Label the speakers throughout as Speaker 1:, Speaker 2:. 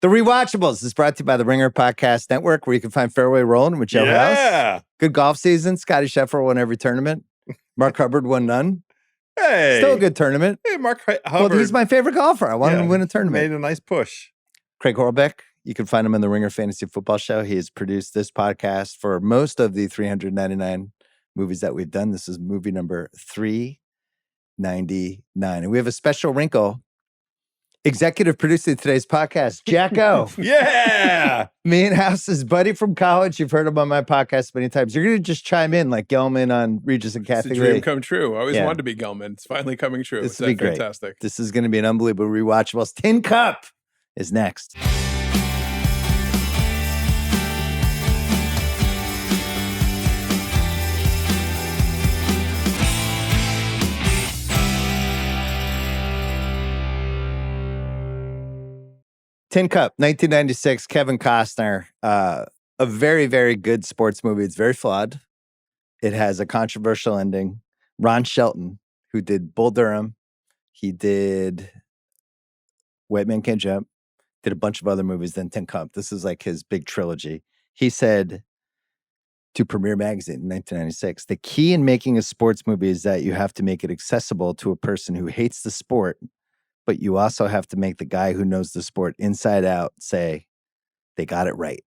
Speaker 1: The Rewatchables is brought to you by the Ringer Podcast Network, where you can find Fairway Rolling with Joe House. Good golf season. Scotty Scheffler won every tournament. Mark Hubbard won none.
Speaker 2: Hey.
Speaker 1: Still a good tournament.
Speaker 2: Hey, Mark Hubbard.
Speaker 1: Well, he's my favorite golfer. I want him to win a tournament.
Speaker 2: Made a nice push.
Speaker 1: Craig Horlbeck, you can find him in the Ringer Fantasy Football Show. He has produced this podcast for most of the 399 movies that we've done. This is movie number 399. And we have a special wrinkle. Executive producing today's podcast, Jacko.
Speaker 2: Yeah.
Speaker 1: Me and House's buddy from college. You've heard him on my podcast many times. You're going to just chime in like Gelman on Regis and Kathy
Speaker 3: It's a dream come true. I always wanted to be Gelman. It's finally coming true.
Speaker 1: This will be great.
Speaker 3: Fantastic.
Speaker 1: This is going to be an unbelievable Rewatchables. Tin Cup is next. Tin Cup, 1996, Kevin Costner. A very, very good sports movie. It's very flawed. It has a controversial ending. Ron Shelton, who did Bull Durham, he did White Man Can't Jump, did a bunch of other movies, then Tin Cup. This is like his big trilogy. He said to Premiere Magazine in 1996, the key in making a sports movie is that you have to make it accessible to a person who hates the sport, but you also have to make the guy who knows the sport inside out say, they got it right.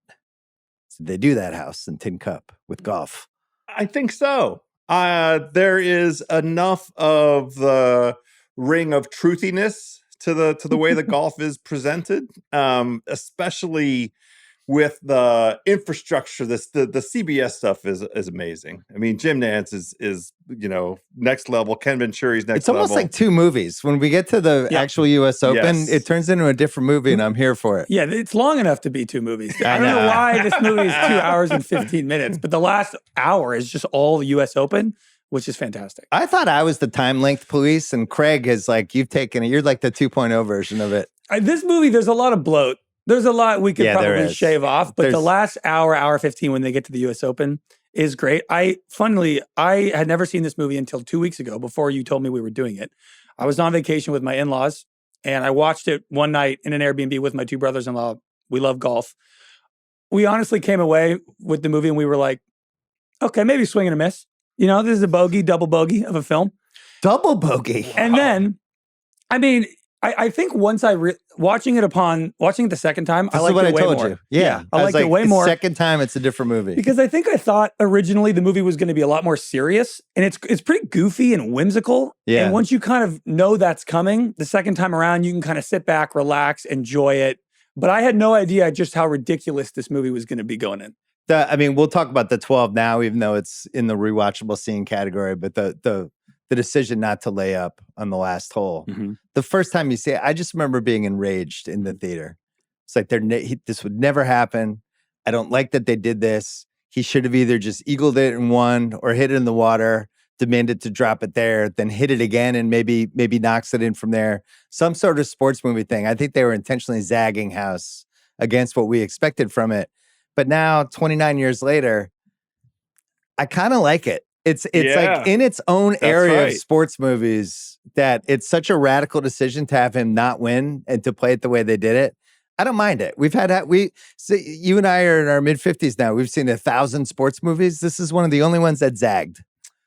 Speaker 1: So they do that, House, in Tin Cup with golf.
Speaker 2: I think so. There is enough of the ring of truthiness to the way the golf is presented, especially with the infrastructure. The CBS stuff is amazing. I mean, Jim Nantz is next level. Ken Venturi's next level.
Speaker 1: It's almost like two movies. When we get to the actual U.S. Open, it turns into a different movie, and I'm here for it.
Speaker 4: Yeah, it's long enough to be two movies. I don't know why this movie is 2 hours and 15 minutes, but the last hour is just all the U.S. Open, which is fantastic.
Speaker 1: I thought I was the time length police, and Craig is like, you've taken it. You're like the 2.0 version of it.
Speaker 4: This movie, there's a lot of bloat. There's a lot we could probably shave off, but the last hour 15 when they get to the U.S. Open is great. I had never seen this movie until 2 weeks ago before you told me we were doing it. I was on vacation with my in-laws, and I watched it one night in an Airbnb with my two brothers-in-law. We love golf. We honestly came away with the movie, and we were like, okay, maybe swing and a miss. This is a double bogey of a film.
Speaker 1: Double bogey.
Speaker 4: Wow. And then, I mean, I think once watching it the second time, I liked it way more.
Speaker 1: Yeah,
Speaker 4: I liked it way more.
Speaker 1: Second time, it's a different movie.
Speaker 4: Because I thought originally the movie was going to be a lot more serious, and it's pretty goofy and whimsical. Yeah. And once you kind of know that's coming, the second time around, you can kind of sit back, relax, enjoy it. But I had no idea just how ridiculous this movie was going to be going in.
Speaker 1: We'll talk about the 12 now, even though it's in the rewatchable scene category, but the decision not to lay up on the last hole. Mm-hmm. The first time you see it, I just remember being enraged in the theater. It's like this would never happen. I don't like that they did this. He should have either just eagled it and won, or hit it in the water, demanded to drop it there, then hit it again and maybe knocks it in from there. Some sort of sports movie thing. I think they were intentionally zagging House against what we expected from it. But now, 29 years later, I kind of like it. It's like in its own area of sports movies that it's such a radical decision to have him not win and to play it the way they did it. I don't mind it. You and I are in our mid-50s now. We've seen 1,000 sports movies. This is one of the only ones that zagged.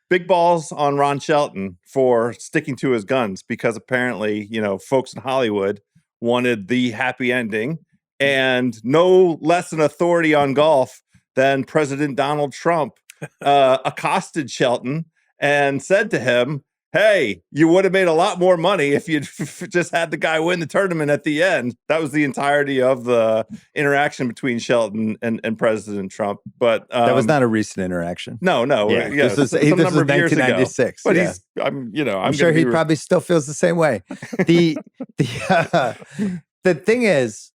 Speaker 2: Big balls on Ron Shelton for sticking to his guns, because apparently, folks in Hollywood wanted the happy ending, and no less an authority on golf than President Donald Trump accosted Shelton and said to him, hey, you would have made a lot more money if you'd just had the guy win the tournament at the end. That was the entirety of the interaction between Shelton and President Trump. But
Speaker 1: that was not a recent interaction.
Speaker 2: No.
Speaker 1: Yeah. This was 1996.
Speaker 2: But I'm
Speaker 1: sure he probably still feels the same way. The thing is,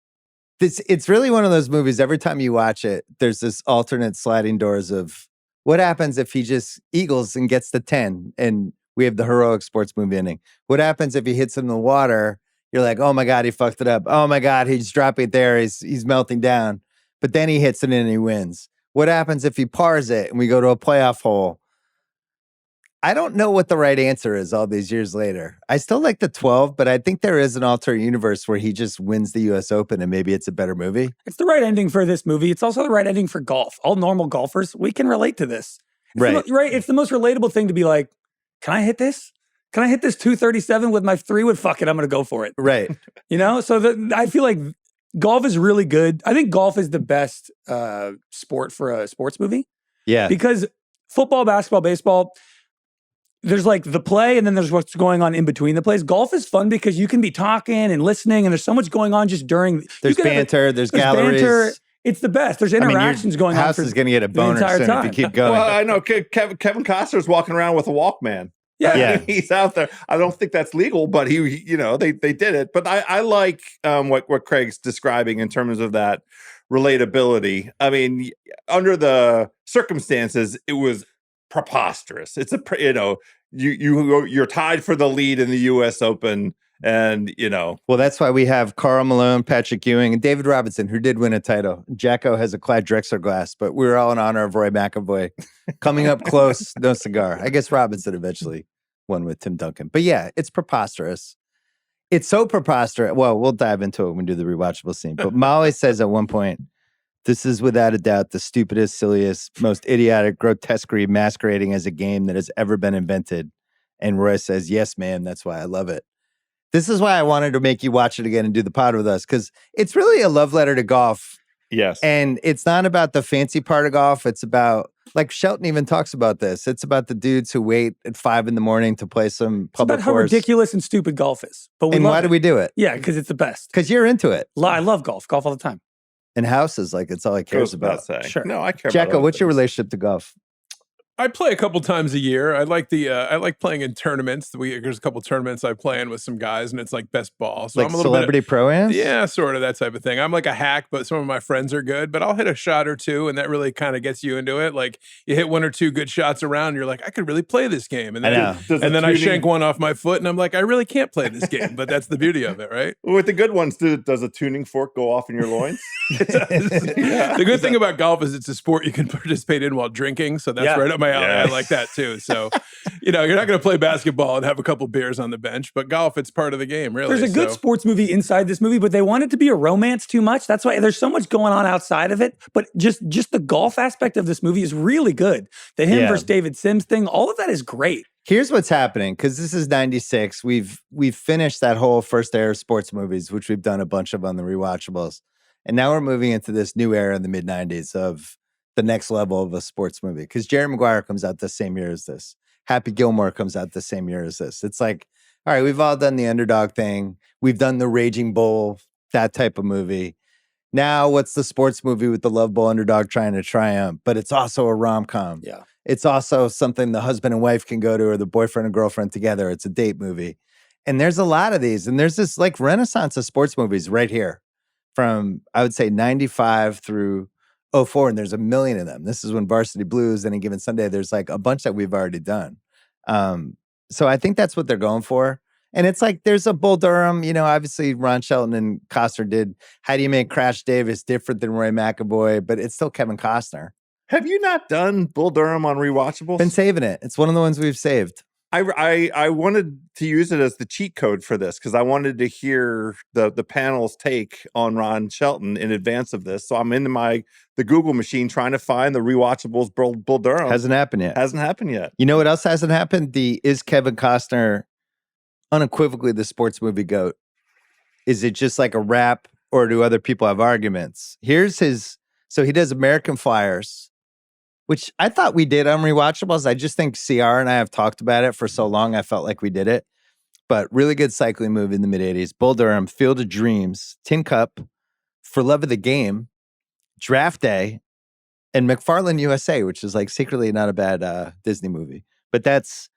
Speaker 1: it's really one of those movies. Every time you watch it, there's this alternate sliding doors of what happens if he just eagles and gets the 10 and we have the heroic sports movie ending. What happens if he hits it in the water? You're like, oh my God, he fucked it up. Oh my God, he's dropping it there. He's melting down. But then he hits it in and he wins. What happens if he pars it and we go to a playoff hole? I don't know what the right answer is all these years later. I still like the 12, but I think there is an alternate universe where he just wins the US Open and maybe it's a better movie.
Speaker 4: It's the right ending for this movie. It's also the right ending for golf. All normal golfers, we can relate to this. It's right. It's the most relatable thing to be like, can I hit this? Can I hit this 237 with my 3-wood? Fuck it, I'm going to go for it.
Speaker 1: Right.
Speaker 4: So I feel like golf is really good. I think golf is the best sport for a sports movie.
Speaker 1: Yeah.
Speaker 4: Because football, basketball, baseball, there's like the play and then there's what's going on in between the plays. Golf is fun because you can be talking and listening and there's so much going on just during.
Speaker 1: There's banter, there's galleries. Banter.
Speaker 4: It's the best. There's interactions going on.
Speaker 1: House is going to get a boner soon if you keep going.
Speaker 2: Well, I know Kevin Costner's walking around with a Walkman.
Speaker 4: Yeah.
Speaker 2: He's out there. I don't think that's legal, but they did it. But I like what Craig's describing in terms of that relatability. I mean, under the circumstances, it was preposterous. It's you're tied for the lead in the US Open, and
Speaker 1: well, that's why we have Karl Malone, Patrick Ewing, and David Robinson, who did win a title. Jacko has a Clyde Drexler glass, but we're all in honor of Roy McAvoy. Coming up close, no cigar. I guess Robinson eventually won with Tim Duncan, but yeah, it's preposterous. It's so preposterous. Well, we'll dive into it when we do the rewatchable scene. But Molly says at one point, "This is without a doubt the stupidest, silliest, most idiotic grotesquerie masquerading as a game that has ever been invented." And Roy says, "Yes, ma'am, that's why I love it." This is why I wanted to make you watch it again and do the pod with us, because it's really a love letter to golf.
Speaker 2: Yes.
Speaker 1: And it's not about the fancy part of golf. It's about, like Shelton even talks about this, it's about the dudes who wait at 5 a.m. to play some public course.
Speaker 4: It's about how ridiculous and stupid golf is. But
Speaker 1: why do we do it?
Speaker 4: Yeah, because it's the best.
Speaker 1: Because you're into it.
Speaker 4: I love golf all the time.
Speaker 1: And House is like, it's all he cares about.
Speaker 4: Sure.
Speaker 2: No, I care
Speaker 1: Jacko,
Speaker 2: about
Speaker 1: what's your relationship to golf?
Speaker 3: I play a couple times a year. I like playing in tournaments. There's a couple tournaments I play in with some guys, and it's like best ball. So
Speaker 1: like I'm a celebrity pro-ams?
Speaker 3: Yeah, sort of that type of thing. I'm like a hack, but some of my friends are good. But I'll hit a shot or two, and that really kind of gets you into it. Like you hit 1 or 2 good shots around, and you're like, I could really play this game. And then I shank one off my foot, and I'm like, I really can't play this game. But that's the beauty of it, right?
Speaker 2: With the good ones, does a tuning fork go off in your loins?
Speaker 3: The good thing about golf is it's a sport you can participate in while drinking. So that's right up my alley. I like that too. So, you're not going to play basketball and have a couple beers on the bench, but golf, it's part of the game, really.
Speaker 4: There's a good sports movie inside this movie, but they want it to be a romance too much. That's why there's so much going on outside of it. But just the golf aspect of this movie is really good. The him versus David Sims thing, all of that is great.
Speaker 1: Here's what's happening, because this is 96. We've finished that whole first era of sports movies, which we've done a bunch of on the rewatchables. And now we're moving into this new era in the mid-90s of the next level of a sports movie. Because Jerry Maguire comes out the same year as this. Happy Gilmore comes out the same year as this. It's like, all right, we've all done the underdog thing. We've done the Raging Bull, that type of movie. Now, what's the sports movie with the Love Bull underdog trying to triumph? But it's also a rom-com.
Speaker 4: Yeah.
Speaker 1: It's also something the husband and wife can go to, or the boyfriend and girlfriend together. It's a date movie. And there's a lot of these. And there's this like renaissance of sports movies right here from, I would say, 95 through 04, and there's a million of them. This is when Varsity Blues, Any Given Sunday, there's like a bunch that we've already done. So I think that's what they're going for. And it's like, there's a Bull Durham, obviously Ron Shelton and Costner did How Do You Make Crash Davis different than Roy McAvoy, but it's still Kevin Costner.
Speaker 2: Have you not done Bull Durham on Rewatchables?
Speaker 1: Been saving it. It's one of the ones we've saved.
Speaker 2: I wanted to use it as the cheat code for this because I wanted to hear the panel's take on Ron Shelton in advance of this. So I'm into the Google machine trying to find the Rewatchables Bull Durham.
Speaker 1: Hasn't happened yet. You know what else hasn't happened? Is Kevin Costner unequivocally the sports movie GOAT? Is it just like a rap, or do other people have arguments? So he does American Flyers, which I thought we did on Rewatchables. I just think CR and I have talked about it for so long, I felt like we did it. But really good cycling movie in the mid-'80s. Bull Durham, Field of Dreams, Tin Cup, For Love of the Game, Draft Day, and McFarlane USA, which is like secretly not a bad Disney movie. But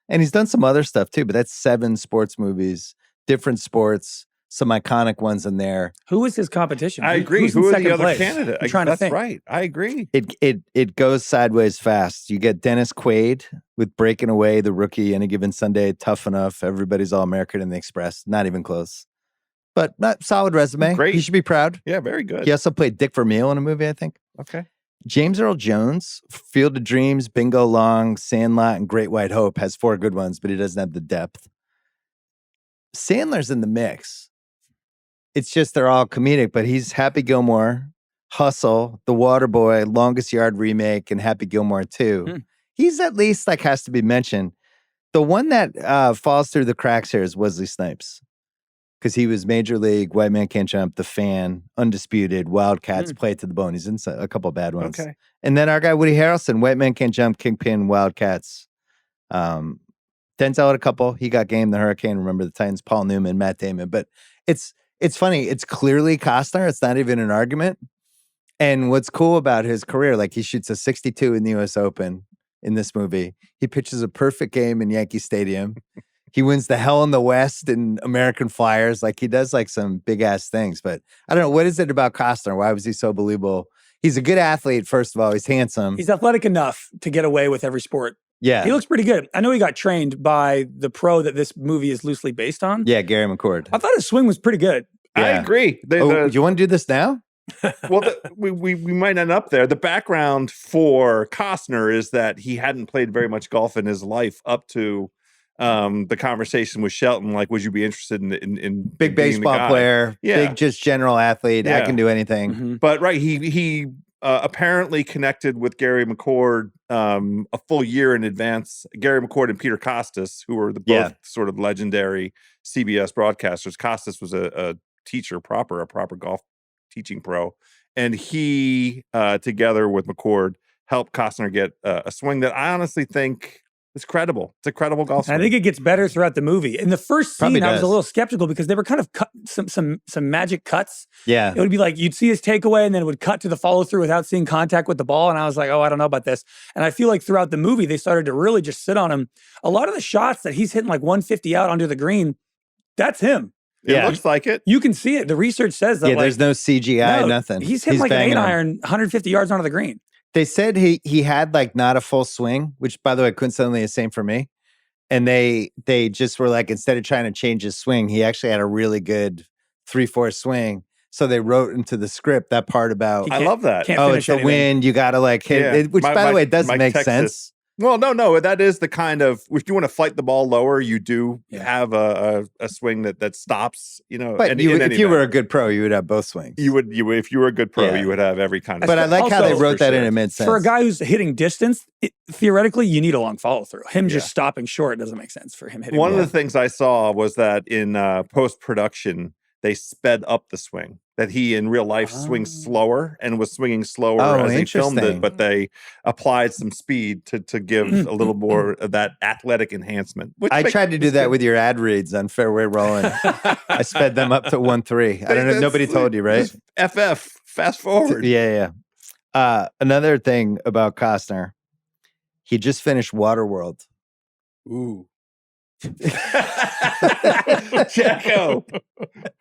Speaker 1: and he's done some other stuff too, but that's 7 sports movies, different sports, some iconic ones in there.
Speaker 4: Who is his competition?
Speaker 2: I agree. Who are the other candidates?
Speaker 4: I'm trying to think.
Speaker 2: That's right. I agree.
Speaker 1: It goes sideways fast. You get Dennis Quaid with Breaking Away, The Rookie, Any Given Sunday, Tough Enough, Everybody's All American in the Express. Not even close. But not solid resume.
Speaker 2: Great.
Speaker 1: He should be proud.
Speaker 2: Yeah, very good.
Speaker 1: He also played Dick Vermeil in a movie, I think.
Speaker 2: Okay.
Speaker 1: James Earl Jones, Field of Dreams, Bingo Long, Sandlot, and Great White Hope has 4 good ones, but he doesn't have the depth. Sandler's in the mix. It's just they're all comedic, but he's Happy Gilmore, Hustle, The Waterboy, Longest Yard remake, and Happy Gilmore 2. He's at least like has to be mentioned. The one that falls through the cracks here is Wesley Snipes. Because he was Major League, White Man Can't Jump, The Fan, Undisputed, Wildcats, Play It to the Bone. He's in a couple of bad ones.
Speaker 2: Okay.
Speaker 1: And then our guy Woody Harrelson, White Man Can't Jump, Kingpin, Wildcats. Denzel had a couple. He got Game, The Hurricane, Remember the Titans, Paul Newman, Matt Damon. But it's funny. It's clearly Costner. It's not even an argument. And what's cool about his career, like he shoots a 62 in the U.S. Open in this movie. He pitches a perfect game in Yankee Stadium. He wins the Hell in the West in American Flyers. Like he does like some big ass things, but I don't know. What is it about Costner? Why was he so believable? He's a good athlete. First of all, he's handsome.
Speaker 4: He's athletic enough to get away with every sport.
Speaker 1: Yeah.
Speaker 4: He looks pretty good. I know he got trained by the pro that this movie is loosely based on.
Speaker 1: Yeah. Gary McCord.
Speaker 4: I thought his swing was pretty good.
Speaker 2: Yeah. I agree.
Speaker 1: Do you want to do this now?
Speaker 2: Well, we might end up there. The background for Costner is that he hadn't played very much golf in his life up to the conversation with Shelton, like, would you be interested in
Speaker 1: big baseball player, big just general athlete, I can do anything.
Speaker 2: But he apparently connected with Gary McCord a full year in advance. Gary McCord and Peter Costas, who were both sort of legendary CBS broadcasters. Costas was a teacher, a proper golf teaching pro, and he together with McCord helped Costner get a swing that I honestly think is credible. It's a credible golf swing.
Speaker 4: I think it gets better throughout the movie. In the first scene, I was a little skeptical because they were kind of cut, some magic cuts.
Speaker 1: Yeah.
Speaker 4: It would be like you'd see his takeaway and then it would cut to the follow through without seeing contact with the ball. And I was like, oh, I don't know about this. And I feel like throughout the movie, they started to really just sit on him. A lot of the shots that he's hitting like 150 out onto the green, that's him.
Speaker 2: It looks like it.
Speaker 4: You can see it. The research says that.
Speaker 1: Yeah, there's no CGI, nothing.
Speaker 4: He's hitting like an 8-iron, 150 yards onto the green.
Speaker 1: They said he had like not a full swing, which by the way, coincidentally is the same for me. And they just were like, instead of trying to change his swing, he actually had a really good 3/4 swing. So they wrote into the script that part about.
Speaker 2: I love that.
Speaker 1: Oh, it's the wind. You got to like hit it, which by the way, doesn't make sense.
Speaker 2: Well, no, that is the kind of, if you want to flight the ball lower, you do have a swing that stops, you know.
Speaker 1: But if you were a good pro, you would have both swings.
Speaker 2: You would, if you were a good pro, you would have every kind of.
Speaker 1: But I like how they wrote that in. It made sense.
Speaker 4: For a guy who's hitting distance, theoretically, you need a long follow through. Him just stopping short doesn't make sense for him hitting.
Speaker 2: One of the things I saw was that in post production, they sped up the swing. That he in real life swings slower and was swinging slower as they filmed it, but they applied some speed to give a little more of that athletic enhancement.
Speaker 1: I tried to do that with your ad reads on Fairway Rolling. I sped them up to 1.3. I don't know. Nobody told you, right?
Speaker 2: FF, fast forward.
Speaker 1: Yeah. Another thing about Costner, he just finished Waterworld.
Speaker 3: Ooh.
Speaker 2: Jacko.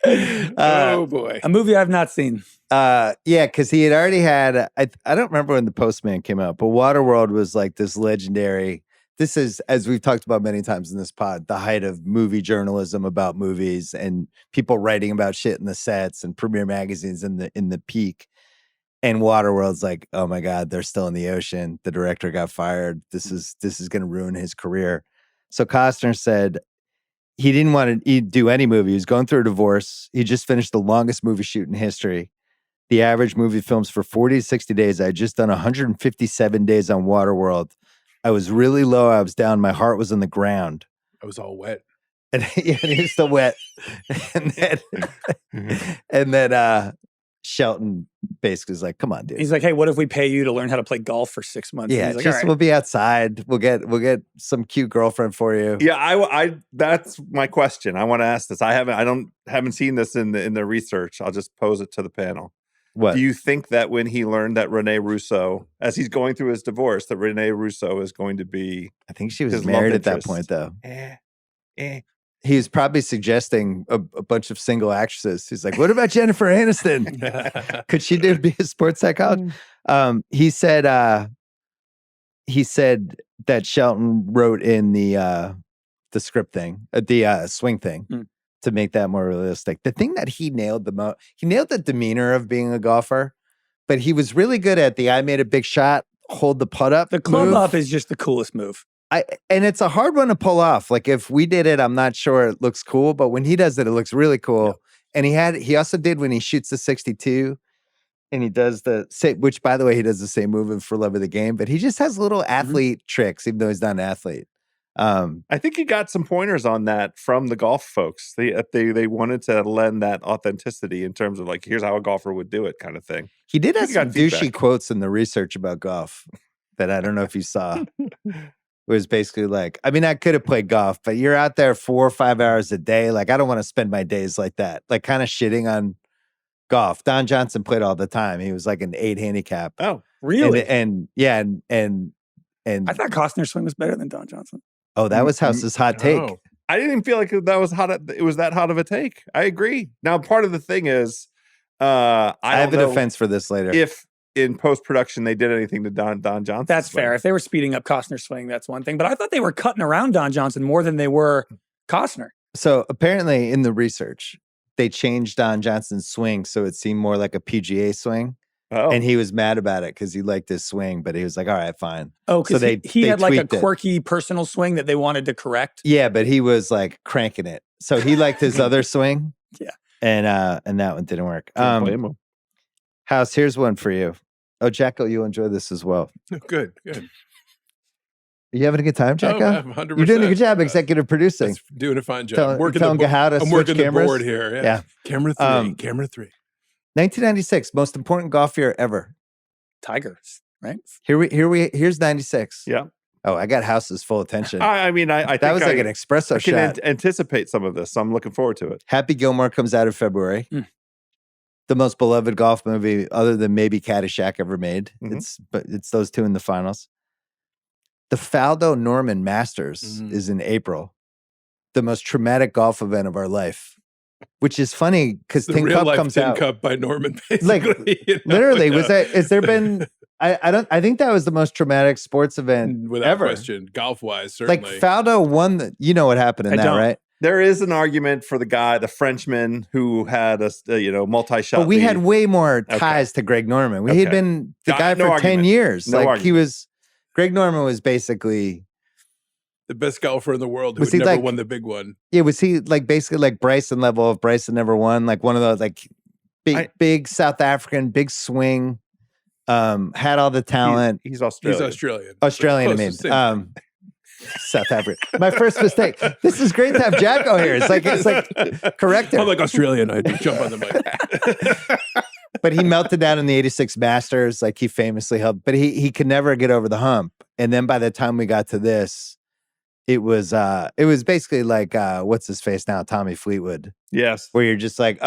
Speaker 3: Oh boy,
Speaker 4: a movie I've not seen.
Speaker 1: Because he had already had. I don't remember when The Postman came out, but Waterworld was like this legendary. This is, as we've talked about many times in this pod, the height of movie journalism about movies and people writing about shit in the sets and premiere magazines in the peak. And Waterworld's like, oh my God, they're still in the ocean. The director got fired. This is going to ruin his career. So Costner said he didn't want to do any movie. He was going through a divorce. He just finished the longest movie shoot in history. The average movie films for 40 to 60 days. I had just done 157 days on Waterworld. I was really low. I was down. My heart was on the ground.
Speaker 3: I was all wet.
Speaker 1: And he was still wet. and then Shelton basically is like, come on, dude.
Speaker 4: He's like, hey, what if we pay you to learn how to play golf for 6 months?
Speaker 1: Yeah,
Speaker 4: like,
Speaker 1: just we'll be outside. We'll get some cute girlfriend for you.
Speaker 2: Yeah, I that's my question. I want to ask this. I haven't seen this in the research. I'll just pose it to the panel.
Speaker 1: What?
Speaker 2: Do you think that when he learned that Rene Russo, as he's going through his divorce, that Rene Russo is going to be
Speaker 1: I think she was married at that point, though. He's probably suggesting a bunch of single actresses. He's like, what about Jennifer Aniston? Could she be a sports psychologist? He said that Shelton wrote in the script thing, the swing thing, to make that more realistic. The thing that he nailed the most, he nailed the demeanor of being a golfer, but he was really good at the I made a big shot, hold the putt up.
Speaker 4: The club
Speaker 1: move.
Speaker 4: up is just the coolest move.
Speaker 1: And it's a hard one to pull off. Like if we did it, I'm not sure it looks cool, but when he does it, it looks really cool. And he also did when he shoots the 62 and he does which by the way, he does the same move in For Love of the Game, but he just has little athlete tricks, even though he's not an athlete.
Speaker 2: I think he got some pointers on that from the golf folks. They wanted to lend that authenticity in terms of like, here's how a golfer would do it kind of thing.
Speaker 1: He did have some douchey quotes in the research about golf that I don't know if you saw. It was basically like, I mean, I could have played golf, but you're out there 4 or 5 hours a day. Like, I don't want to spend my days like that. Like, kind of shitting on golf. Don Johnson played all the time. He was like an 8 handicap.
Speaker 4: Oh, really?
Speaker 1: And
Speaker 4: I thought Costner's swing was better than Don Johnson.
Speaker 1: Oh, that was House's hot take.
Speaker 2: Oh. I didn't even feel like that was hot. It was that hot of a take. I agree. Now, part of the thing is, I
Speaker 1: have a defense for this later.
Speaker 2: If in post-production they did anything to Don Johnson.
Speaker 4: That's fair. If they were speeding up Costner's swing, that's one thing. But I thought they were cutting around Don Johnson more than they were Costner.
Speaker 1: So apparently in the research, they changed Don Johnson's swing so it seemed more like a PGA swing. Oh. And he was mad about it because he liked his swing, but he was like, all right, fine.
Speaker 4: Oh, because so he had like a quirky personal swing that they wanted to correct.
Speaker 1: Yeah, but he was like cranking it. So he liked his other swing.
Speaker 4: Yeah.
Speaker 1: And that one didn't work. House, here's one for you. Oh, Jacko, you'll enjoy this as well.
Speaker 3: Good.
Speaker 1: Are you having a good time, Jacko?
Speaker 3: Oh, 100%.
Speaker 1: You're doing a good job executing producing.
Speaker 3: Doing a fine job.
Speaker 1: I'm working the
Speaker 3: board here. Yeah. Camera 3.
Speaker 1: 1996, most important golf year ever.
Speaker 4: Tigers, right?
Speaker 1: Here's 96.
Speaker 2: Yeah.
Speaker 1: Oh, I got House's full attention.
Speaker 2: I mean, I think
Speaker 1: that was like an espresso shot.
Speaker 2: I can anticipate some of this, so I'm looking forward to it.
Speaker 1: Happy Gilmore comes out in February. The most beloved golf movie, other than maybe Caddyshack, ever made. It's those two in the finals. The Faldo Norman Masters is in April. The most traumatic golf event of our life. Which is funny because Tin Cup comes out.
Speaker 3: Tin Cup by Norman, basically.
Speaker 1: Like, literally, has there been? I think that was the most traumatic sports event
Speaker 3: without
Speaker 1: ever.
Speaker 3: question, golf wise, certainly.
Speaker 1: Like Faldo won. You know what happened in that, right?
Speaker 2: There is an argument for the Frenchman who had a multi-shot.
Speaker 1: But we had way more ties to Greg Norman. We had been the guy for 10 years. Greg Norman was basically
Speaker 3: the best golfer in the world who had never won the big one.
Speaker 1: Yeah, was he like basically like Bryson level of Bryson never won? Like one of those like big South African, big swing, had all the talent.
Speaker 2: He's Australian.
Speaker 3: He's Australian.
Speaker 1: Australian, I mean. South Africa. My first mistake. This is great to have Jacko here. It's like corrected.
Speaker 3: I'm like Australian. I jump on the mic.
Speaker 1: But he melted down in the 86 Masters. Like he famously held, but he could never get over the hump. And then by the time we got to this, it was basically like what's his face now, Tommy Fleetwood.
Speaker 2: Yes,
Speaker 1: where you're just like,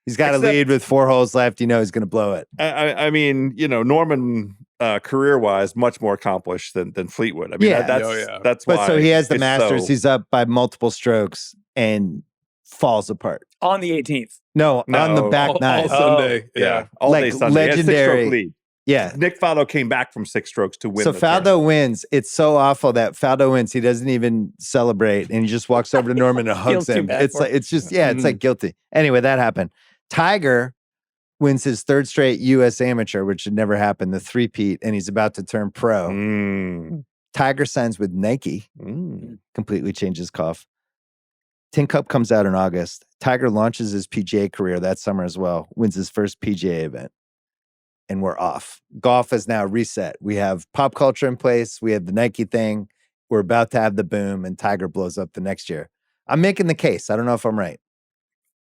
Speaker 1: he's got a lead with 4 holes left. You know he's going to blow it.
Speaker 2: I mean, Norman career-wise, much more accomplished than Fleetwood. I mean, that's why.
Speaker 1: But so he has the Masters. He's up by multiple strokes and falls apart
Speaker 4: on the 18th.
Speaker 1: No, on the back nine.
Speaker 3: All Sunday.
Speaker 2: All day Sunday.
Speaker 1: Legendary
Speaker 2: lead.
Speaker 1: Yeah.
Speaker 2: Nick Faldo came back from 6 strokes to win.
Speaker 1: So Faldo wins. It's so awful that Faldo wins. He doesn't even celebrate and he just walks over to Norman and hugs him. It's like guilty. Anyway, that happened. Tiger wins his 3rd straight U.S. amateur, which had never happened, the 3-peat, and he's about to turn pro. Tiger signs with Nike, completely changes golf. Tin Cup comes out in August. Tiger launches his PGA career that summer as well, wins his first PGA event. And we're off. Golf is now reset. We have pop culture in place. We have the Nike thing. We're about to have the boom, and Tiger blows up the next year. I'm making the case. I don't know if I'm right.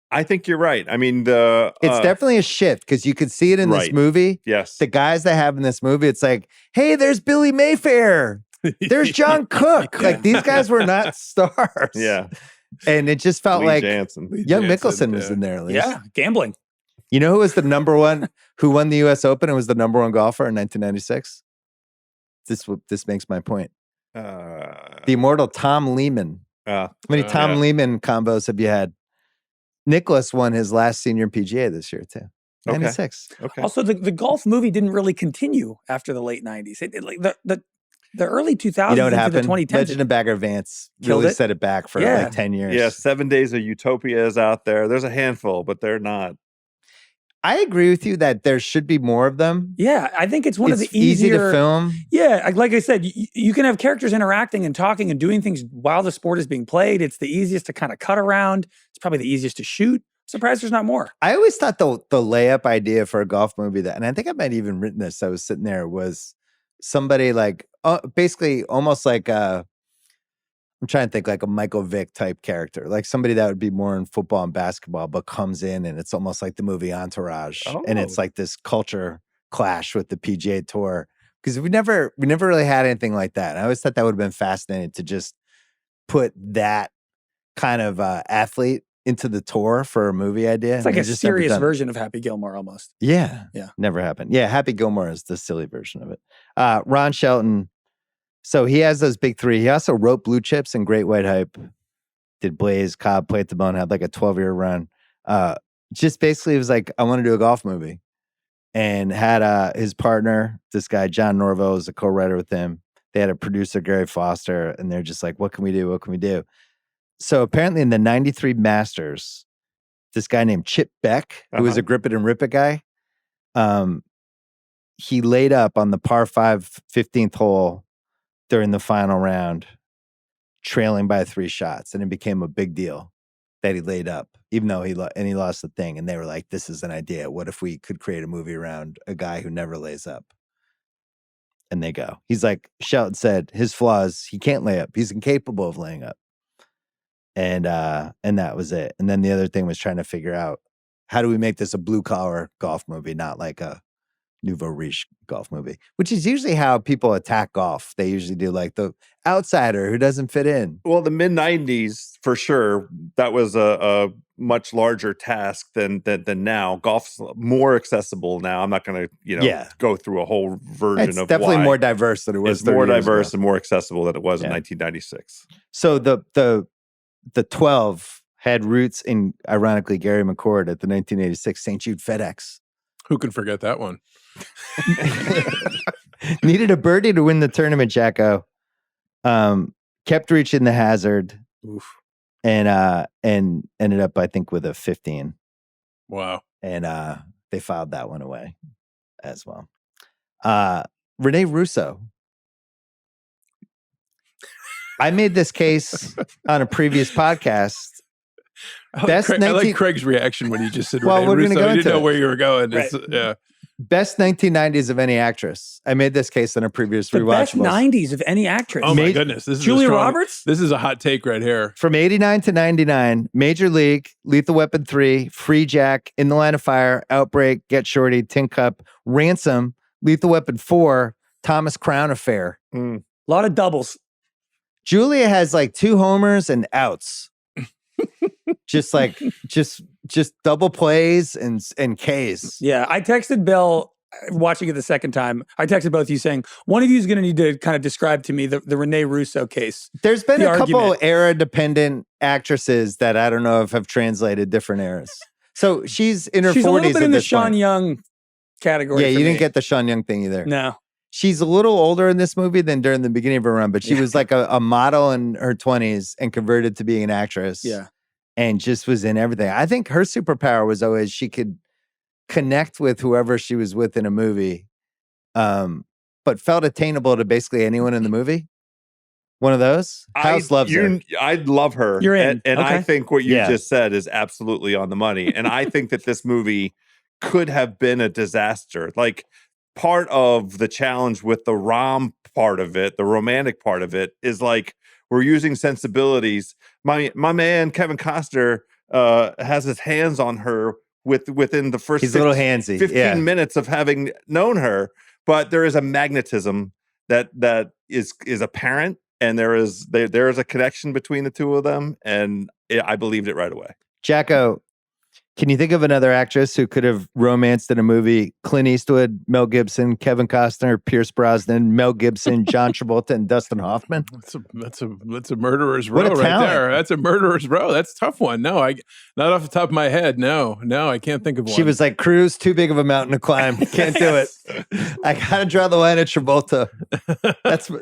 Speaker 2: I think you're right. I mean,
Speaker 1: it's definitely a shift because you could see it in this movie.
Speaker 2: Yes.
Speaker 1: The guys that have in this movie, it's like, hey, there's Billy Mayfair. There's John Cook. Like these guys were not stars.
Speaker 2: Yeah.
Speaker 1: And it just felt like
Speaker 2: Jansen.
Speaker 1: Young Mickelson was in there at least.
Speaker 4: Yeah, gambling.
Speaker 1: You know who was the number one, who won the U.S. Open and was the number 1 golfer in 1996? This makes my point. The immortal Tom Lehman. How many Tom Lehman combos have you had? Nicholas won his last senior PGA this year too. 96.
Speaker 2: Okay.
Speaker 4: Also, the golf movie didn't really continue after the late 90s. Like the early 2000s
Speaker 1: you know what
Speaker 4: into
Speaker 1: happened?
Speaker 4: the 2010s.
Speaker 1: Legend of Bagger Vance really set it back for like 10 years.
Speaker 2: Yeah, 7 Days of Utopia is out there. There's a handful, but they're not.
Speaker 1: I agree with you that there should be more of them.
Speaker 4: Yeah, I think it's one of the
Speaker 1: easy to film.
Speaker 4: Yeah, like I said, you can have characters interacting and talking and doing things while the sport is being played. It's the easiest to kind of cut around. It's probably the easiest to shoot. Surprised there's not more.
Speaker 1: I always thought the layup idea for a golf movie and I think I might have even written this. I was sitting there was somebody like basically almost like I'm trying to think like a Michael Vick type character, like somebody that would be more in football and basketball, but comes in and it's almost like the movie Entourage. And it's like this culture clash with the PGA Tour. Because we never really had anything like that. And I always thought that would have been fascinating to just put that kind of athlete into the tour for a movie idea.
Speaker 4: It's like a serious version of Happy Gilmore almost.
Speaker 1: Yeah. Never happened. Yeah, Happy Gilmore is the silly version of it. Ron Shelton. So he has those big three. He also wrote Blue Chips and Great White Hype. Did Blaze, Cobb, Play at the Bone, had like a 12-year run. Just basically it was like, I want to do a golf movie. And had his partner, this guy, John Norville, was a co-writer with him. They had a producer, Gary Foster, and they're just like, what can we do? What can we do? So apparently in the 93 Masters, this guy named Chip Beck, who was a Grip It and Rip It guy, he laid up on the par 5 15th hole during the final round, trailing by 3 shots. And it became a big deal that he laid up, even though he lost the thing. And they were like, this is an idea. What if we could create a movie around a guy who never lays up? And they go. He's like, Shelton said, his flaws, he can't lay up. He's incapable of laying up. And that was it. And then the other thing was trying to figure out, how do we make this a blue-collar golf movie, not like a nouveau riche golf movie, which is usually how people attack golf. They usually do like the outsider who doesn't fit in.
Speaker 2: Well, the mid-90s, for sure, that was a much larger task than now. Golf's more accessible now. I'm not going to, go through a whole version
Speaker 1: it's
Speaker 2: of
Speaker 1: definitely
Speaker 2: why.
Speaker 1: more diverse than it was.
Speaker 2: It's more diverse and more accessible than it was in 1996.
Speaker 1: So the 12 had roots in, ironically, Gary McCord at the 1986 St. Jude FedEx.
Speaker 3: Who can forget that one?
Speaker 1: Needed a birdie to win the tournament, Jacko. Kept reaching the hazard.
Speaker 3: Oof.
Speaker 1: And ended up, I think, with a 15.
Speaker 3: Wow.
Speaker 1: And they filed that one away as well. Rene Russo. I made this case on a previous podcast.
Speaker 3: I like Craig's reaction when you just said
Speaker 1: Rene Russo.
Speaker 3: I didn't know where you were going. Right. Yeah.
Speaker 1: Best 1990s of any actress. I made this case on a previous Rewatchables.
Speaker 4: Best 90s of any actress.
Speaker 3: Oh my goodness. This is
Speaker 4: Julia Roberts?
Speaker 3: This is a hot take right here.
Speaker 1: From 89 to 99, Major League, Lethal Weapon 3, Free Jack, In the Line of Fire, Outbreak, Get Shorty, Tin Cup, Ransom, Lethal Weapon 4, Thomas Crown Affair.
Speaker 4: A lot of doubles.
Speaker 1: Julia has like 2 homers and outs. just double plays and Ks.
Speaker 4: Yeah, I texted Bill watching it the second time. I texted both of you saying, one of you is going to need to kind of describe to me the Rene Russo case.
Speaker 1: There's been a couple era-dependent actresses that I don't know if have translated different eras. So she's in her 40s.
Speaker 4: She's a little bit in the
Speaker 1: Sean
Speaker 4: Young category.
Speaker 1: Yeah, you didn't get the Sean Young thing either.
Speaker 4: No.
Speaker 1: She's a little older in this movie than during the beginning of her run, but she was like a model in her 20s and converted to being an actress.
Speaker 4: Yeah.
Speaker 1: And just was in everything. I think her superpower was always she could connect with whoever she was with in a movie, but felt attainable to basically anyone in the movie. One of those. House loves her.
Speaker 2: I love her.
Speaker 4: You're in.
Speaker 2: And I think what you just said is absolutely on the money. And I think that this movie could have been a disaster. Like, part of the challenge with the rom part of it, the romantic part of it, is like, we're using sensibilities. My man Kevin Costner has his hands on her within the first 15 minutes of having known her, but there is a magnetism that is apparent, and there is a connection between the two of them, and I believed it right away.
Speaker 1: Jacko, can you think of another actress who could have romanced in a movie? Clint Eastwood, Mel Gibson, Kevin Costner, Pierce Brosnan, Mel Gibson, John Travolta, and Dustin Hoffman.
Speaker 3: That's a murderer's row right there. That's a murderer's row. That's a tough one. No, not off the top of my head. No, I can't think of one.
Speaker 1: She was like, Cruise, too big of a mountain to climb. Can't do it. I gotta draw the line at Travolta.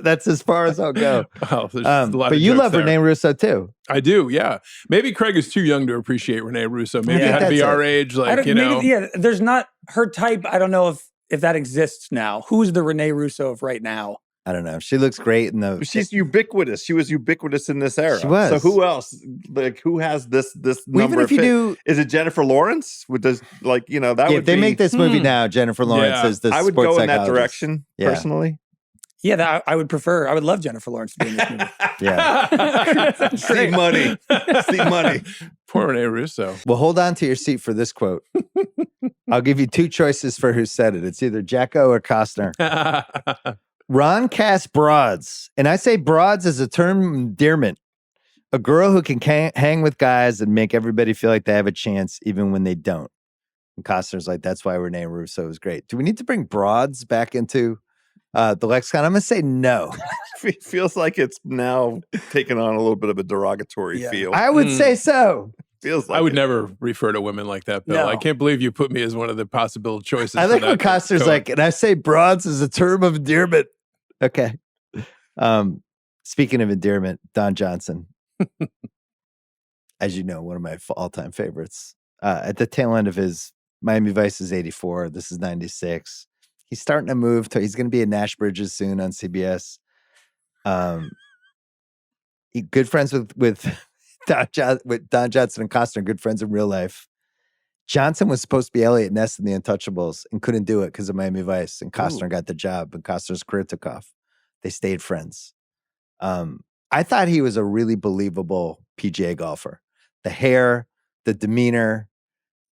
Speaker 1: That's as far as I'll go.
Speaker 3: Wow, there's a lot
Speaker 1: but
Speaker 3: of
Speaker 1: you
Speaker 3: jokes
Speaker 1: love
Speaker 3: there.
Speaker 1: Rene Russo too.
Speaker 3: I do, yeah. Maybe Craig is too young to appreciate Rene Russo. Maybe it had to be our age, like, you know.
Speaker 4: Maybe, there's not her type. I don't know if that exists now. Who's the Rene Russo of right now?
Speaker 1: I don't know. She looks great in the.
Speaker 2: She's ubiquitous. She was ubiquitous in this era.
Speaker 1: She was.
Speaker 2: So who else? Like, who has this number?
Speaker 1: Even if you do,
Speaker 2: is it Jennifer Lawrence? With this, like, you know, that would.
Speaker 1: If they make this movie now, Jennifer Lawrence is the.
Speaker 2: I would go in that direction personally.
Speaker 4: Yeah, I would prefer. I would love Jennifer Lawrence to be in this movie.
Speaker 1: Yeah.
Speaker 2: Steve money. Steve money.
Speaker 3: Poor Rene Russo.
Speaker 1: Well, hold on to your seat for this quote. I'll give you two choices for who said it. It's either Jacko or Costner. Ron cast broads. And I say broads as a term of endearment. A girl who can hang with guys and make everybody feel like they have a chance even when they don't. And Costner's like, that's why Rene Russo is great. Do we need to bring broads back into the lexicon? I'm going to say no.
Speaker 2: It feels like it's now taken on a little bit of a derogatory feel.
Speaker 1: I would say so.
Speaker 2: Feels like
Speaker 3: I would never refer to women like that, Bill. No. I can't believe you put me as one of the possible choices.
Speaker 1: I like when Costner's like, and I say broads is a term of endearment. Okay. Speaking of endearment, Don Johnson, as you know, one of my all-time favorites. At the tail end of his Miami Vice is 84. This is 96. He's starting to move to. He's going to be at Nash Bridges soon on CBS. Good friends with Don Johnson and Costner. Good friends in real life. Johnson was supposed to be Elliot Ness in The Untouchables and couldn't do it because of Miami Vice. And Costner got the job, and Costner's career took off. They stayed friends. I thought he was a really believable PGA golfer. The hair, the demeanor,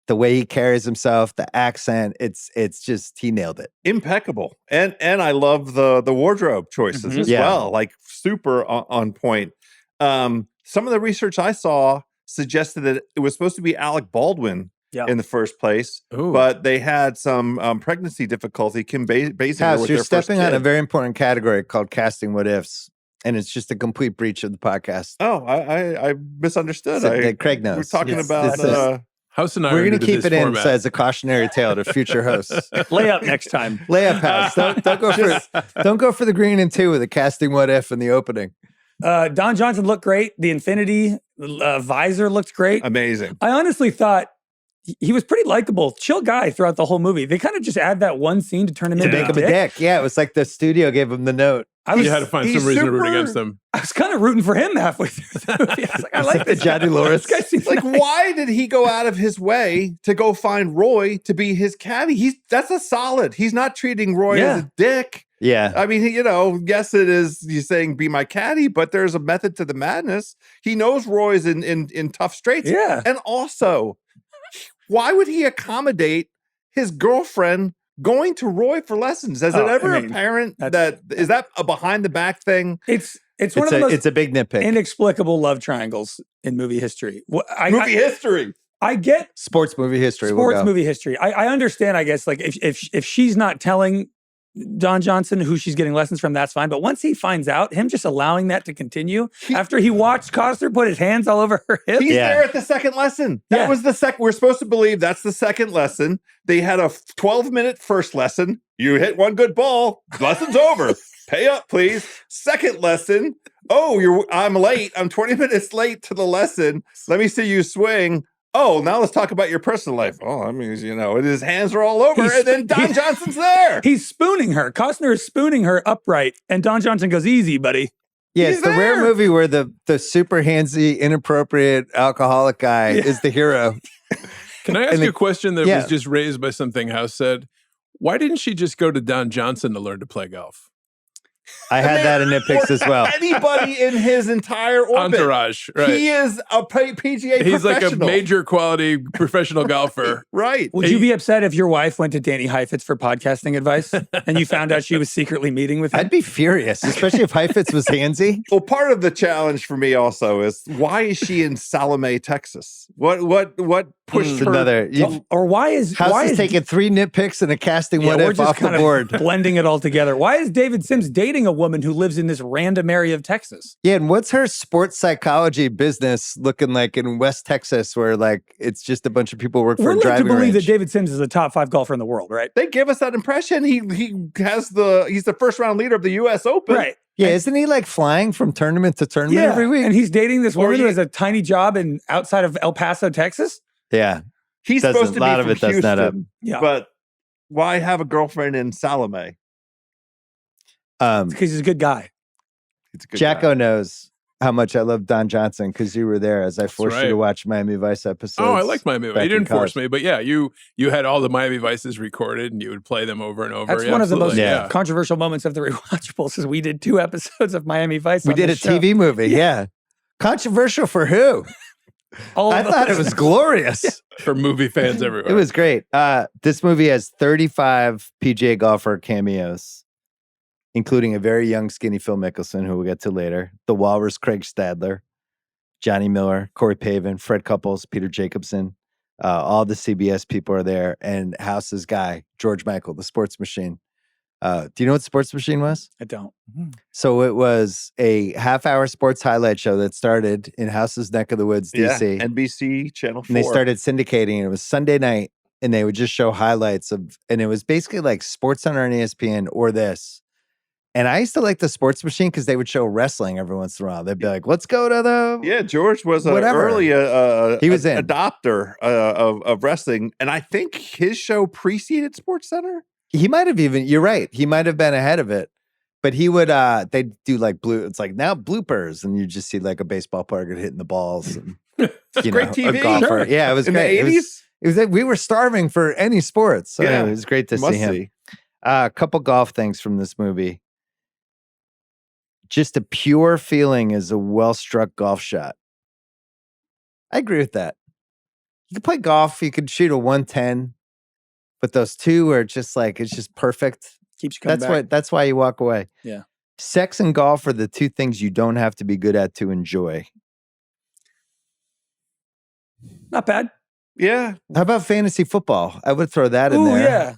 Speaker 1: the way he carries himself, the accent, it's just, he nailed it.
Speaker 2: Impeccable. And I love the wardrobe choices as well. Like super on point. Some of the research I saw suggested that it was supposed to be Alec Baldwin in the first place, but they had some pregnancy difficulty. Kim Basinger with
Speaker 1: you're
Speaker 2: their
Speaker 1: stepping
Speaker 2: first
Speaker 1: on
Speaker 2: kid.
Speaker 1: a very important category called casting what ifs, and it's just a complete breach of the podcast.
Speaker 2: Oh, I misunderstood.
Speaker 1: Craig knows.
Speaker 2: We're talking about
Speaker 3: House and I.
Speaker 1: We're going to keep it in as a cautionary tale to future hosts.
Speaker 4: Layup next time.
Speaker 1: Layup house. Don't go for the green and two with a casting what if in the opening.
Speaker 4: Don Johnson looked great. The Infinity visor looked great.
Speaker 2: Amazing.
Speaker 4: I honestly thought he was pretty likable, chill guy throughout the whole movie. They kind of just add that one scene to turn him into
Speaker 1: make him a dick. Yeah, it was like the studio gave him the note.
Speaker 3: You had to find some reason to root against him.
Speaker 4: I was kind of rooting for him halfway through the movie. I was like, I like
Speaker 1: the Johnny Lawrence.
Speaker 4: This guy seems
Speaker 2: like, why did he go out of his way to go find Roy to be his caddy? That's a solid. He's not treating Roy as a dick.
Speaker 1: Yeah.
Speaker 2: I mean, yes, it is. He's saying be my caddy, but there's a method to the madness. He knows Roy's in tough straits.
Speaker 4: Yeah.
Speaker 2: And also, why would he accommodate his girlfriend going to Roy for lessons? Is it ever apparent that is that a behind the back thing?
Speaker 4: It's one of the most
Speaker 1: it's a big nitpick.
Speaker 4: Inexplicable love triangles in movie history.
Speaker 2: History.
Speaker 4: I get
Speaker 1: sports movie history.
Speaker 4: Movie history. I understand. I guess like if she's not telling Don Johnson who she's getting lessons from, that's fine. But once he finds out, him just allowing that to continue after he watched Costner put his hands all over her hips.
Speaker 2: He's there at the second lesson. That was the second. We're supposed to believe that's the second lesson. They had a 12-minute first lesson. You hit one good ball. Lesson's over. Pay up, please. Second lesson. Oh, I'm late. I'm 20 minutes late to the lesson. Let me see you swing. Oh, now let's talk about your personal life. Oh, I mean, his hands are all over, and then Don Johnson's there.
Speaker 4: He's spooning her. Costner is spooning her upright, and Don Johnson goes, "Easy, buddy."
Speaker 1: Yeah, it's the rare movie where the super handsy, inappropriate alcoholic guy is the hero.
Speaker 3: Can I ask you a question that was just raised by something House said? Why didn't she just go to Don Johnson to learn to play golf?
Speaker 1: I had that in nitpicks as well.
Speaker 2: Anybody in his entire orbit.
Speaker 3: Entourage, right.
Speaker 2: He is a PGA professional.
Speaker 3: He's like a major quality professional golfer.
Speaker 2: Right.
Speaker 4: Would you be upset if your wife went to Danny Heifetz for podcasting advice and you found out she was secretly meeting with him?
Speaker 1: I'd be furious, especially if Heifetz was handsy.
Speaker 2: Well, part of the challenge for me also is, why is she in Salome, Texas? What
Speaker 4: pushed for
Speaker 1: another.
Speaker 4: Or why is
Speaker 1: taking 3 nitpicks and a casting what if off the board,
Speaker 4: blending it all together? Why is David Sims dating a woman who lives in this random area of Texas?
Speaker 1: Yeah, and what's her sports psychology business looking like in West Texas, where like it's just a bunch of people work for a driving range?
Speaker 4: We're led to believe that David Sims is a top 5 golfer in the world, right?
Speaker 2: They give us that impression. He's the first round leader of the U.S. Open,
Speaker 4: right?
Speaker 1: Yeah, isn't he like flying from tournament to tournament every week?
Speaker 4: And he's dating this woman who has a tiny job outside of El Paso, Texas.
Speaker 1: Yeah,
Speaker 2: he's supposed to be from Houston, but why have a girlfriend in Salome?
Speaker 4: Because he's a good guy.
Speaker 1: Jacko knows how much I love Don Johnson because you were there as I forced you to watch Miami Vice episodes.
Speaker 3: Oh, I like Miami Vice. You didn't force me, but yeah, you had all the Miami Vices recorded and you would play them over and over.
Speaker 4: That's one of the most controversial moments of the Rewatchables is we did 2 episodes of Miami Vice.
Speaker 1: We did a TV movie, yeah. Controversial for who? I thought it was glorious.
Speaker 3: For movie fans everywhere.
Speaker 1: It was great. This movie has 35 PGA golfer cameos, including a very young, skinny Phil Mickelson, who we'll get to later, the Walrus Craig Stadler, Johnny Miller, Corey Pavin, Fred Couples, Peter Jacobson. All the CBS people are there, and House's guy, George Michael, the sports machine. Do you know what Sports Machine was?
Speaker 4: I don't.
Speaker 1: So it was a half-hour sports highlight show that started in House's neck of the woods, DC.
Speaker 2: Yeah, NBC Channel 4.
Speaker 1: And they started syndicating it. It was Sunday night, and they would just show highlights of, and it was basically like SportsCenter and ESPN or this. And I used to like the Sports Machine because they would show wrestling every once in a while. They'd be like, let's go to the...
Speaker 2: Yeah, George was an early
Speaker 1: he was
Speaker 2: adopter of wrestling. And I think his show preceded SportsCenter.
Speaker 1: He might have even, you're right. He might have been ahead of it. But he would, they'd do like it's like now bloopers. And you just see like a baseball player hitting the balls. And,
Speaker 2: great TV.
Speaker 1: A golfer. Sure. Yeah, it was great.
Speaker 2: In the 80s?
Speaker 1: It was we were starving for any sports. So anyway, it was great to see him. A couple golf things from this movie. Just a pure feeling is a well-struck golf shot. I agree with that. You can play golf. You could shoot a 110. But those two are just like, it's just perfect.
Speaker 4: Keeps you coming back.
Speaker 1: That's why you walk away.
Speaker 4: Yeah.
Speaker 1: Sex and golf are the 2 things you don't have to be good at to enjoy.
Speaker 4: Not bad.
Speaker 2: Yeah.
Speaker 1: How about fantasy football? I would throw that in there.
Speaker 4: Yeah.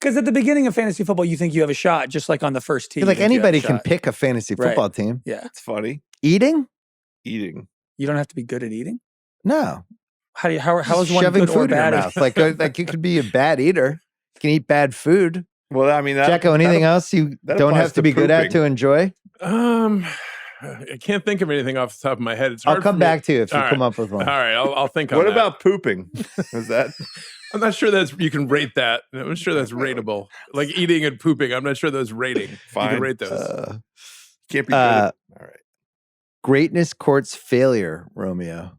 Speaker 4: Because at the beginning of fantasy football, you think you have a shot, just like on the first team.
Speaker 1: Like anybody can pick a fantasy football team.
Speaker 4: Yeah.
Speaker 2: It's funny.
Speaker 1: Eating?
Speaker 2: You
Speaker 4: don't have to be good at eating?
Speaker 1: No.
Speaker 4: How is one
Speaker 1: shoving
Speaker 4: good
Speaker 1: food
Speaker 4: or bad?
Speaker 1: in your mouth? Like you could be a bad eater. You can eat bad food.
Speaker 2: Well, I mean,
Speaker 1: Jacko, anything else you don't have to be good at to enjoy?
Speaker 3: I can't think of anything off the top of my head. It's hard
Speaker 1: I'll come back to you if you come up with one.
Speaker 3: All right, I'll think on
Speaker 2: that. What
Speaker 3: that.
Speaker 2: about pooping? Is that?
Speaker 3: I'm not sure you can rate that. I'm not sure that's rateable. Like eating and pooping, I'm not sure those rating.
Speaker 2: Fine.
Speaker 3: You can rate those.
Speaker 2: Can't be good. All right.
Speaker 1: Greatness courts failure, Romeo.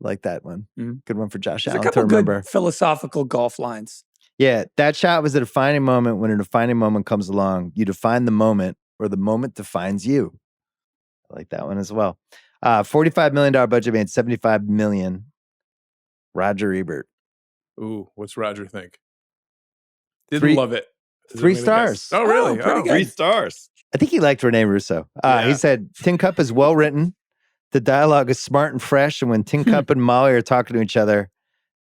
Speaker 1: Like that one.
Speaker 4: Mm-hmm.
Speaker 1: Good one for Josh
Speaker 4: There's
Speaker 1: Allen
Speaker 4: a couple
Speaker 1: to remember.
Speaker 4: Good philosophical golf lines.
Speaker 1: Yeah, that shot was a defining moment. When a defining moment comes along, you define the moment or the moment defines you. I like that one as well. $45 million budget made $75 million. Roger Ebert.
Speaker 3: Ooh, what's Roger think? Didn't love it.
Speaker 1: 3 stars.
Speaker 3: Oh, really?
Speaker 2: Oh, 3 stars.
Speaker 1: I think he liked Rene Russo. He said, Tin Cup is well written. The dialogue is smart and fresh. And when Tin Cup and Molly are talking to each other,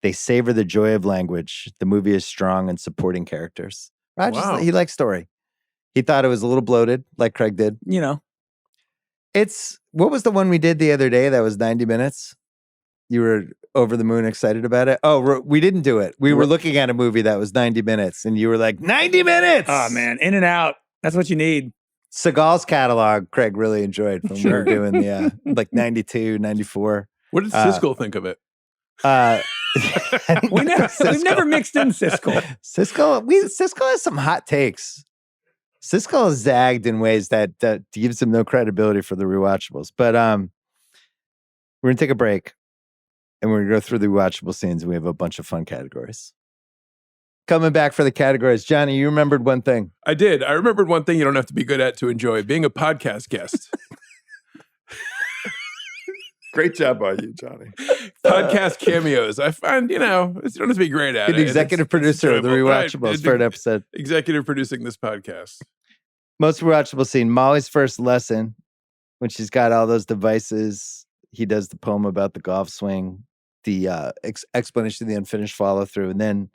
Speaker 1: they savor the joy of language. The movie is strong and supporting characters. Roger, he liked story. He thought it was a little bloated, like Craig did.
Speaker 4: You know.
Speaker 1: What was the one we did the other day that was 90 minutes? You were over the moon excited about it? Oh, we didn't do it. We were looking at a movie that was 90 minutes, and you were like, 90 minutes!
Speaker 4: Oh, man. In and out. That's what you need.
Speaker 1: Seagal's catalog, Craig really enjoyed when we were doing the, like 92, 94.
Speaker 3: What did Siskel think of it?
Speaker 4: We've never mixed in Siskel.
Speaker 1: Siskel has some hot takes. Siskel is zagged in ways that gives him no credibility for the Rewatchables. But we're going to take a break, and we're going to go through the Rewatchable scenes, and we have a bunch of fun categories. Coming back for the categories. Johnny, you remembered one thing.
Speaker 3: I did. I remembered one thing you don't have to be good at to enjoy, being a podcast guest.
Speaker 2: Great job by you, Johnny.
Speaker 3: Podcast cameos. I find, you don't have to be great at it.
Speaker 1: The executive producer of the Rewatchables for an episode.
Speaker 3: Executive producing this podcast.
Speaker 1: Most Rewatchable scene, Molly's first lesson, when she's got all those devices. He does the poem about the golf swing. explanation of the unfinished follow through, and then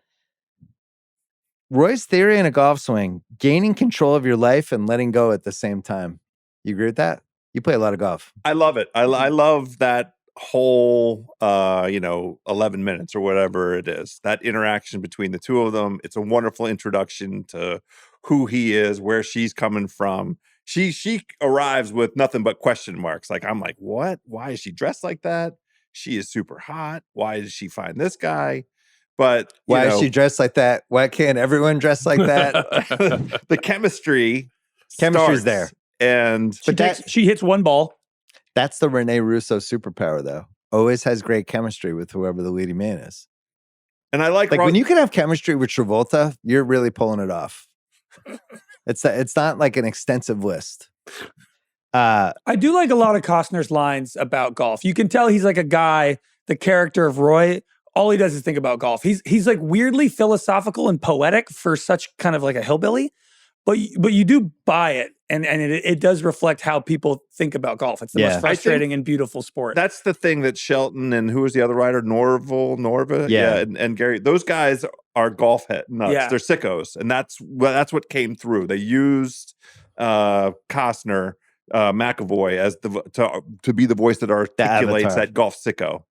Speaker 1: Roy's theory in a golf swing: gaining control of your life and letting go at the same time. You agree with that? You play a lot of golf.
Speaker 2: I love it. I love that whole 11 minutes or whatever it is, that interaction between the two of them. It's a wonderful introduction to who he is, where she's coming from. She arrives with nothing but question marks. Like, I'm like, what? Why is she dressed like that? She is super hot. Why did she find this guy? But
Speaker 1: why is she dressed like that? Why can't everyone dress like that?
Speaker 2: The chemistry's
Speaker 1: there.
Speaker 2: And
Speaker 4: she hits one ball.
Speaker 1: That's the Rene Russo superpower, though. Always has great chemistry with whoever the leading man is.
Speaker 2: And I like
Speaker 1: when you can have chemistry with Travolta, you're really pulling it off. It's not like an extensive list.
Speaker 4: I do like a lot of Costner's lines about golf. You can tell he's like a guy, the character of Roy, all he does is think about golf. He's like weirdly philosophical and poetic for such kind of like a hillbilly, but you do buy it. And it does reflect how people think about golf. It's the most frustrating and beautiful sport.
Speaker 2: That's the thing that Shelton and who was the other writer? Norva?
Speaker 1: Yeah.
Speaker 2: And Gary, those guys are golf nuts. Yeah. They're sickos. And that's what came through. They used Costner, McAvoy as to be the voice that articulates that golf sicko.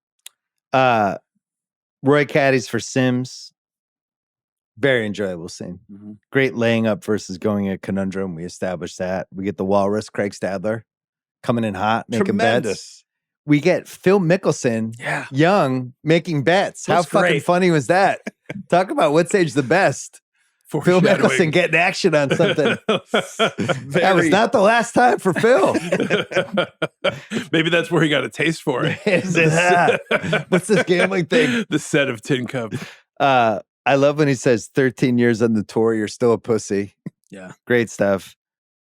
Speaker 1: Roy caddies for Sims. Very enjoyable scene. Mm-hmm. Great laying up versus going a conundrum. We established that. We get the walrus, Craig Stadler, coming in hot, making bets. We get Phil Mickelson, young, making bets. How fucking funny was that? Talk about what's age the best. Phil Mickelson getting action on something. That was not the last time for Phil.
Speaker 3: Maybe that's where he got a taste for it.
Speaker 1: What's this gambling thing?
Speaker 3: The set of Tin Cup.
Speaker 1: I love when he says 13 years on the tour, you're still a pussy.
Speaker 4: Yeah.
Speaker 1: Great stuff.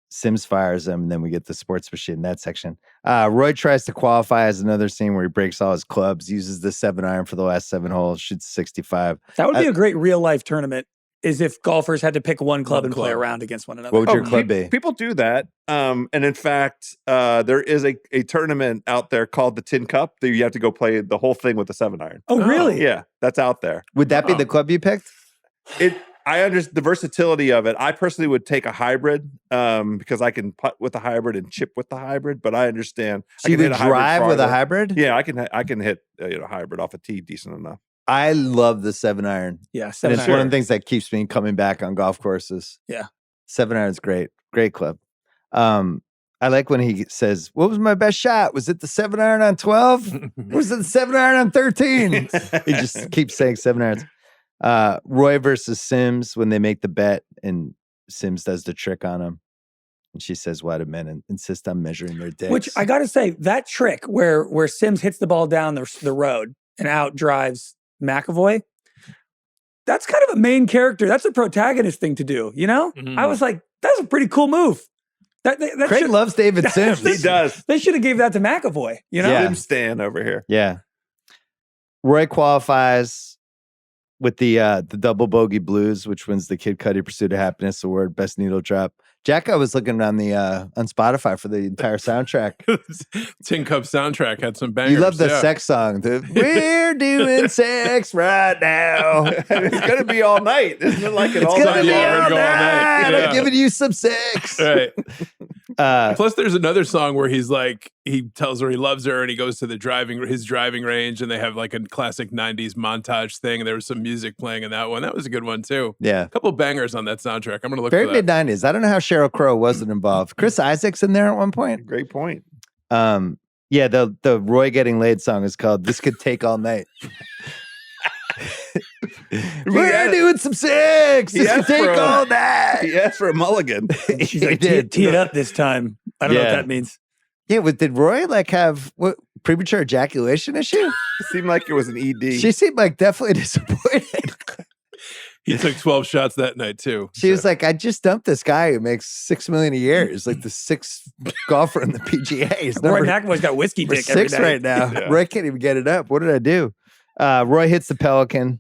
Speaker 1: Sims fires him, and then we get the sports machine in that section. Roy tries to qualify as another scene where he breaks all his clubs, uses the 7-iron for the last 7 holes, shoots 65.
Speaker 4: That would be a great real-life tournament, is if golfers had to pick one club and play around against one another.
Speaker 1: What would your club be?
Speaker 2: People do that. And in fact, there is a tournament out there called the Tin Cup that you have to go play the whole thing with the 7-iron.
Speaker 4: Oh, really?
Speaker 2: Yeah, that's out there.
Speaker 1: Would that be the club you picked?
Speaker 2: I understand the versatility of it. I personally would take a hybrid because I can putt with the hybrid and chip with the hybrid. But I understand.
Speaker 1: So you would drive with a hybrid?
Speaker 2: Yeah, I can hit hybrid off a tee decent enough.
Speaker 1: I love the 7-iron.
Speaker 4: Yeah, 7-iron.
Speaker 1: And it's one of the things that keeps me coming back on golf courses.
Speaker 4: Yeah.
Speaker 1: 7-iron's great. Great club. I like when he says, what was my best shot? Was it the 7-iron on 12? Was it the 7-iron on 13? He just keeps saying 7-irons. Roy versus Sims, when they make the bet and Sims does the trick on him. And she says, why do men insist on measuring their dicks?
Speaker 4: Which I got to say, that trick where Sims hits the ball down the road and out drives McAvoy, that's kind of a main character. That's a protagonist thing to do, you know? Mm-hmm. I was like, that's a pretty cool move. That
Speaker 1: Craig loves David Sims.
Speaker 2: He does.
Speaker 4: They should have gave that to McAvoy, you know?
Speaker 2: Sim Stan over here.
Speaker 1: Yeah. Roy qualifies with the double bogey blues, which wins the Kid Cudi Pursuit of Happiness Award, Best Needle Drop. Jack, I was looking on on Spotify for the entire soundtrack.
Speaker 3: Tin Cup soundtrack had some bangers.
Speaker 1: You love the sex song. We're doing sex right now.
Speaker 2: It's gonna be all night, isn't it? Like
Speaker 1: it's gonna be all night. Yeah. I'm giving you some sex.
Speaker 3: Right. Plus, there's another song where he's like, he tells her he loves her, and he goes to his driving range, and they have like a classic '90s montage thing. And there was some music playing in that one. That was a good one too.
Speaker 1: Yeah,
Speaker 3: a couple bangers on that soundtrack. I'm gonna look
Speaker 1: very
Speaker 3: for that.
Speaker 1: mid '90s. I don't know how Sheryl Crow wasn't involved. Chris Isaac's in there at one point.
Speaker 2: Great point.
Speaker 1: Yeah, the Roy getting laid song is called "This Could Take All Night." We're doing some sex. This could take all night.
Speaker 2: He asked for a mulligan.
Speaker 4: She's like, tee it up this time. I don't know what that means.
Speaker 1: Yeah, but did Roy have premature ejaculation issue?
Speaker 2: It seemed like it was an ED.
Speaker 1: She seemed like definitely disappointed.
Speaker 3: He took 12 shots that night too.
Speaker 1: She was like, I just dumped this guy who makes $6 million a year. He's like the 6th golfer in the PGA.
Speaker 4: Roy McAvoy's got whiskey dick every
Speaker 1: 6
Speaker 4: night.
Speaker 1: right now. Yeah. Roy can't even get it up. What did I do? Roy hits the Pelican.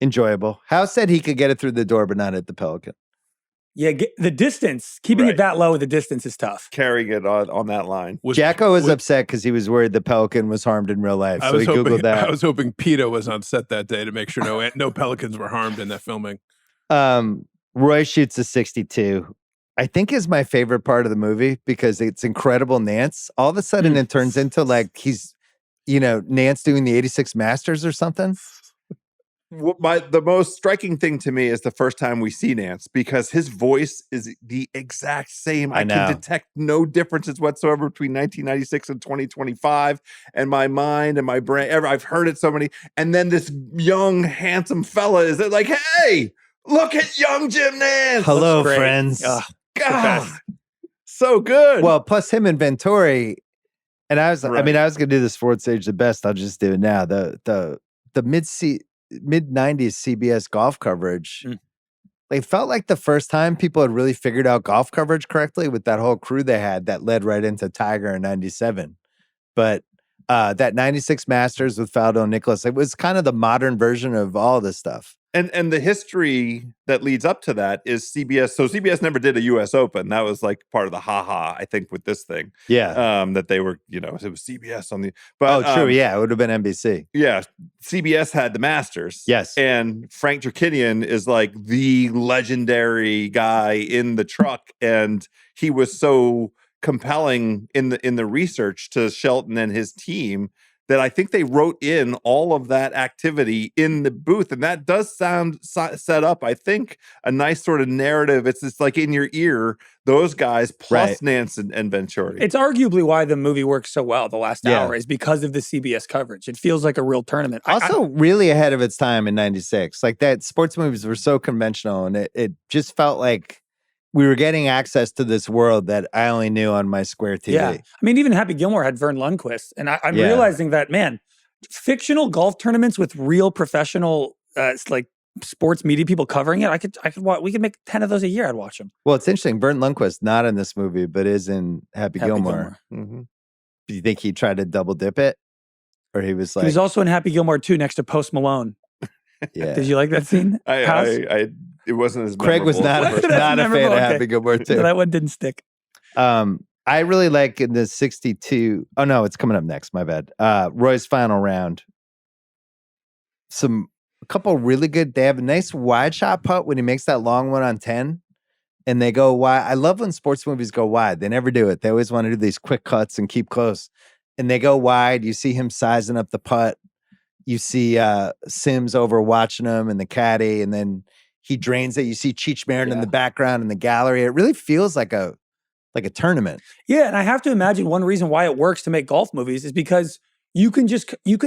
Speaker 1: Enjoyable. Howe said he could get it through the door, but not hit the Pelican.
Speaker 4: Yeah, the distance, keeping it that low with the distance is tough.
Speaker 2: Carrying it on that line.
Speaker 1: Jacko was upset because he was worried the pelican was harmed in real life. So he Googled that.
Speaker 3: I was hoping PETA was on set that day to make sure no pelicans were harmed in that filming.
Speaker 1: Roy shoots a 62. I think is my favorite part of the movie because it's incredible Nance. All of a sudden it turns into like he's, Nance doing the 86 Masters or something.
Speaker 2: The most striking thing to me is the first time we see Nance because his voice is the exact same. I can detect no differences whatsoever between 1996 and 2025. And my mind and my brain, I've heard it so many. And then this young, handsome fella is like, hey, look at young Jim Nance.
Speaker 1: Hello, friends.
Speaker 2: God, so good.
Speaker 1: Well, plus him and Venturi. And I was going to do this forward stage the best. I'll just do it now. The mid-90s CBS golf coverage, they felt like the first time people had really figured out golf coverage correctly with that whole crew they had that led right into Tiger in 97. But that 96 Masters with Faldo and Nicklaus, it was kind of the modern version of all this stuff.
Speaker 2: And the history that leads up to that is CBS. So CBS never did a U.S. Open. That was like part of the I think, with this thing.
Speaker 1: Yeah.
Speaker 2: That they were, it was CBS on the. But,
Speaker 1: true. Yeah, it would have been NBC.
Speaker 2: Yeah. CBS had the Masters.
Speaker 1: Yes.
Speaker 2: And Frank Drakinian is like the legendary guy in the truck. And he was so compelling in the research to Shelton and his team that I think they wrote in all of that activity in the booth. And that does sound set up, I think, a nice sort of narrative. It's just like in your ear, those guys plus Nance and Venturi.
Speaker 4: It's arguably why the movie works so well the last hour is because of the CBS coverage. It feels like a real tournament.
Speaker 1: Also really ahead of its time in 96. Like that sports movies were so conventional and it just felt like we were getting access to this world that I only knew on my Square TV.
Speaker 4: Yeah. I mean, even Happy Gilmore had Vern Lundquist. And I'm realizing that, man, fictional golf tournaments with real professional, like sports media people covering it, we could make 10 of those a year. I'd watch them.
Speaker 1: Well, it's interesting. Vern Lundquist, not in this movie, but is in Happy Gilmore. Mm-hmm. Do you think he tried to double dip it? Or he was like...
Speaker 4: He was also in Happy Gilmore 2 next to Post Malone.
Speaker 1: Yeah.
Speaker 4: Did you like that scene?
Speaker 2: It wasn't as
Speaker 1: Craig was not a fan of Happy Gilmore 2.
Speaker 4: So that one didn't stick.
Speaker 1: I really like in the 62. Oh no, it's coming up next. My bad. Roy's final round. A couple really good. They have a nice wide shot putt when he makes that long one on 10, and they go wide. I love when sports movies go wide. They never do it. They always want to do these quick cuts and keep close. And they go wide. You see him sizing up the putt. You see Sims over watching him and the caddy, and then he drains it. You see Cheech Marin in the background in the gallery. It really feels like a tournament.
Speaker 4: Yeah, and I have to imagine one reason why it works to make golf movies is because you can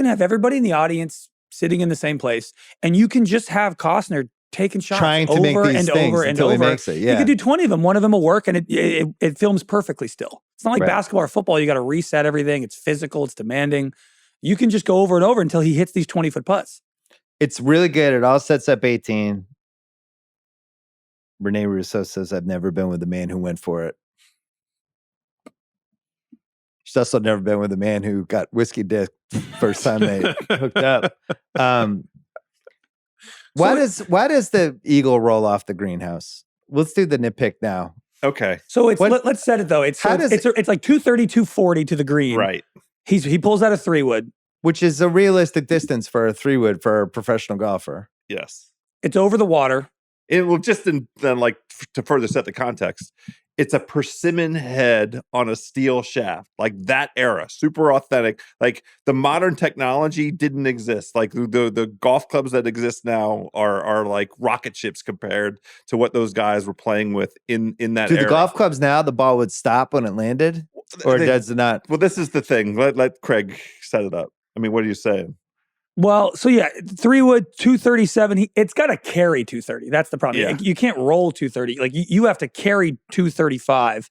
Speaker 4: have everybody in the audience sitting in the same place, and you can just have Costner taking shots
Speaker 1: trying to
Speaker 4: over
Speaker 1: make these
Speaker 4: and
Speaker 1: things
Speaker 4: over and
Speaker 1: until
Speaker 4: over.
Speaker 1: He makes it. Yeah.
Speaker 4: You could do 20 of them. One of them will work, and it films perfectly still. It's not like basketball or football. You got to reset everything. It's physical. It's demanding. You can just go over and over until he hits these 20-foot putts.
Speaker 1: It's really good. It all sets up 18. Rene Russo says, I've never been with a man who went for it. She's also never been with a man who got whiskey dick first time they hooked up. Why does the eagle roll off the greenhouse? Let's do the nitpick now.
Speaker 2: Okay.
Speaker 4: So let's set it though. It's like 230, 240 to the green.
Speaker 2: Right.
Speaker 4: He pulls out a 3-wood.
Speaker 1: Which is a realistic distance for a 3-wood for a professional golfer.
Speaker 2: Yes.
Speaker 4: It's over the water.
Speaker 2: It will just then like to further set the context. It's a persimmon head on a steel shaft, like that era, super authentic. Like the modern technology didn't exist. Like the golf clubs that exist now are like rocket ships compared to what those guys were playing with in that era.
Speaker 1: The golf clubs now, the ball would stop when it landed, or does it not?
Speaker 2: Well, this is the thing. Let Craig set it up. I mean, what are you saying?
Speaker 4: Well, so yeah, 3-wood, 237. It's got to carry 230. That's the problem.
Speaker 2: Yeah.
Speaker 4: You can't roll 230. Like you have to carry 235.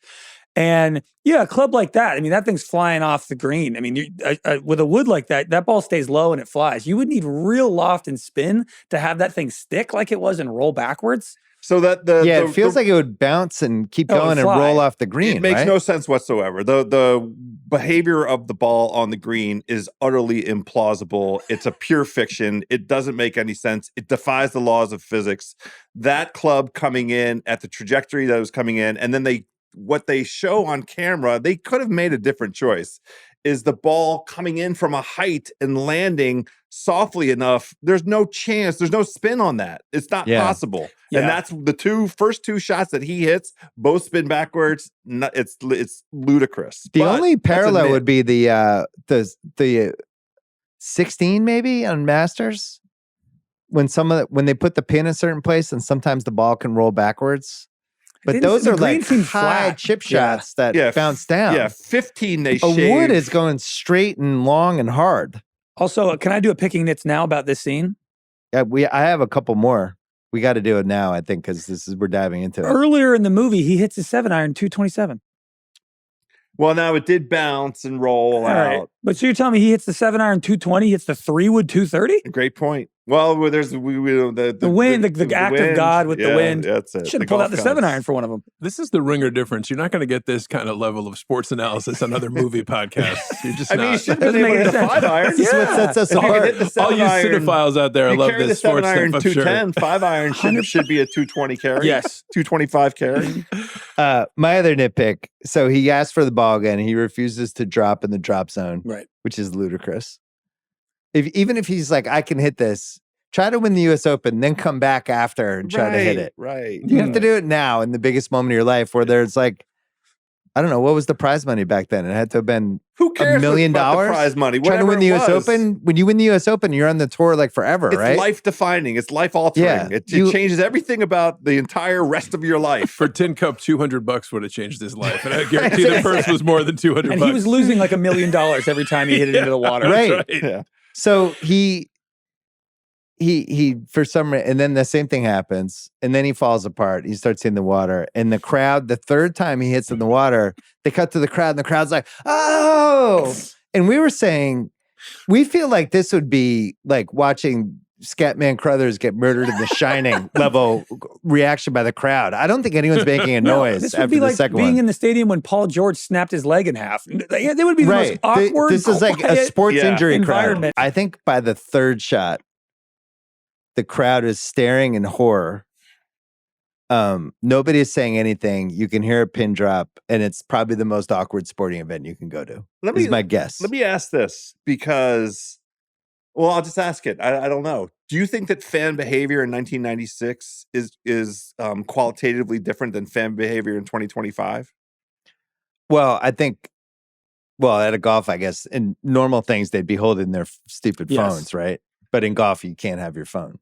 Speaker 4: And yeah, a club like that, I mean, that thing's flying off the green. I mean, with a wood like that ball stays low and it flies. You would need real loft and spin to have that thing stick like it was and roll backwards.
Speaker 2: So that
Speaker 1: it feels like it would bounce and keep going and roll off the green.
Speaker 2: It makes no sense whatsoever. The behavior of the ball on the green is utterly implausible. It's a pure fiction. It doesn't make any sense. It defies the laws of physics. That club coming in at the trajectory that was coming in, and then what they show on camera, they could have made a different choice. Is the ball coming in from a height and landing softly enough? There's no chance. There's no spin on that. It's not possible. Yeah. And that's the first two shots that he hits, both spin backwards. It's ludicrous.
Speaker 1: The only parallel would be the 16 maybe on Masters, when they put the pin in a certain place and sometimes the ball can roll backwards. But those are like high chip shots that bounce down.
Speaker 2: Yeah, 15 they
Speaker 1: shaved. A wood is going straight and long and hard.
Speaker 4: Also, can I do a picking nits now about this scene?
Speaker 1: Yeah, I have a couple more. We got to do it now, I think, because we're diving into it.
Speaker 4: Earlier in the movie, he hits his 7-iron 227.
Speaker 2: Well, now it did bounce and roll out. Right.
Speaker 4: But so you're telling me he hits the 7-iron 220, hits the 3-wood 230?
Speaker 2: Great point. Well, there's the wind,
Speaker 4: the act of God with the wind.
Speaker 2: That's it.
Speaker 4: Should have pulled out the 7-iron for one of them.
Speaker 3: This is the ringer difference. You're not going to get this kind of level of sports analysis on other movie podcasts. You're just not.
Speaker 2: You should have been able to 5-iron.
Speaker 1: This is what sets us apart.
Speaker 3: All you cinephiles out there, I love this sports stuff.
Speaker 2: 210, 5-iron should be a 220 carry.
Speaker 4: Yes.
Speaker 2: 225 carry.
Speaker 1: My other nitpick. So he asked for the ball again. He refuses to drop in the drop zone,
Speaker 4: right?
Speaker 1: Which is ludicrous. Even if he's like, I can hit this, try to win the U.S. Open, then come back after and try to hit it.
Speaker 2: Right.
Speaker 1: You have to do it now in the biggest moment of your life where there's like, I don't know, what was the prize money back then? It had to have been $1 million.
Speaker 2: Prize money.
Speaker 1: Trying to win the U.S. Open. When you win the U.S. Open, you're on the tour like forever, right?
Speaker 2: It's life defining. It's life altering.
Speaker 1: Yeah,
Speaker 2: it changes everything about the entire rest of your life.
Speaker 3: For Tin Cup, $200 would have changed his life, and I guarantee the purse was more than $200.
Speaker 4: And he was losing like $1 million every time he hit it into the water.
Speaker 1: Right. Yeah. So he for some reason, and then the same thing happens, and then he falls apart. He starts hitting the water, and the crowd, the third time he hits in the water, they cut to the crowd, and the crowd's like, oh! And we were saying, we feel like this would be like watching Scatman Crothers get murdered in The Shining level reaction by the crowd. I don't think anyone's making a noise
Speaker 4: this
Speaker 1: after
Speaker 4: would be
Speaker 1: the
Speaker 4: like
Speaker 1: second
Speaker 4: being
Speaker 1: one.
Speaker 4: In the stadium when Paul George snapped his leg in half. They would be the most awkward,
Speaker 1: This is like a sports injury crowd.
Speaker 4: Environment.
Speaker 1: I think by the third shot, the crowd is staring in horror. Nobody is saying anything. You can hear a pin drop, and it's probably the most awkward sporting event you can go to. Is my guess.
Speaker 2: Let me ask this because, well, I'll just ask it. I don't know. Do you think that fan behavior in 1996 is qualitatively different than fan behavior in 2025?
Speaker 1: Well, I think, at a golf, I guess, in normal things, they'd be holding their stupid phones, right? But in golf, you can't have your phone.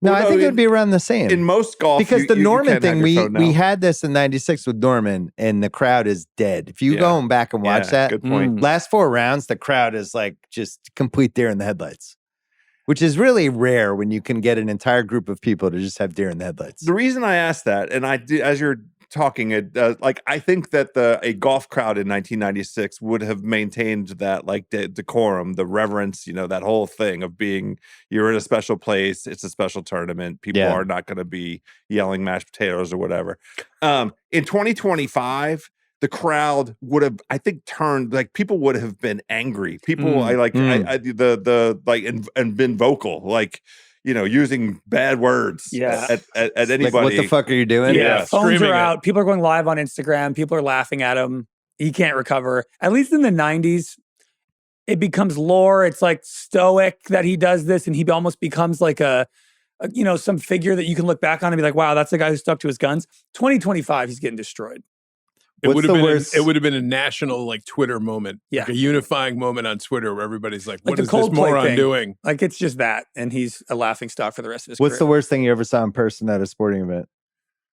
Speaker 1: No, I think it would be around the same.
Speaker 2: In most golf,
Speaker 1: because the Norman thing, we had this in 96 with Norman, and the crowd is dead. If you go back and watch that,
Speaker 2: good point.
Speaker 1: Last 4 rounds, the crowd is like just complete deer in the headlights, which is really rare when you can get an entire group of people to just have deer in the headlights.
Speaker 2: The reason I asked that, and as you're talking, I think that a golf crowd in 1996 would have maintained that like decorum, the reverence, that whole thing of being, you're in a special place, it's a special tournament, people are not going to be yelling mashed potatoes or whatever. In 2025, the crowd would have, I think, turned, like, people would have been angry. People and been vocal, like, using bad words at anybody.
Speaker 1: Like, what the fuck are you doing?
Speaker 4: Yeah, phones are out. People are going live on Instagram. People are laughing at him. He can't recover. At least in the 90s, it becomes lore. It's like stoic that he does this, and he almost becomes like a some figure that you can look back on and be like, wow, that's the guy who stuck to his guns. 2025, he's getting destroyed.
Speaker 3: It would have been a national like Twitter moment, like a unifying moment on Twitter where everybody's like, "What is this moron doing?"
Speaker 4: Like, it's just that, and he's a laughing stock for the rest of his
Speaker 1: What's
Speaker 4: career.
Speaker 1: the worst thing you ever saw in person at a sporting event?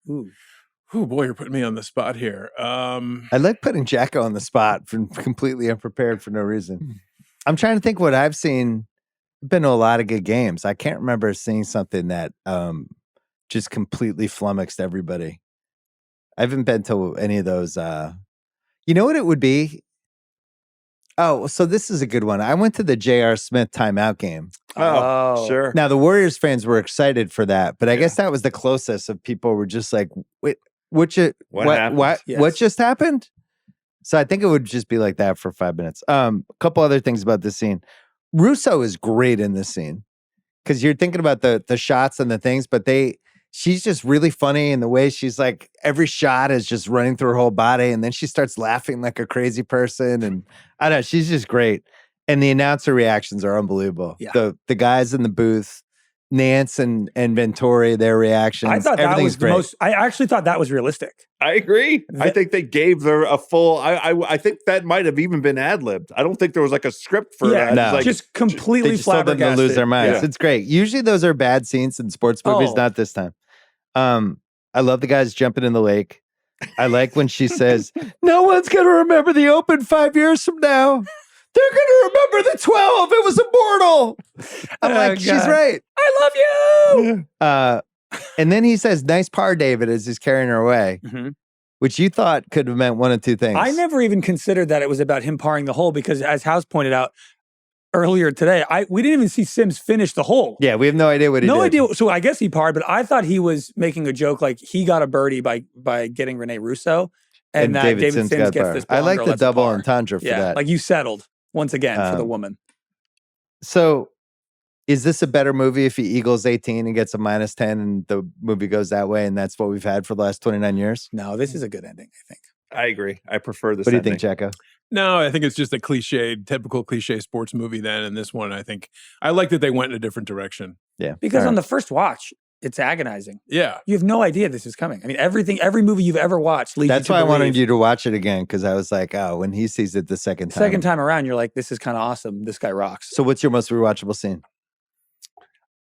Speaker 3: Ooh, boy, you're putting me on the spot here.
Speaker 1: I like putting Jacko on the spot from completely unprepared for no reason. I'm trying to think what I've seen. I've been to a lot of good games. I can't remember seeing something that just completely flummoxed everybody. I haven't been to any of those. You know what it would be? Oh, so this is a good one. I went to the J.R. Smith timeout game.
Speaker 2: Oh, sure.
Speaker 1: Now, the Warriors fans were excited for that, but I guess that was the closest of people were just like, wait, what just happened? So I think it would just be like that for 5 minutes. A couple other things about this scene. Russo is great in this scene because you're thinking about the shots and the things, but she's just really funny in the way she's like, every shot is just running through her whole body. And then she starts laughing like a crazy person. And I don't know, she's just great. And the announcer reactions are unbelievable. Yeah. The guys in the booth, Nance and Venturi, their reactions.
Speaker 4: I thought that was the most. I actually thought that was realistic.
Speaker 2: I agree. I think they gave her a full. I think that might have even been ad-libbed. I don't think there was like a script for that.
Speaker 1: No.
Speaker 2: Like,
Speaker 4: just completely flabbergasted.
Speaker 1: They just told them to lose their minds. Yeah. It's great. Usually those are bad scenes in sports movies. Not this time. I love the guys jumping in the lake. I like when she says, "No one's gonna remember the Open 5 years from now. They're going to remember the 12. It was immortal." I'm like, God. She's right.
Speaker 4: I love you.
Speaker 1: And then he says, "Nice par, David," as he's carrying her away, which you thought could have meant one of two things.
Speaker 4: I never even considered that it was about him parring the hole because, as House pointed out earlier today, we didn't even see Sims finish the hole.
Speaker 1: Yeah, we have no idea what he did.
Speaker 4: No idea. So I guess he parred, but I thought he was making a joke like he got a birdie by getting Rene Russo. And that David Sims gets this.
Speaker 1: I like the double entendre for that.
Speaker 4: Like you settled. Once again, for the woman.
Speaker 1: So, is this a better movie if he eagles 18 and gets a -10 and the movie goes that way and that's what we've had for the last 29 years?
Speaker 4: No, this is a good ending, I think.
Speaker 2: I agree. I prefer this
Speaker 1: What do you
Speaker 2: ending.
Speaker 1: think, Checo?
Speaker 3: No, I think it's just a typical cliche sports movie then. And this one, I think, I like that they went in a different direction.
Speaker 1: Yeah.
Speaker 4: Because on the first watch, it's agonizing.
Speaker 3: Yeah.
Speaker 4: You have no idea this is coming. I mean, every movie you've ever watched leads
Speaker 1: That's
Speaker 4: you to
Speaker 1: why I
Speaker 4: believe.
Speaker 1: wanted you to watch it again, because I was like, oh, when he sees it the second time.
Speaker 4: Second time around, you're like, this is kind of awesome. This guy rocks.
Speaker 1: So what's your most rewatchable scene?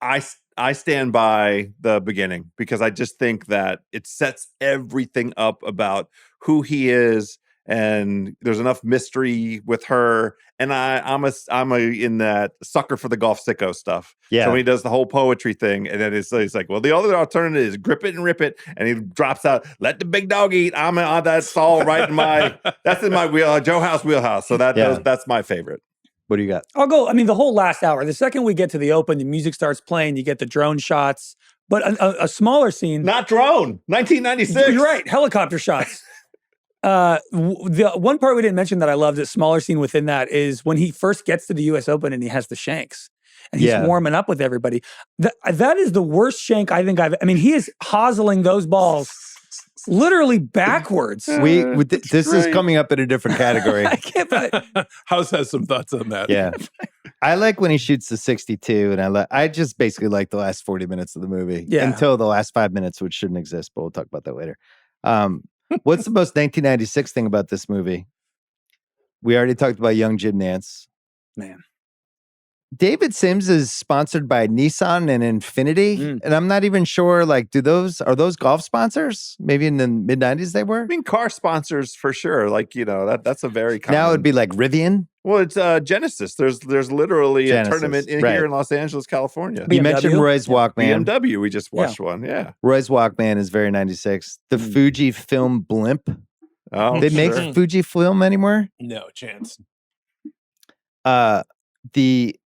Speaker 2: I stand by the beginning because I just think that it sets everything up about who he is, and there's enough mystery with her. And I'm in that sucker for the golf sicko stuff.
Speaker 1: Yeah.
Speaker 2: So when he does the whole poetry thing, and then he's like, well, the other alternative is grip it and rip it, and he drops out, let the big dog eat. That's all right in my that's in my Joe House wheelhouse. So that's my favorite.
Speaker 1: What do you got?
Speaker 4: I'll go. I mean, the whole last hour. The second we get to the Open, the music starts playing. You get the drone shots, but a smaller scene.
Speaker 2: Not drone. 1996.
Speaker 4: You're right. Helicopter shots. The one part we didn't mention that I loved, a smaller scene within that, is when he first gets to the U.S. Open and he has the shanks and he's warming up with everybody. That is the worst shank I think he is hosling those balls literally backwards.
Speaker 1: This is coming up in a different category.
Speaker 4: I can't.
Speaker 3: House has some thoughts on that.
Speaker 1: Yeah, I like when he shoots the 62, and I just basically like the last 40 minutes of the movie until the last 5 minutes, which shouldn't exist, but we'll talk about that later. What's the most 1996 thing about this movie? We already talked about young Jim Nance.
Speaker 4: Man.
Speaker 1: David Sims is sponsored by Nissan and Infiniti, and I'm not even sure, like, are those golf sponsors? Maybe in the mid-90s they were?
Speaker 2: I mean, car sponsors for sure. Like, that's a very common...
Speaker 1: Now it'd be like Rivian?
Speaker 2: Well, it's Genesis. There's literally a tournament here in Los Angeles, California.
Speaker 1: You mentioned Roy's Walkman.
Speaker 2: BMW, we just watched one,
Speaker 1: Roy's Walkman is very 96. The Fuji Film Blimp.
Speaker 2: Oh,
Speaker 1: they make Fuji Film anymore?
Speaker 3: No chance.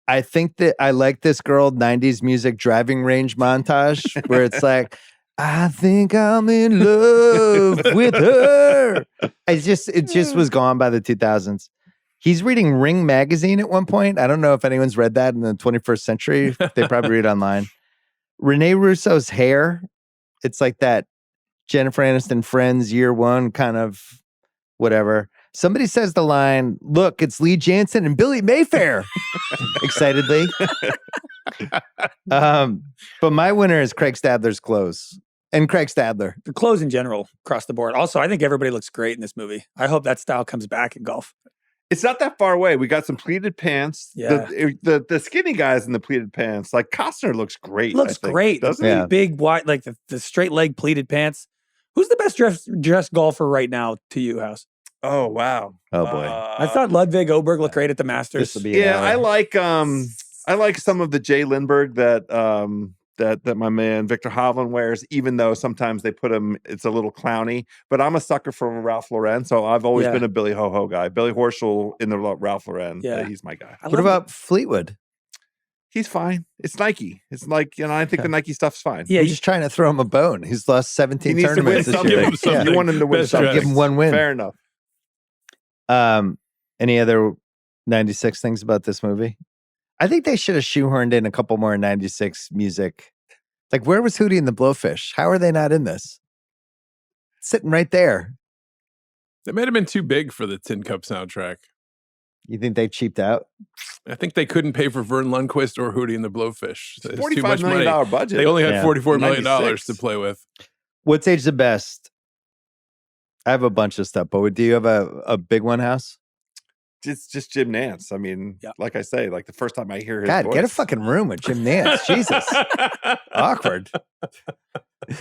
Speaker 1: I think that I like this girl 90s music driving range montage where it's like, I think I'm in love with her. It just was gone by the 2000s. He's reading Ring magazine at one point. I don't know if anyone's read that in the 21st century. They probably read online. Rene Russo's hair. It's like that Jennifer Aniston Friends year one kind of whatever. Somebody says the line, look, it's Lee Jansen and Billy Mayfair. Excitedly. But my winner is Craig Stadler's clothes. And Craig Stadler.
Speaker 4: The clothes in general across the board. Also, I think everybody looks great in this movie. I hope that style comes back in golf.
Speaker 2: It's not that far away. We got some pleated pants.
Speaker 4: Yeah.
Speaker 2: The skinny guys in the pleated pants. Like Costner looks great.
Speaker 4: Looks great.
Speaker 2: Doesn't
Speaker 4: he? Big, wide, like the straight leg pleated pants. Who's the best dressed golfer right now to you, House?
Speaker 2: Oh, wow.
Speaker 1: Oh, boy.
Speaker 4: I thought Ludwig Oberg looked great at the Masters.
Speaker 2: I like some of the Jay Lindbergh that that my man Victor Hovland wears, even though sometimes they put him, it's a little clowny. But I'm a sucker for Ralph Lauren, so I've always been a Billy Ho-Ho guy. Billy Horschel in the Ralph Lauren, he's my guy.
Speaker 1: What about Fleetwood?
Speaker 2: He's fine. It's Nike. It's like, I think the Nike stuff's fine.
Speaker 1: Yeah, you're just trying to throw him a bone. He's lost 17 tournaments this year.
Speaker 2: You want him to win something.
Speaker 1: Give him one win.
Speaker 2: Fair enough.
Speaker 1: Any other 96 things about this movie? I think they should have shoehorned in a couple more 96 music. Like, where was Hootie and the Blowfish? How are they not in this? Sitting right there.
Speaker 3: They might have been too big for the Tin Cup soundtrack.
Speaker 1: You think they cheaped out?
Speaker 3: I think they couldn't pay for Vern Lundquist or Hootie and the Blowfish. It's
Speaker 2: $45 million budget.
Speaker 3: They only had $44 million to play with.
Speaker 1: What's age the best? I have a bunch of stuff, but do you have a big one, House?
Speaker 2: It's just Jim Nance. I mean, like I say, like the first time I hear his voice.
Speaker 1: Get a fucking room with Jim Nance. Jesus. Awkward.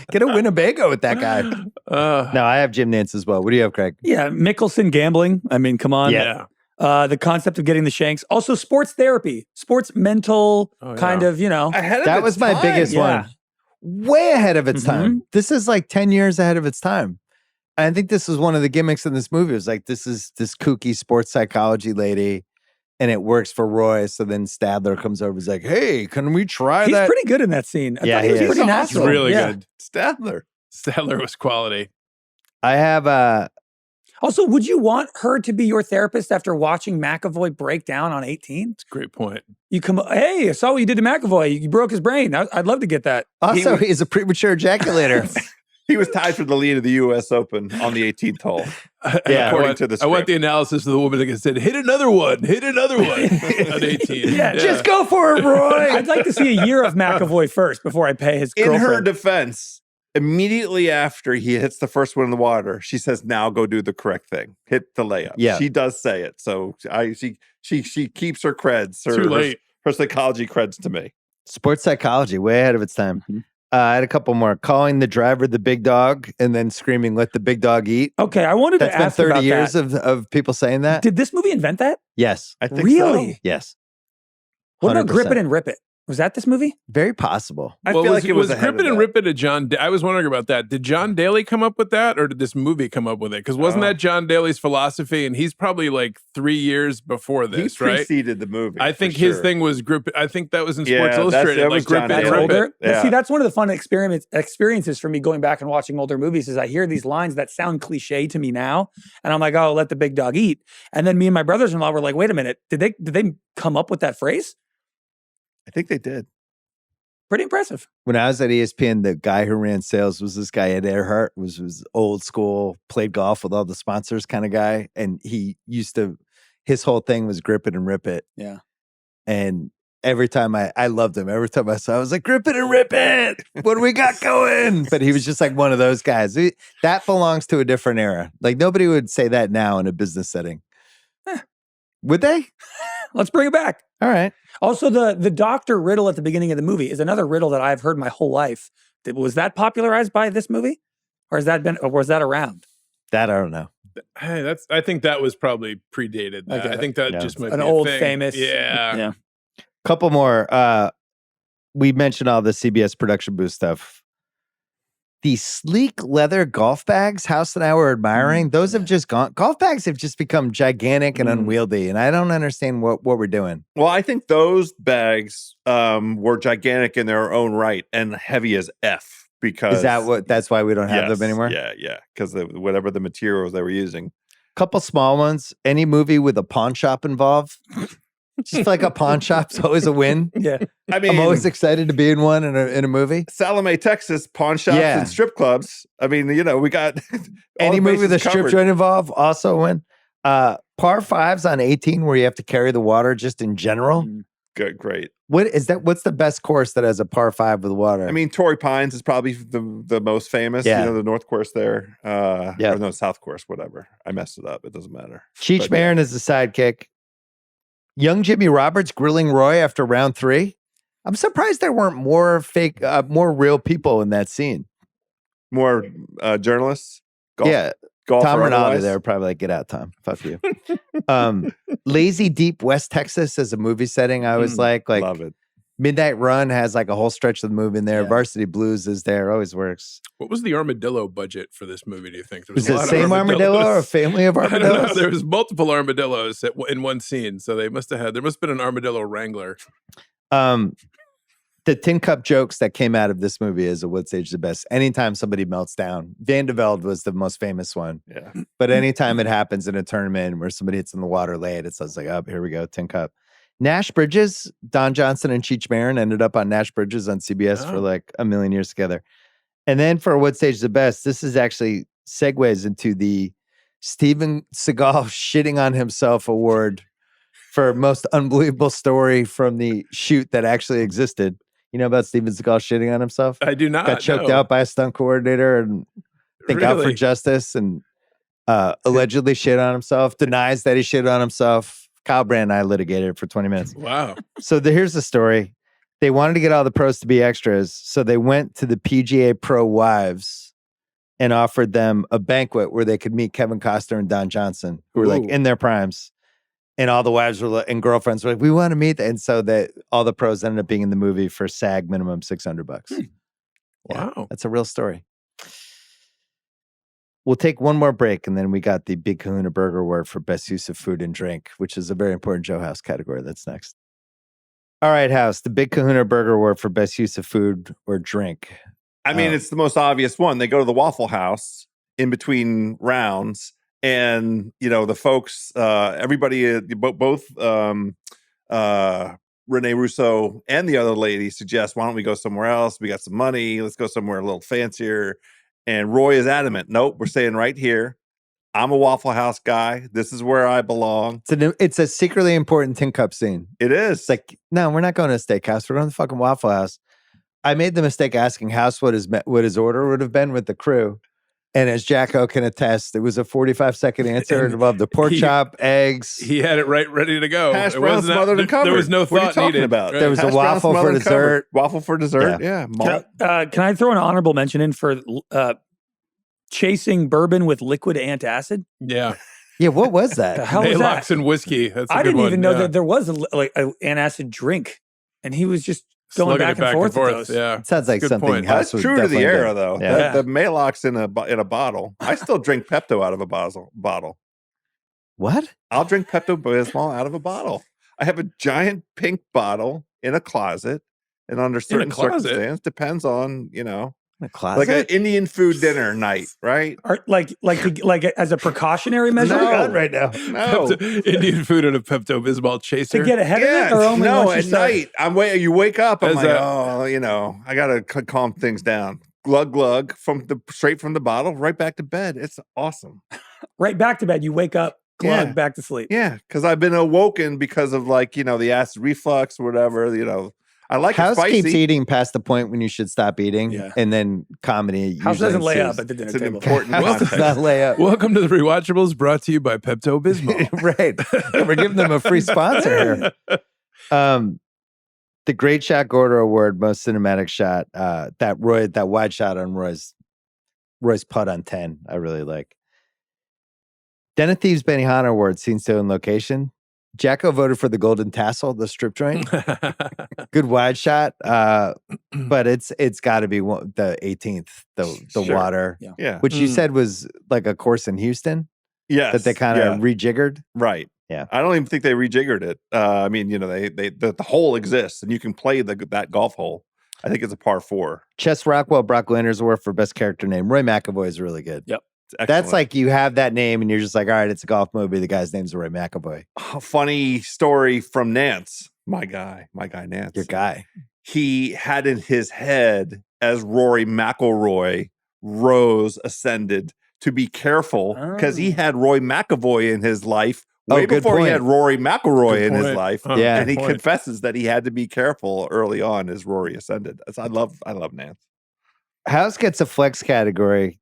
Speaker 1: Get a Winnebago with that guy. No, I have Jim Nance as well. What do you have, Craig?
Speaker 4: Yeah, Mickelson gambling. I mean, come on.
Speaker 3: Yeah.
Speaker 4: The concept of getting the shanks. Also, sports therapy. Sports mental kind of,
Speaker 1: That was my biggest one. Way ahead of its time. This is like 10 years ahead of its time. I think this is one of the gimmicks in this movie. It was like, this is this kooky sports psychology lady, and it works for Roy. So then Stadler comes over. He's like, hey, can we try that?
Speaker 4: He's pretty good in that scene. I thought he was pretty natural.
Speaker 3: He's really good.
Speaker 2: Stadler
Speaker 3: was quality.
Speaker 1: I have
Speaker 4: Also, would you want her to be your therapist after watching McAvoy break down on 18?
Speaker 3: That's a great point.
Speaker 4: You come, hey, I saw what you did to McAvoy. You broke his brain. I'd love to get that.
Speaker 1: Also, he's a premature ejaculator.
Speaker 2: He was tied for the lead of the U.S. Open on the 18th hole. According to the script.
Speaker 3: I want the analysis of the woman that said, hit another one on 18.
Speaker 4: Just go for it, Roy. I'd like to see a year of McAvoy first before I pay his girlfriend.
Speaker 2: In her defense, immediately after he hits the first one in the water, she says, now go do the correct thing. Hit the layup.
Speaker 1: Yeah.
Speaker 2: She does say it. So she keeps her creds.
Speaker 3: Too late.
Speaker 2: Her psychology creds to me.
Speaker 1: Sports psychology, way ahead of its time. Mm-hmm. I had a couple more. Calling the driver the big dog and then screaming, let the big dog eat.
Speaker 4: Okay, I wanted to ask about that.
Speaker 1: 30 years of people saying that.
Speaker 4: Did this movie invent that?
Speaker 1: Yes.
Speaker 2: I think
Speaker 4: really?
Speaker 2: so.
Speaker 1: Yes.
Speaker 4: 100%. What about Grip It and Rip It? Was that this movie?
Speaker 1: Very possible.
Speaker 2: I feel like it was
Speaker 3: Grip It and Rip It a John I was wondering about that. Did John Daly come up with that, or did this movie come up with it? Because wasn't that John Daly's philosophy? And he's probably like 3 years before this,
Speaker 2: he preceded the movie.
Speaker 3: I think his thing was Grip It. I think that was in Sports Illustrated.
Speaker 2: Like
Speaker 3: Grip It and Rip It.
Speaker 4: Yeah. See, that's one of the fun experiences for me going back and watching older movies is I hear these lines that sound cliche to me now. And I'm like, oh, let the big dog eat. And then me and my brothers-in-law were like, wait a minute. Did they come up with that phrase?
Speaker 2: I think they did.
Speaker 4: Pretty impressive.
Speaker 1: When I was at ESPN, the guy who ran sales was this guy Ed Earhart, was old school, played golf with all the sponsors kind of guy. And he his whole thing was grip it and rip it.
Speaker 4: Yeah.
Speaker 1: And every time I loved him. Every time I saw, I was like, grip it and rip it. What do we got going? But he was just like one of those guys. That belongs to a different era. Like nobody would say that now in a business setting. Would they?
Speaker 4: Let's bring it back.
Speaker 1: All right.
Speaker 4: Also, the doctor riddle at the beginning of the movie is another riddle that I've heard my whole life. Was that popularized by this movie? Or was that around?
Speaker 1: That I don't know.
Speaker 3: Hey, I think that was probably predated. That. I think that just might
Speaker 4: an
Speaker 3: be
Speaker 4: old
Speaker 3: a thing.
Speaker 4: Famous.
Speaker 3: Yeah.
Speaker 1: Couple more. We mentioned all the CBS production booth stuff. The sleek leather golf bags House and I were admiring, those have just gone. Golf bags have just become gigantic and unwieldy, and I don't understand what we're doing.
Speaker 2: Well, I think those bags were gigantic in their own right and heavy as F. Because
Speaker 1: that's why we don't have them anymore?
Speaker 2: Yeah. Because whatever the materials they were using.
Speaker 1: Couple small ones. Any movie with a pawn shop involved. Just like a pawn shop's always a win.
Speaker 4: Yeah.
Speaker 2: I mean,
Speaker 1: I'm always excited to be in one in a movie.
Speaker 2: Salome, Texas, pawn shops and strip clubs. I mean, we got
Speaker 1: any movie with a strip joint involved also win. Par fives on 18 where you have to carry the water just in general.
Speaker 2: Good, great.
Speaker 1: What's the best course that has a par 5 with water?
Speaker 2: I mean, Torrey Pines is probably the most famous.
Speaker 1: Yeah.
Speaker 2: The North Course there. Or no, South Course, whatever. I messed it up. It doesn't matter.
Speaker 1: Cheech Marin is the sidekick. Young Jimmy Roberts grilling Roy after round 3. I'm surprised there weren't more fake, more real people in that scene.
Speaker 2: More journalists?
Speaker 1: Golf Tom Rinaldi there probably like, get out, Tom. Fuck you. Lazy Deep West Texas as a movie setting. I was like
Speaker 2: love it.
Speaker 1: Midnight Run has like a whole stretch of the movie in there. Varsity Blues is there. Always works.
Speaker 3: What was the armadillo budget for this movie, do you think?
Speaker 1: Was it the same armadillo or a family of armadillos?
Speaker 3: I don't know. There was multiple armadillos in one scene. So there must have been an armadillo wrangler.
Speaker 1: The tin cup jokes that came out of this movie is what stage the best. Anytime somebody melts down, Van de Velde was the most famous one.
Speaker 2: Yeah.
Speaker 1: But anytime it happens in a tournament where somebody hits in the water late, it's like, oh, here we go, tin cup. Nash Bridges, Don Johnson and Cheech Marin ended up on Nash Bridges on CBS for like a million years together. And then for what stage the best, this is actually segues into the Steven Seagal shitting on himself award for most unbelievable story from the shoot that actually existed. You know about Steven Seagal shitting on himself?
Speaker 3: I do not.
Speaker 1: Got choked out by a stunt coordinator and out for justice and allegedly shit on himself, denies that he shit on himself. Kyle Brandt and I litigated it for 20 minutes.
Speaker 3: Wow.
Speaker 1: So here's the story. They wanted to get all the pros to be extras. So they went to the PGA Pro wives and offered them a banquet where they could meet Kevin Costner and Don Johnson, who were like in their primes. And all the wives were and girlfriends were like, we want to meet. And so that all the pros ended up being in the movie for SAG minimum $600.
Speaker 3: Wow.
Speaker 1: That's a real story. We'll take one more break, and then we got the Big Kahuna Burger Award for Best Use of Food and Drink, which is a very important Joe House category. That's next. All right, House, the Big Kahuna Burger Award for Best Use of Food or Drink.
Speaker 2: I mean, it's the most obvious one. They go to the Waffle House in between rounds, and, you know, the folks, everybody, both Rene Russo and the other lady suggest, why don't we go somewhere else? We got some money. Let's go somewhere a little fancier. And Roy is adamant. Nope, we're staying right here. I'm a Waffle House guy. This is where I belong.
Speaker 1: It's a secretly important tin cup scene.
Speaker 2: It is.
Speaker 1: It's like, no, we're not going to a steakhouse. We're going to the fucking Waffle House. I made the mistake asking House what his order would have been with the crew. And as Jacko can attest, it was a 45-second answer. It involved the pork chop, eggs.
Speaker 3: He had it ready to go.
Speaker 2: Hash browns smothered and covered.
Speaker 3: There was no thought needed.
Speaker 2: About?
Speaker 3: Right?
Speaker 1: There was a waffle for dessert.
Speaker 2: Waffle for dessert, yeah.
Speaker 4: Can I throw an honorable mention in for chasing bourbon with liquid antacid?
Speaker 3: Yeah.
Speaker 1: Yeah, what was that?
Speaker 4: The hell was that?
Speaker 3: and whiskey. That's a
Speaker 4: I
Speaker 3: good
Speaker 4: didn't
Speaker 3: one.
Speaker 4: even know that there was an antacid drink. And he was just going back and forth with those.
Speaker 3: Yeah.
Speaker 1: It sounds like something.
Speaker 2: That's true to the era, though.
Speaker 1: Yeah.
Speaker 2: The Maalox in a bottle. I still drink Pepto out of a bottle.
Speaker 1: What?
Speaker 2: I'll drink Pepto-Bismol out of a bottle. I have a giant pink bottle in a closet, and under certain circumstances, depends on, you know,
Speaker 1: a closet?
Speaker 2: Like an Indian food dinner night, right?
Speaker 4: Or like as a precautionary measure?
Speaker 1: No, right now.
Speaker 2: No.
Speaker 3: Indian food and a Pepto-Bismol chaser.
Speaker 4: To get ahead of it? Or only
Speaker 2: at night. You wake up, I'm like, you know, I got to calm things down. Glug, glug, straight from the bottle, right back to bed. It's awesome.
Speaker 4: Right back to bed. You wake up, glug, back to sleep.
Speaker 2: Yeah, because I've been awoken because of, like, you know, the acid reflux or whatever, you know. I like
Speaker 1: House
Speaker 2: it spicy.
Speaker 1: keeps eating past the point when you should stop eating, and then comedy.
Speaker 4: House doesn't lay up at the dinner table.
Speaker 1: House does not lay up.
Speaker 3: Welcome to the Rewatchables, brought to you by Pepto-Bismol.
Speaker 1: Right, we're giving them a free sponsor here. The Great Shot Gordo Award, most cinematic shot. That wide shot on Roy's putt on 10. I really like. Den of Thieves Benihana Award, scene still in location. Jacko voted for the Golden Tassel, the strip joint. Good wide shot, but it's got to be the 18th, the water, which you said was like a course in Houston.
Speaker 2: Yes,
Speaker 1: that they kind of rejiggered.
Speaker 2: Right.
Speaker 1: Yeah,
Speaker 2: I don't even think they rejiggered it. I mean, you know, the hole exists and you can play that golf hole. I think it's a par 4.
Speaker 1: Chess Rockwell, Brock Landers Award for best character name. Roy McAvoy is really good.
Speaker 4: Yep.
Speaker 1: That's like you have that name and you're just like, all right, it's a golf movie. The guy's name's Roy McAvoy.
Speaker 2: A funny story from Nance, my guy Nance.
Speaker 1: Your guy.
Speaker 2: He had in his head as Rory McIlroy rose ascended to be careful because he had Roy McAvoy in his life way before he had Rory McIlroy in his life. And he confesses that he had to be careful early on as Rory ascended. I love Nance.
Speaker 1: House gets a flex category.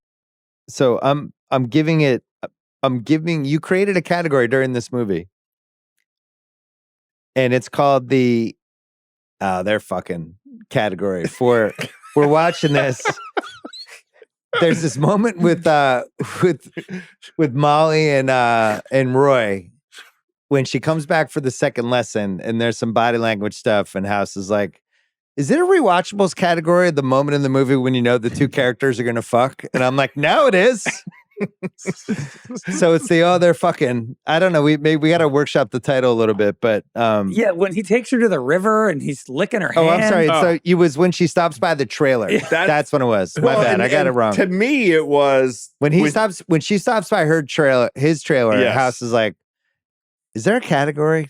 Speaker 1: So I'm giving you created a category during this movie. And it's called the they're fucking category for we're watching this. There's this moment with Molly and Roy when she comes back for the second lesson and there's some body language stuff and House is like, is it a rewatchables category at the moment in the movie when you know the two characters are going to fuck? And I'm like, no, it is. So it's they're fucking. I don't know. We got to workshop the title a little bit, but
Speaker 4: yeah, when he takes her to the river and he's licking her hand.
Speaker 1: Oh, I'm sorry. So it was when she stops by the trailer. That's when it was. My bad. I got it wrong.
Speaker 2: To me, it was
Speaker 1: when she stops by his trailer. Yes. House is like, is there a category?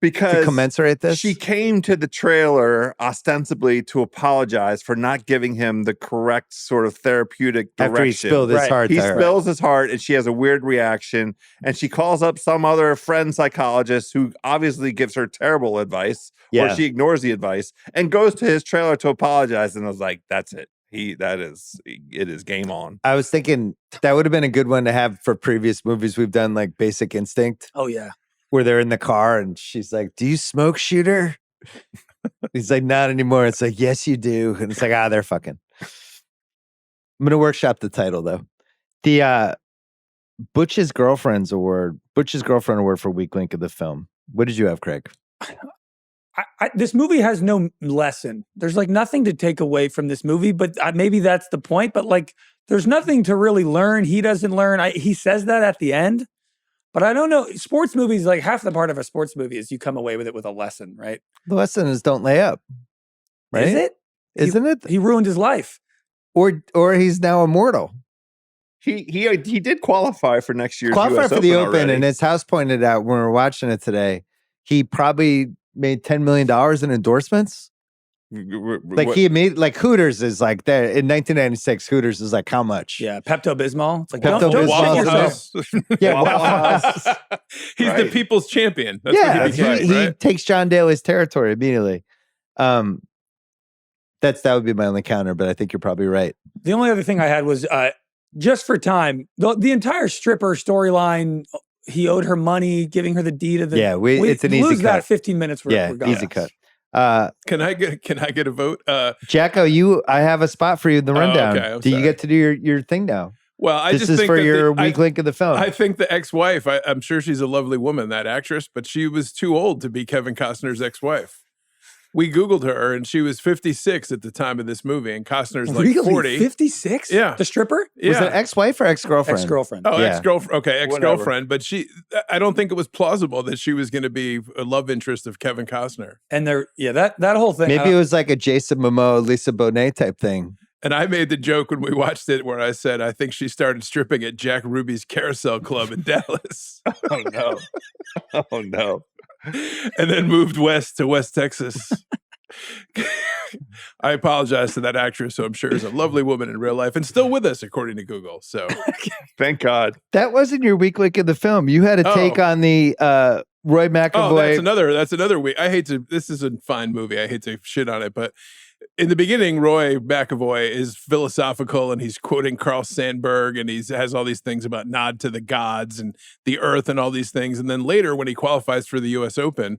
Speaker 2: Because
Speaker 1: to commensurate this,
Speaker 2: she came to the trailer ostensibly to apologize for not giving him the correct sort of therapeutic direction.
Speaker 1: After he spilled his heart,
Speaker 2: he spills his heart, and she has a weird reaction. And she calls up some other friend psychologist who obviously gives her terrible advice, or she ignores the advice and goes to his trailer to apologize. And I was like, "That's it. It is game on."
Speaker 1: I was thinking that would have been a good one to have for previous movies we've done, like Basic Instinct.
Speaker 4: Oh yeah.
Speaker 1: Where they're in the car and she's like, "Do you smoke, shooter?" He's like, "Not anymore." It's like, "Yes, you do." And it's like, they're fucking. I'm going to workshop the title though. The Butch's Girlfriend Award for Weak Link of the Film. What did you have, Craig?
Speaker 4: This movie has no lesson. There's like nothing to take away from this movie, but maybe that's the point. But like, there's nothing to really learn. He doesn't learn. He says that at the end. But I don't know. Sports movies, like half the part of a sports movie is you come away with it with a lesson, right?
Speaker 1: The lesson is don't lay up. Right?
Speaker 4: Is it?
Speaker 1: Isn't it?
Speaker 4: He ruined his life.
Speaker 1: Or he's now immortal.
Speaker 2: He did qualify for next year's
Speaker 1: qualify
Speaker 2: US
Speaker 1: for the Open,
Speaker 2: already.
Speaker 1: And as House pointed out when we were watching it today, he probably made $10 million in endorsements. Like he made Hooters is like that in 1996. Hooters is like how much?
Speaker 4: Yeah, Pepto-Bismol. It's like
Speaker 1: Pepto-Bismol. Yeah,
Speaker 3: he's the people's champion. That's what he became,
Speaker 1: he takes John Daly's territory immediately. That would be my only counter, but I think you're probably right.
Speaker 4: The only other thing I had was just for time. The entire stripper storyline. He owed her money, giving her the deed of the.
Speaker 1: Yeah, it's an easy cut.
Speaker 4: Lose that 15 minutes. We're gone.
Speaker 1: Easy cut.
Speaker 3: Can I get a vote?
Speaker 1: Jacko, I have a spot for you in the rundown.
Speaker 3: Okay,
Speaker 1: you get to do your thing now?
Speaker 3: Well,
Speaker 1: this is for your weak link of the film.
Speaker 3: I think the ex-wife, I'm sure she's a lovely woman, that actress, but she was too old to be Kevin Costner's ex-wife. We Googled her, and she was 56 at the time of this movie, and Costner's like 40.
Speaker 4: 56?
Speaker 3: Yeah.
Speaker 4: The stripper?
Speaker 1: Yeah. Was it ex-wife or ex-girlfriend?
Speaker 4: Ex-girlfriend.
Speaker 3: Oh, ex-girlfriend. Okay, ex-girlfriend. But I don't think it was plausible that she was going to be a love interest of Kevin Costner.
Speaker 4: And that whole thing.
Speaker 1: Maybe it was like a Jason Momoa, Lisa Bonet type thing.
Speaker 3: And I made the joke when we watched it where I said, I think she started stripping at Jack Ruby's Carousel Club in Dallas.
Speaker 2: Oh, no. Oh, no.
Speaker 3: And then moved west to West Texas. I apologize to that actress, who I'm sure is a lovely woman in real life and still with us, according to Google. So
Speaker 2: thank God.
Speaker 1: That wasn't your weak link in the film. You had a take on the Roy McAvoy.
Speaker 3: Oh, that's another week. This is a fine movie. I hate to shit on it, but in the beginning, Roy McAvoy is philosophical and he's quoting Carl Sandburg and he has all these things about nod to the gods and the earth and all these things. And then later when he qualifies for the US Open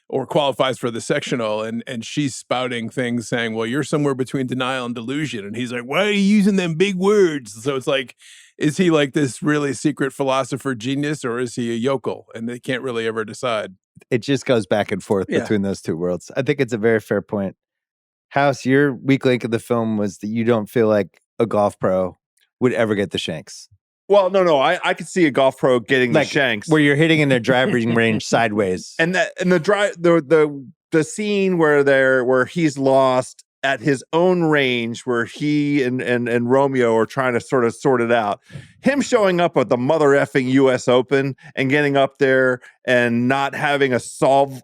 Speaker 3: or qualifies for the sectional and she's spouting things saying, well, you're somewhere between denial and delusion. And he's like, why are you using them big words? So it's like, is he like this really secret philosopher genius or is he a yokel? And they can't really ever decide.
Speaker 1: It just goes back and forth between those two worlds. I think it's a very fair point. House, your weak link of the film was that you don't feel like a golf pro would ever get the shanks.
Speaker 2: Well, no. I could see a golf pro getting the shanks
Speaker 1: where you're hitting in their driving range sideways,
Speaker 2: and the scene where he's lost at his own range, where he and Romeo are trying to sort of sort it out. Him showing up at the mother effing U.S. Open and getting up there and not having an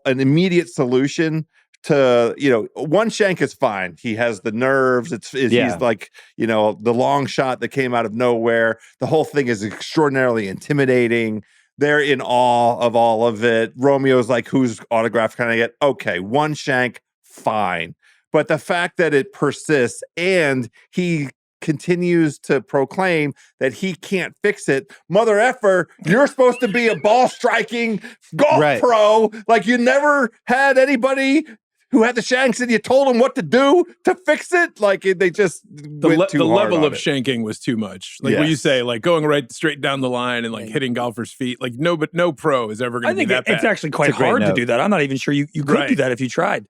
Speaker 2: immediate solution. To, one shank is fine. He has the nerves. He's like, the long shot that came out of nowhere. The whole thing is extraordinarily intimidating. They're in awe of all of it. Romeo's like, whose autograph can I get? Okay, one shank, fine. But the fact that it persists and he continues to proclaim that he can't fix it. Mother effer, you're supposed to be a ball striking golf pro. Like you never had anybody who had the shanks and you told them what to do to fix it. Like they just the
Speaker 3: level of shanking was too much. Like when you say like going right straight down the line and like hitting golfers' feet, like no pro is ever going to be that bad.
Speaker 4: It's actually quite hard to do that. I'm not even sure you could do that if you tried.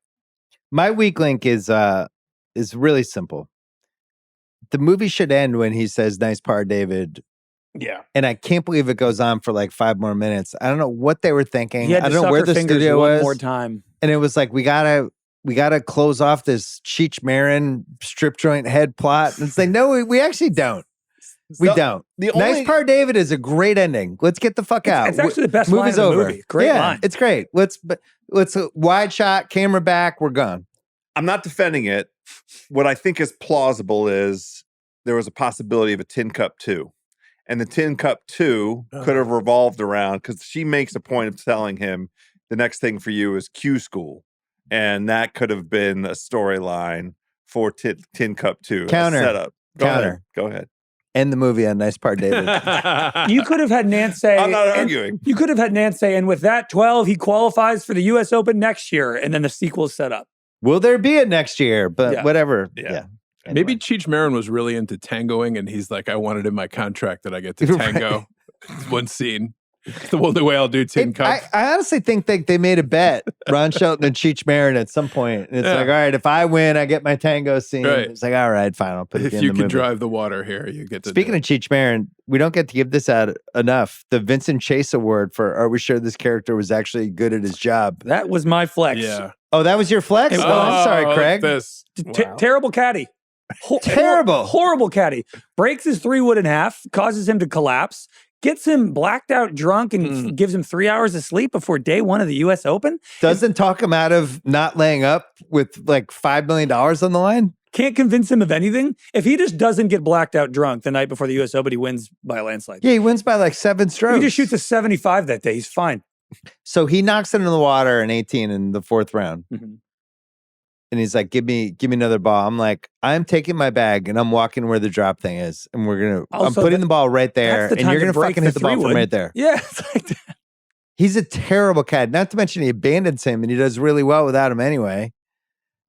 Speaker 1: My weak link is really simple. The movie should end when he says, "Nice part, David."
Speaker 3: Yeah.
Speaker 1: And I can't believe it goes on for like 5 more minutes. I don't know what they were thinking. I don't know where the studio
Speaker 4: was.
Speaker 1: One
Speaker 4: more time.
Speaker 1: And it was like, we gotta close off this Cheech Marin strip joint head plot. And it's like, no, we actually don't. We don't. Nice part, David is a great ending. Let's get the fuck out.
Speaker 4: It's actually the best line of the movie. Great line.
Speaker 1: It's great. Let's wide shot, camera back. We're gone.
Speaker 2: I'm not defending it. What I think is plausible is there was a possibility of a Tin Cup 2. And the Tin Cup 2 could have revolved around, because she makes a point of telling him the next thing for you is Q School. And that could have been a storyline for Tin Cup 2.
Speaker 1: Counter.
Speaker 2: Setup. Go ahead.
Speaker 1: End the movie on Nice Part, David.
Speaker 4: You could have had Nance say...
Speaker 2: I'm not arguing.
Speaker 4: You could have had Nance say, and with that 12, he qualifies for the U.S. Open next year. And then the sequel's set up.
Speaker 1: Will there be a next year? But whatever. Yeah.
Speaker 3: Anyway. Maybe Cheech Marin was really into tangoing, and he's like, I wanted in my contract that I get to tango. One scene. It's the only way I'll do Tin Cup.
Speaker 1: I honestly think they made a bet, Ron Shelton and Cheech Marin at some point. And it's like, all right, if I win, I get my tango scene. Right. It's like, all right, fine, I'll put it in the movie.
Speaker 3: If you can drive the water here, you get to
Speaker 1: Speaking of Cheech Marin, we don't get to give this out enough. The Vincent Chase Award for Are We Sure This Character Was Actually Good at His Job?
Speaker 4: That was my flex.
Speaker 3: Yeah.
Speaker 1: Oh, that was your flex? I'm sorry, Craig.
Speaker 4: Terrible caddy.
Speaker 1: Terrible.
Speaker 4: Horrible caddy. Breaks his 3-wood in half, causes him to collapse, gets him blacked out drunk, and gives him 3 hours of sleep before day 1 of the U.S. Open.
Speaker 1: Doesn't talk him out of not laying up with like $5 million on the line.
Speaker 4: Can't convince him of anything. If he just doesn't get blacked out drunk the night before the U.S. Open, he wins by a landslide.
Speaker 1: Yeah, he wins by like 7 strokes.
Speaker 4: He just shoots a 75 that day. He's fine.
Speaker 1: So he knocks it in the water in 18 in the 4th round. Mm-hmm. And he's like, give me another ball. I'm like, I'm taking my bag and I'm walking where the drop thing is. And I'm putting the ball right there. And you're going to fucking hit the ball from right there.
Speaker 4: Yeah. It's like that.
Speaker 1: He's a terrible cat. Not to mention he abandons him and he does really well without him anyway.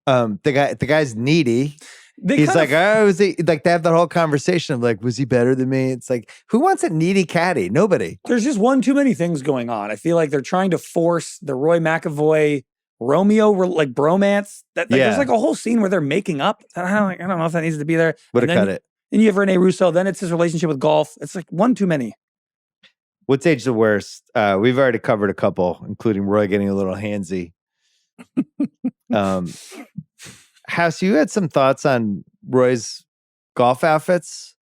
Speaker 1: The guy's needy. He's like, was he like, they have that whole conversation of like, was he better than me? It's like, who wants a needy caddy? Nobody.
Speaker 4: There's just one too many things going on. I feel like they're trying to force the Roy McAvoy Romeo like bromance. There's like a whole scene where they're making up. I don't know if that needs to be there.
Speaker 1: Would have cut it.
Speaker 4: Then you have Rene Russo. Then it's his relationship with golf. It's like one too many.
Speaker 1: What's age the worst? We've already covered a couple, including Roy getting a little handsy. House, you had some thoughts on Roy's golf outfits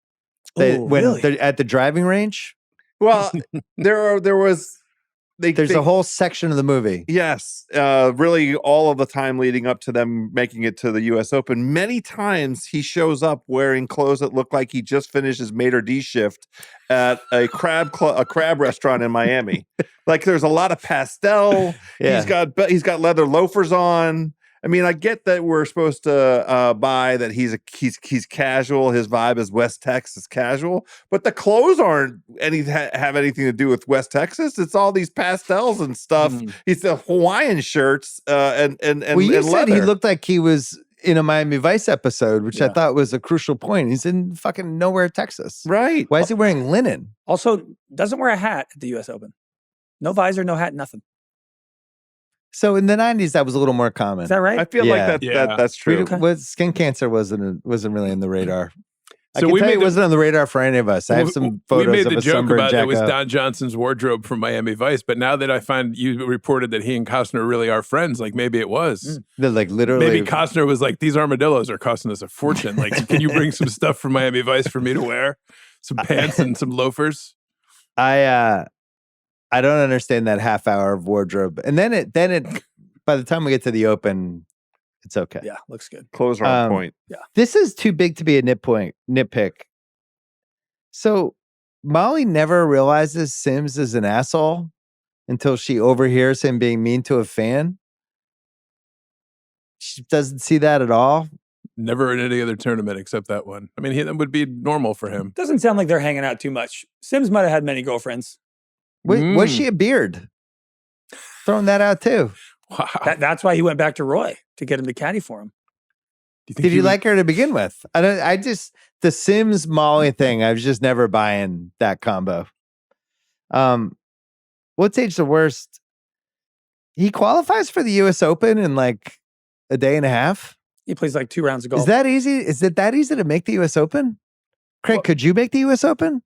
Speaker 1: when they're at the driving range?
Speaker 2: Well, there's
Speaker 1: a whole section of the movie.
Speaker 2: Yes. Really all of the time leading up to them making it to the U.S. Open. Many times he shows up wearing clothes that look like he just finished his maitre d' shift at a crab restaurant in Miami. Like there's a lot of pastel. Yeah. He's got leather loafers on. I mean, I get that we're supposed to buy that he's casual. His vibe is West Texas casual, but the clothes aren't have anything to do with West Texas. It's all these pastels and stuff. He's the Hawaiian shirts and
Speaker 1: well, you said he looked like he was in a Miami Vice episode, which I thought was a crucial point. He's in fucking nowhere, Texas.
Speaker 2: Right?
Speaker 1: Why is he wearing linen?
Speaker 4: Also, doesn't wear a hat at the U.S. Open. No visor, no hat, nothing.
Speaker 1: So in the 90s, that was a little more common.
Speaker 4: Is that right?
Speaker 2: I feel like that's true.
Speaker 1: Skin cancer wasn't really in the radar.
Speaker 3: So
Speaker 1: it wasn't on the radar for any of us. I have some photos
Speaker 3: we made
Speaker 1: of
Speaker 3: the
Speaker 1: a
Speaker 3: joke
Speaker 1: sunburned
Speaker 3: about it was
Speaker 1: Jacko.
Speaker 3: Don Johnson's wardrobe from Miami Vice, but now that I find you reported that he and Costner really are friends, like maybe it was.
Speaker 1: They're like literally.
Speaker 3: Maybe Costner was like, these armadillos are costing us a fortune. Like, can you bring some stuff from Miami Vice for me to wear? Some pants and some loafers?
Speaker 1: I don't understand that half hour of wardrobe. And then it by the time we get to the Open, it's okay.
Speaker 4: Yeah, looks good.
Speaker 2: Clothes are on point.
Speaker 4: Yeah.
Speaker 1: This is too big to be a nitpick. So Molly never realizes Sims is an asshole until she overhears him being mean to a fan. She doesn't see that at all.
Speaker 3: Never in any other tournament except that one. I mean, that would be normal for him.
Speaker 4: Doesn't sound like they're hanging out too much. Sims might have had many girlfriends.
Speaker 1: Wait, was she a beard? Throwing that out too.
Speaker 3: Wow.
Speaker 4: That's why he went back to Roy to get him to caddy for him.
Speaker 1: Did you like her to begin with? The Sims Molly thing, I was just never buying that combo. What's age the worst? He qualifies for the US Open and like a day and a half?
Speaker 4: He plays like 2 rounds of golf.
Speaker 1: Is that easy? Is it that easy to make the U.S. Open? Craig, could you make the U.S. Open?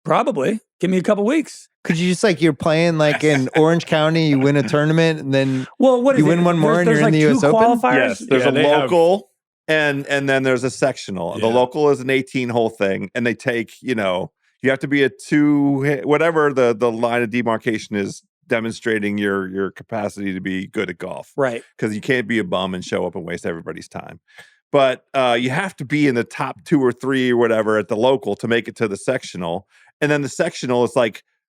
Speaker 4: Probably. Give me a couple weeks.
Speaker 1: Could you just you're playing in Orange County, you win a tournament, and then you win one more and you're in the U.S. Open?
Speaker 2: Yes, there's a local and then there's a sectional. Yeah. The local is an 18-hole thing, and they take, you have to be a 2, whatever the line of demarcation is, demonstrating your capacity to be good at golf.
Speaker 4: Right.
Speaker 2: Because you can't be a bum and show up and waste everybody's time. But you have to be in the top 2 or 3 or whatever at the local to make it to the sectional. And then the sectional is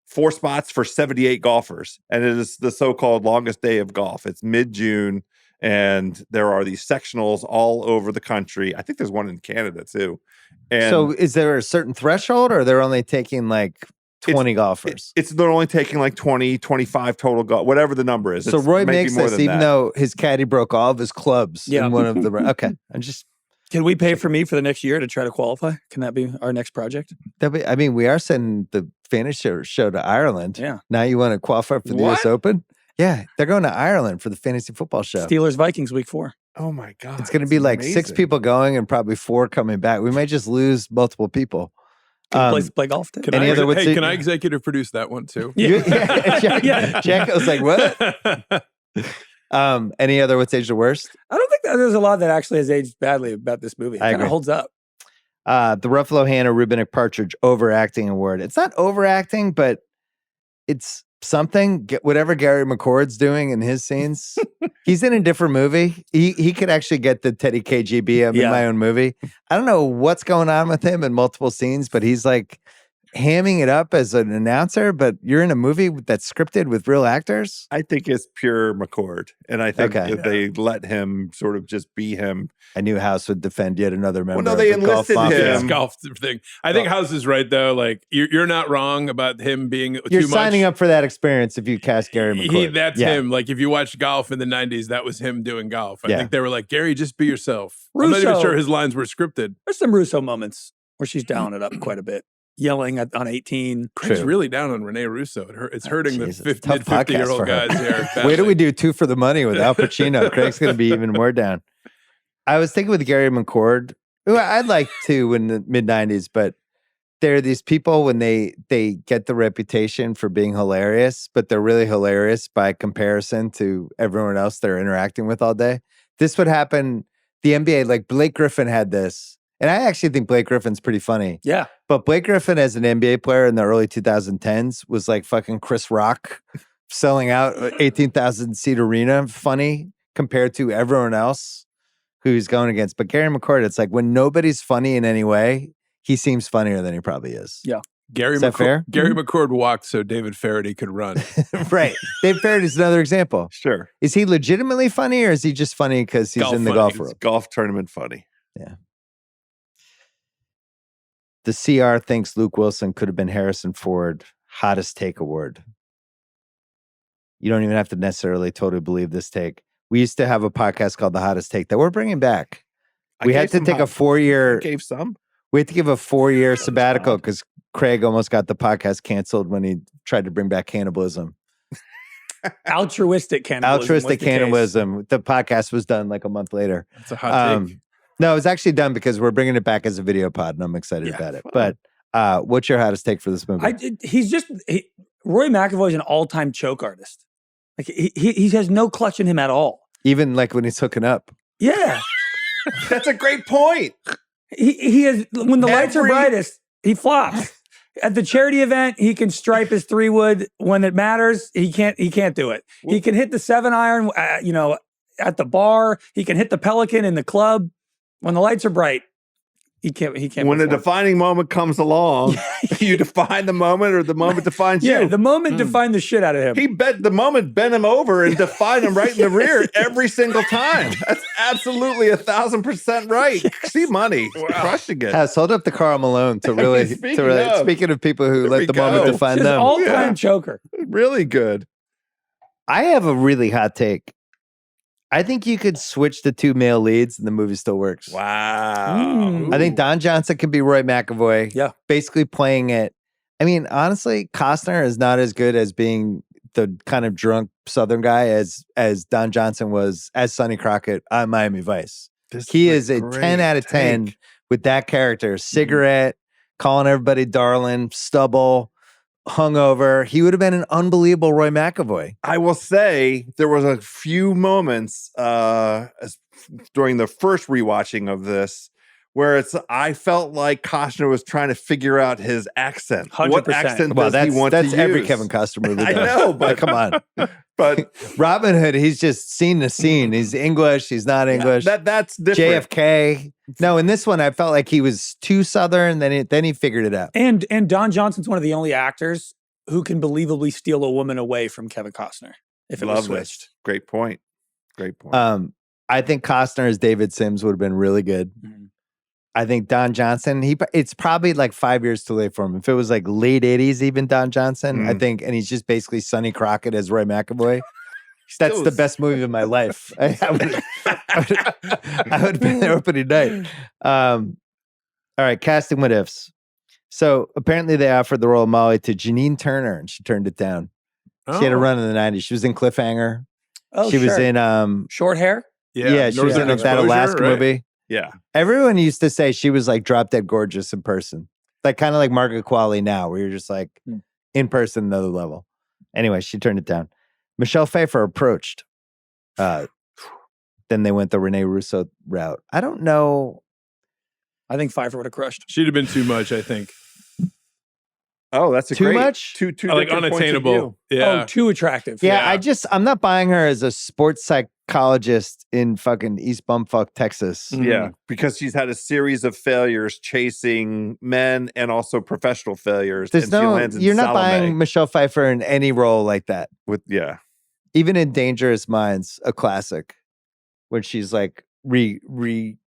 Speaker 2: 4 spots for 78 golfers. And it is the so-called longest day of golf. It's mid-June, and there are these sectionals all over the country. I think there's one in Canada too. And
Speaker 1: so is there a certain threshold, or they're only taking 20 golfers?
Speaker 2: They're only taking 20, 25 total golf, whatever the number is.
Speaker 1: So Roy makes this even though his caddy broke all of his clubs in one of the... Okay.
Speaker 4: Can we pay for me for the next year to try to qualify? Can that be our next project?
Speaker 1: We are sending the fantasy show to Ireland.
Speaker 4: Yeah.
Speaker 1: Now you want to qualify for the U.S. Open? Yeah. They're going to Ireland for the fantasy football show.
Speaker 4: Steelers Vikings week 4.
Speaker 2: Oh my God.
Speaker 1: It's going to be amazing. 6 people going and probably 4 coming back. We might just lose multiple people.
Speaker 4: Can we play golf too?
Speaker 3: Can I executive produce that one too?
Speaker 1: Jack was like, what? Any other what's aged the worst?
Speaker 4: I don't think that there's a lot that actually has aged badly about this movie. It kind of holds up.
Speaker 1: The Ruffalo Hannah Rubinick Partridge overacting award. It's not overacting, but it's something. Whatever Gary McCord's doing in his scenes, he's in a different movie. He could actually get the Teddy KGB. I'm in my own movie. I don't know what's going on with him in multiple scenes, but he's hamming it up as an announcer, but you're in a movie that's scripted with real actors?
Speaker 2: I think it's pure McCord. And I think that they let him sort of just be him.
Speaker 1: I knew House would defend yet another member.
Speaker 2: Well, no, they enlisted him.
Speaker 3: Golf thing. I think House is right, though. You're not wrong about him being
Speaker 1: You're signing up for that experience if you cast Gary McCord.
Speaker 3: That's him. If you watched golf in the 90s, that was him doing golf. I think they were like, Gary, just be yourself. Russo. I'm not even sure his lines were scripted.
Speaker 4: There's some Russo moments where she's dialing it up quite a bit. Yelling on 18.
Speaker 3: Craig's really down on Rene Russo. It's hurting the mid-50-year-old guys here.
Speaker 1: Wait till we do 2 for the Money with Al Pacino. Craig's going to be even more down. I was thinking with Gary McCord, who I'd like to in the mid-90s, but there are these people when they get the reputation for being hilarious, but they're really hilarious by comparison to everyone else they're interacting with all day. This would happen. The NBA, Blake Griffin had this. And I actually think Blake Griffin's pretty funny.
Speaker 4: Yeah.
Speaker 1: But Blake Griffin as an NBA player in the early 2010s was like fucking Chris Rock selling out 18,000 seat arena funny compared to everyone else who he's going against. But Gary McCord, it's when nobody's funny in any way, he seems funnier than he probably is.
Speaker 4: Yeah.
Speaker 3: Is that fair? Gary McCord walked so David Faraday could run.
Speaker 1: Right. David Faraday's another example.
Speaker 2: Sure.
Speaker 1: Is he legitimately funny, or is he just funny because he's in the golf world?
Speaker 2: Golf tournament funny.
Speaker 1: Yeah. The CR thinks Luke Wilson could have been Harrison Ford hottest take award. You don't even have to necessarily totally believe this take. We used to have a podcast called The Hottest Take that we're bringing back. We had to take a 4-year.
Speaker 2: Gave some.
Speaker 1: We had to give a 4-year sabbatical because Craig almost got the podcast canceled when he tried to bring back cannibalism.
Speaker 4: Altruistic cannibalism.
Speaker 1: The podcast was done a month later.
Speaker 3: That's a hot take.
Speaker 1: No, it was actually done because we're bringing it back as a video pod, and I'm excited about it. But what's your hottest take for this movie?
Speaker 4: Roy McAvoy is an all-time choke artist. He has no clutch in him at all.
Speaker 1: Even when he's hooking up.
Speaker 4: Yeah.
Speaker 2: That's a great point.
Speaker 4: He is, when the lights are brightest, he flops. At the charity event, he can stripe his 3-wood. When it matters, he can't do it. He can hit the 7-iron, at the bar. He can hit the Pelican in the club. When the lights are bright, he can't.
Speaker 2: When a defining moment comes along, you define the moment, or the moment defines you.
Speaker 4: Yeah, the moment defined the shit out of him.
Speaker 2: The moment bent him over and defined him right in the rear every single time. That's absolutely 1,000% right. See money, crushing it.
Speaker 1: Hold up the Karl Malone to really. Speaking of people who let the moment define them,
Speaker 4: all-time choker.
Speaker 2: Really good.
Speaker 1: I have a really hot take. I think you could switch the 2 male leads and the movie still works.
Speaker 2: Wow.
Speaker 1: I think Don Johnson can be Roy McAvoy.
Speaker 4: Yeah.
Speaker 1: Basically playing it. I mean, honestly, Costner is not as good as being the kind of drunk Southern guy as Don Johnson was as Sonny Crockett on Miami Vice. He is a 10 out of 10 with that character. Cigarette, calling everybody darling, stubble, hungover. He would have been an unbelievable Roy McAvoy.
Speaker 2: I will say there was a few moments during the first rewatching of this where I felt like Costner was trying to figure out his accent.
Speaker 4: 100%.
Speaker 2: What accent does he want to use?
Speaker 1: That's every Kevin Costner movie.
Speaker 2: I know, but
Speaker 1: come on.
Speaker 2: But
Speaker 1: Robin Hood, he's just scene to scene. He's English. He's not English.
Speaker 2: That's different.
Speaker 1: JFK. No, in this one, I felt like he was too Southern. Then he figured it out.
Speaker 4: And Don Johnson's one of the only actors who can believably steal a woman away from Kevin Costner if it was switched.
Speaker 2: Great point. Great point.
Speaker 1: I think Costner as David Sims would have been really good. Mm-hmm. I think Don Johnson, it's probably like 5 years too late for him. If it was like late 80s, even Don Johnson, I think, and he's just basically Sonny Crockett as Roy McAvoy. That's the best movie of my life. I would have been there opening night. All right, casting what ifs. So apparently they offered the role of Molly to Janine Turner, and she turned it down. She had a run in the 90s. She was in Cliffhanger.
Speaker 4: Oh,
Speaker 1: she was in
Speaker 4: Short Hair.
Speaker 1: Yeah, she was in that Alaska movie.
Speaker 2: Yeah.
Speaker 1: Everyone used to say she was like drop dead gorgeous in person. Like kind of like Margaret Qualley now, where you're just like in person, another level. Anyway, she turned it down. Michelle Pfeiffer approached. Then they went the Rene Russo route. I don't know.
Speaker 4: I think Pfeiffer would have crushed.
Speaker 3: She'd have been too much, I think.
Speaker 2: Oh, that's
Speaker 1: too much?
Speaker 2: Two
Speaker 3: like unattainable. Yeah.
Speaker 4: Oh, too attractive.
Speaker 1: Yeah, I'm not buying her as a sports psychologist in fucking East Bumfuck, Texas.
Speaker 2: Mm-hmm. Yeah, because she's had a series of failures chasing men and also professional failures.
Speaker 1: You're not buying Michelle Pfeiffer in any role like that. Even in Dangerous Minds, a classic, when she's like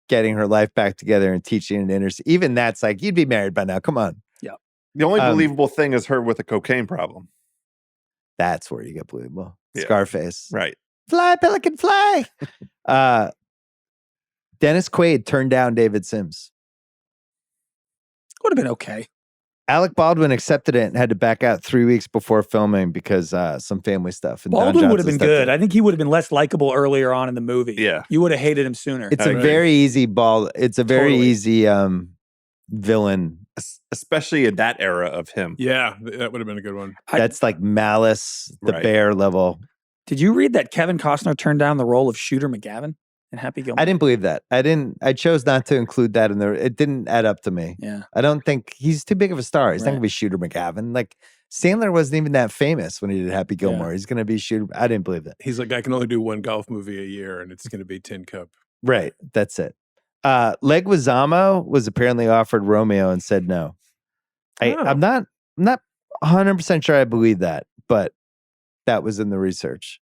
Speaker 1: getting her life back together and teaching an inner. Even that's like, you'd be married by now. Come on.
Speaker 2: The only believable thing is her with a cocaine problem.
Speaker 1: That's where you get believable.
Speaker 2: Yeah.
Speaker 1: Scarface.
Speaker 2: Right.
Speaker 1: Fly, pelican, fly. Dennis Quaid turned down David Sims.
Speaker 4: Would have been okay.
Speaker 1: Alec Baldwin accepted it and had to back out 3 weeks before filming because some family stuff. And
Speaker 4: Baldwin would have been good. I think he would have been less likable earlier on in the movie.
Speaker 2: Yeah.
Speaker 4: You would have hated him sooner.
Speaker 1: It's a very easy easy villain.
Speaker 2: Especially in that era of him.
Speaker 3: Yeah, that would have been a good one.
Speaker 1: That's like Malice, the bear level.
Speaker 4: Did you read that Kevin Costner turned down the role of Shooter McGavin in Happy Gilmore?
Speaker 1: I didn't believe that. I chose not to include that in there. It didn't add up to me.
Speaker 4: Yeah.
Speaker 1: I don't think he's too big of a star. He's not going to be Shooter McGavin. Like Sandler wasn't even that famous when he did Happy Gilmore. He's going to be Shooter. I didn't believe that.
Speaker 3: He's like, I can only do one golf movie a year and it's going to be Tin Cup.
Speaker 1: Right. That's it. Leguizamo was apparently offered Romeo and said no. I'm not 100% sure I believe that, but that was in the research.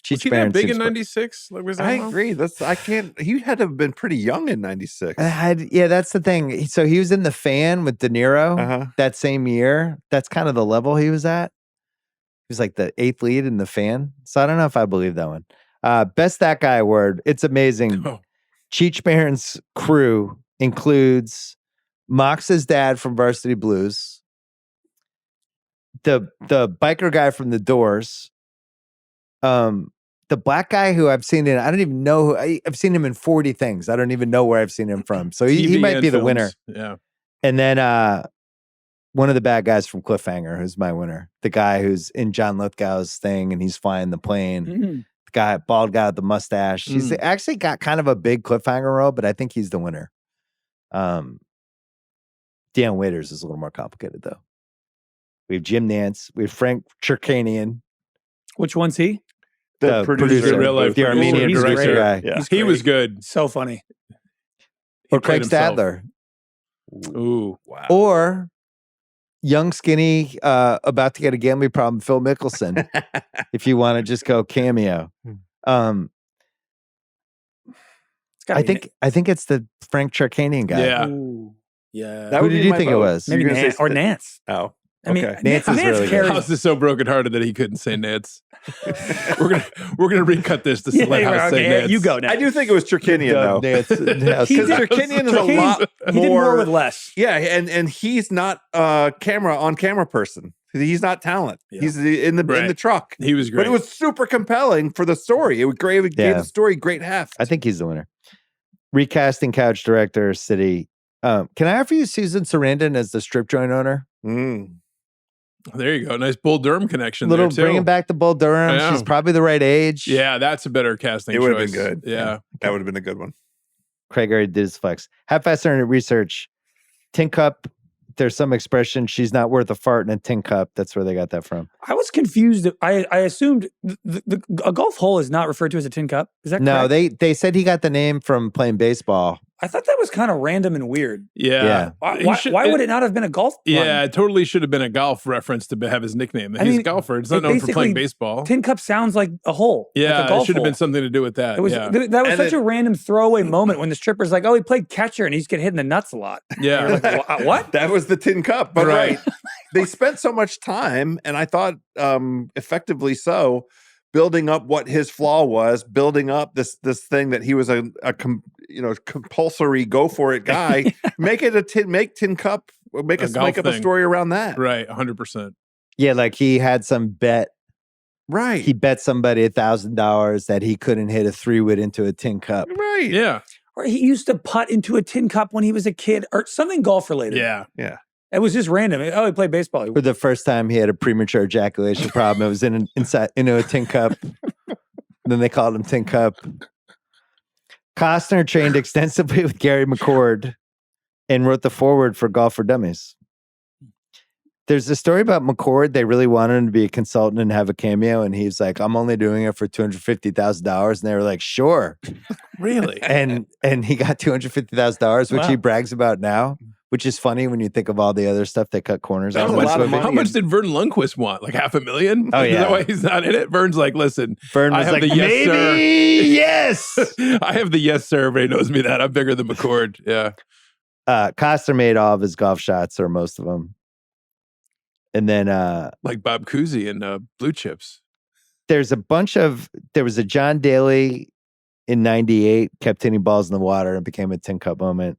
Speaker 3: Was he that big in 96?
Speaker 2: I agree. He had to have been pretty young in 96.
Speaker 1: That's the thing. So he was in The Fan with De Niro that same year. That's kind of the level he was at. He was like the 8th lead in The Fan. So I don't know if I believe that one. Best That Guy award. It's amazing. Oh. Cheech Marin's crew includes Mox's dad from Varsity Blues, the biker guy from The Doors, the black guy who I've seen in, I don't even know, I've seen him in 40 things. I don't even know where I've seen him from. So he might be the winner.
Speaker 3: Yeah.
Speaker 1: And then one of the bad guys from Cliffhanger, who's my winner. The guy who's in John Lithgow's thing and he's flying the plane. Mm-hmm. Bald guy with the mustache. He's actually got kind of a big Cliffhanger role, but I think he's the winner. Dan Waiters is a little more complicated though. We have Jim Nance. We have Frank Cherkanian.
Speaker 4: Which one's he?
Speaker 1: The producer,
Speaker 3: real life,
Speaker 1: the Armenian director guy.
Speaker 3: Yeah. He was good.
Speaker 4: So funny.
Speaker 1: Or Craig Stadler.
Speaker 3: Ooh, wow.
Speaker 1: Or young, skinny, about to get a gambling problem, Phil Mickelson. If you want to just go cameo. I think it's the Frank Cherkanian guy.
Speaker 3: Yeah.
Speaker 4: Ooh, yeah.
Speaker 1: Who did you think it was?
Speaker 4: Maybe Nance.
Speaker 2: Oh.
Speaker 4: I mean,
Speaker 1: Nance is really good.
Speaker 3: House is so brokenhearted that he couldn't say Nance. We're gonna recut this to let House say Nance.
Speaker 4: You go now.
Speaker 2: I do think it was Cherkanian though. Cherkanian is a lot more.
Speaker 4: He did more with less.
Speaker 2: Yeah, and he's not a camera person. He's not talent. Yeah. He's in the truck.
Speaker 3: He was great.
Speaker 2: But it was super compelling for the story. It gave the story great heft.
Speaker 1: I think he's the winner. Recasting couch director City. Can I offer you Susan Sarandon as the strip joint owner?
Speaker 3: There you go. Nice Bull Durham connection there, too.
Speaker 1: Bringing back the Bull Durham. She's probably the right age.
Speaker 3: Yeah, that's a better casting choice.
Speaker 2: It would have been good.
Speaker 3: Yeah.
Speaker 2: That would have been a good one.
Speaker 1: Craig already did his flex. Half-assed internet research. Tin cup. There's some expression, she's not worth a fart in a tin cup. That's where they got that from.
Speaker 4: I was confused. I assumed a golf hole is not referred to as a tin cup. Is that correct?
Speaker 1: No, they said he got the name from playing baseball.
Speaker 4: I thought that was kind of random and weird.
Speaker 3: Yeah.
Speaker 4: Why would it not have been a golf pun?
Speaker 3: Yeah, it totally should have been a golf reference to have his nickname. He's a golfer. It's not known for playing baseball.
Speaker 4: Tin cup sounds like a hole.
Speaker 3: Yeah,
Speaker 4: like a golf
Speaker 3: it should have
Speaker 4: hole.
Speaker 3: been something to do with that.
Speaker 4: That was such a random throwaway moment when the stripper's like, oh, he played catcher and he's getting hit in the nuts a lot.
Speaker 3: Yeah.
Speaker 4: Like, what?
Speaker 2: That was the tin cup. But right. They spent so much time, and I thought effectively so, building up what his flaw was, building up this thing that he was a compulsory go for it guy. Make it make tin cup. Make up a story around that.
Speaker 3: Right, 100%.
Speaker 1: Yeah, like he had some bet.
Speaker 2: Right,
Speaker 1: he bet somebody $1,000 that he couldn't hit a 3-wood into a tin cup.
Speaker 2: Right.
Speaker 3: Yeah.
Speaker 4: Or he used to putt into a tin cup when he was a kid, or something golf related.
Speaker 3: Yeah.
Speaker 2: Yeah.
Speaker 4: It was just random. Oh, he played baseball.
Speaker 1: For the first time, he had a premature ejaculation problem. It was into a tin cup. Then they called him Tin Cup. Costner trained extensively with Gary McCord and wrote the foreword for Golf for Dummies. There's a story about McCord. They really wanted him to be a consultant and have a cameo, and he's like, "I'm only doing it for $250,000." And they were like, "Sure."
Speaker 3: Really?
Speaker 1: And he got $250,000, which he brags about now. Which is funny when you think of all the other stuff they cut corners on.
Speaker 3: How much did Vern Lundquist want? Like $500,000?
Speaker 1: Oh, yeah.
Speaker 3: Is that why he's not in it? Vern's like, listen.
Speaker 1: Vern was like, maybe, yes.
Speaker 3: I have the yes, sir. Everybody knows me that. I'm bigger than McCord. Yeah.
Speaker 1: Costner made all of his golf shots, or most of them. And then...
Speaker 3: like Bob Cousy and Blue Chips.
Speaker 1: There was a John Daly in 98, kept hitting balls in the water and became a tin cup moment.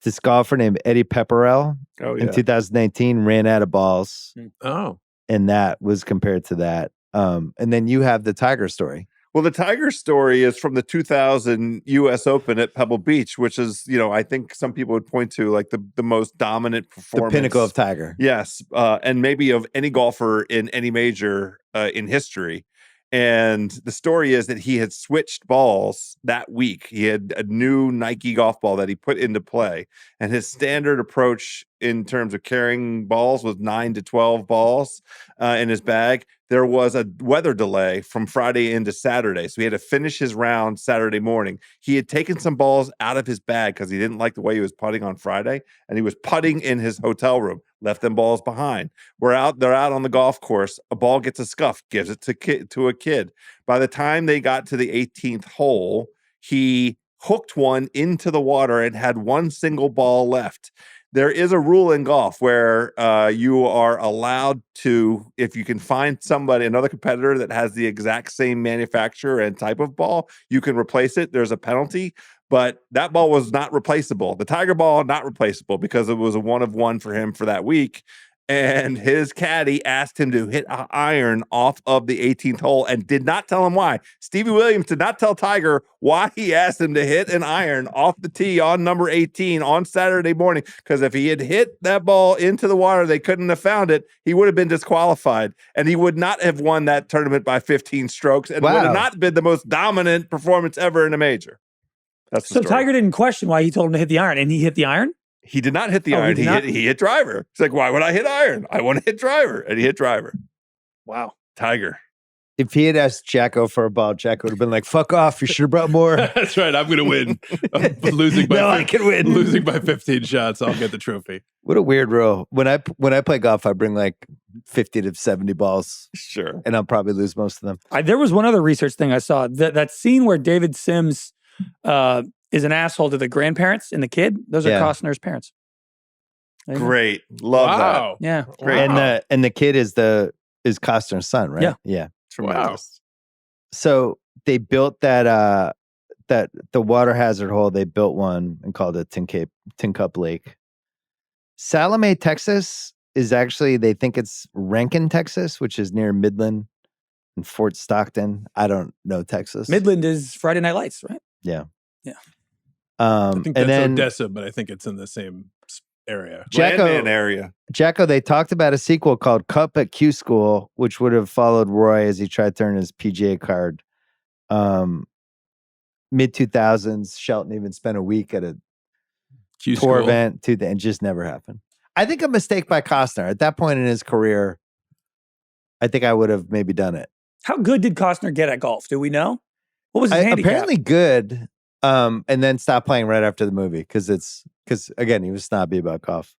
Speaker 1: This golfer named Eddie Pepperell in 2019 ran out of balls.
Speaker 3: Oh.
Speaker 1: And that was compared to that. And then you have the Tiger story.
Speaker 2: Well, the Tiger story is from the 2000 U.S. Open at Pebble Beach, which is, I think some people would point to like the most dominant performance.
Speaker 1: The pinnacle of Tiger.
Speaker 2: Yes. And maybe of any golfer in any major in history. And the story is that he had switched balls that week. He had a new Nike golf ball that he put into play. And his standard approach in terms of carrying balls was 9 to 12 balls in his bag. There was a weather delay from Friday into Saturday. So he had to finish his round Saturday morning. He had taken some balls out of his bag because he didn't like the way he was putting on Friday. And he was putting in his hotel room, left them balls behind. They're out on the golf course. A ball gets a scuff, gives it to a kid. By the time they got to the 18th hole, he hooked one into the water and had one single ball left. There is a rule in golf where you are allowed to, if you can find another competitor that has the exact same manufacturer and type of ball, you can replace it. There's a penalty, but that ball was not replaceable. The Tiger ball, not replaceable because it was a 1-of-1 for him for that week. And his caddy asked him to hit an iron off of the 18th hole and did not tell him why. Stevie Williams did not tell Tiger why he asked him to hit an iron off the tee on number 18 on Saturday morning. Because if he had hit that ball into the water, they couldn't have found it. He would have been disqualified. And he would not have won that tournament by 15 strokes. And would have not been the most dominant performance ever in a major. That's the
Speaker 4: so
Speaker 2: story.
Speaker 4: Tiger didn't question why he told him to hit the iron. And he hit the iron?
Speaker 2: He did not hit the iron. He hit driver. He's like, why would I hit iron? I want to hit driver. And he hit driver.
Speaker 4: Wow.
Speaker 2: Tiger.
Speaker 1: If he had asked Jacko for a ball, Jacko would have been like, fuck off. You should have brought more.
Speaker 3: That's right. I'm going to win. I can win. Losing by 15 shots. I'll get the trophy.
Speaker 1: What a weird rule. When I play golf, I bring like 50 to 70 balls.
Speaker 2: Sure.
Speaker 1: And I'll probably lose most of them.
Speaker 4: There was one other research thing I saw. That scene where David Sims is an asshole to the grandparents and the kid. Those are Costner's parents.
Speaker 2: Great. Love that.
Speaker 4: Yeah.
Speaker 2: Great.
Speaker 1: Wow. And the kid is Costner's son, right?
Speaker 4: Yeah.
Speaker 2: Tremendous.
Speaker 3: Wow.
Speaker 1: So they built that the water hazard hole, they built one and called it Tin Cup Lake. Salome, Texas is actually, they think it's Rankin, Texas, which is near Midland and Fort Stockton. I don't know Texas.
Speaker 4: Midland is Friday Night Lights, right?
Speaker 1: Yeah.
Speaker 4: Yeah.
Speaker 3: I think that's Odessa, but I think it's in the same area.
Speaker 2: Landman area.
Speaker 1: Jacko, they talked about a sequel called Cup at Q School, which would have followed Roy as he tried to earn his PGA card. Mid-2000s, Shelton even spent a week at a
Speaker 3: Q
Speaker 1: tour
Speaker 3: school.
Speaker 1: event, and it just never happened. I think a mistake by Costner. At that point in his career, I think I would have maybe done it.
Speaker 4: How good did Costner get at golf? Do we know? What was his handicap?
Speaker 1: Apparently good, and then stopped playing right after the movie because again, he was snobby about golf.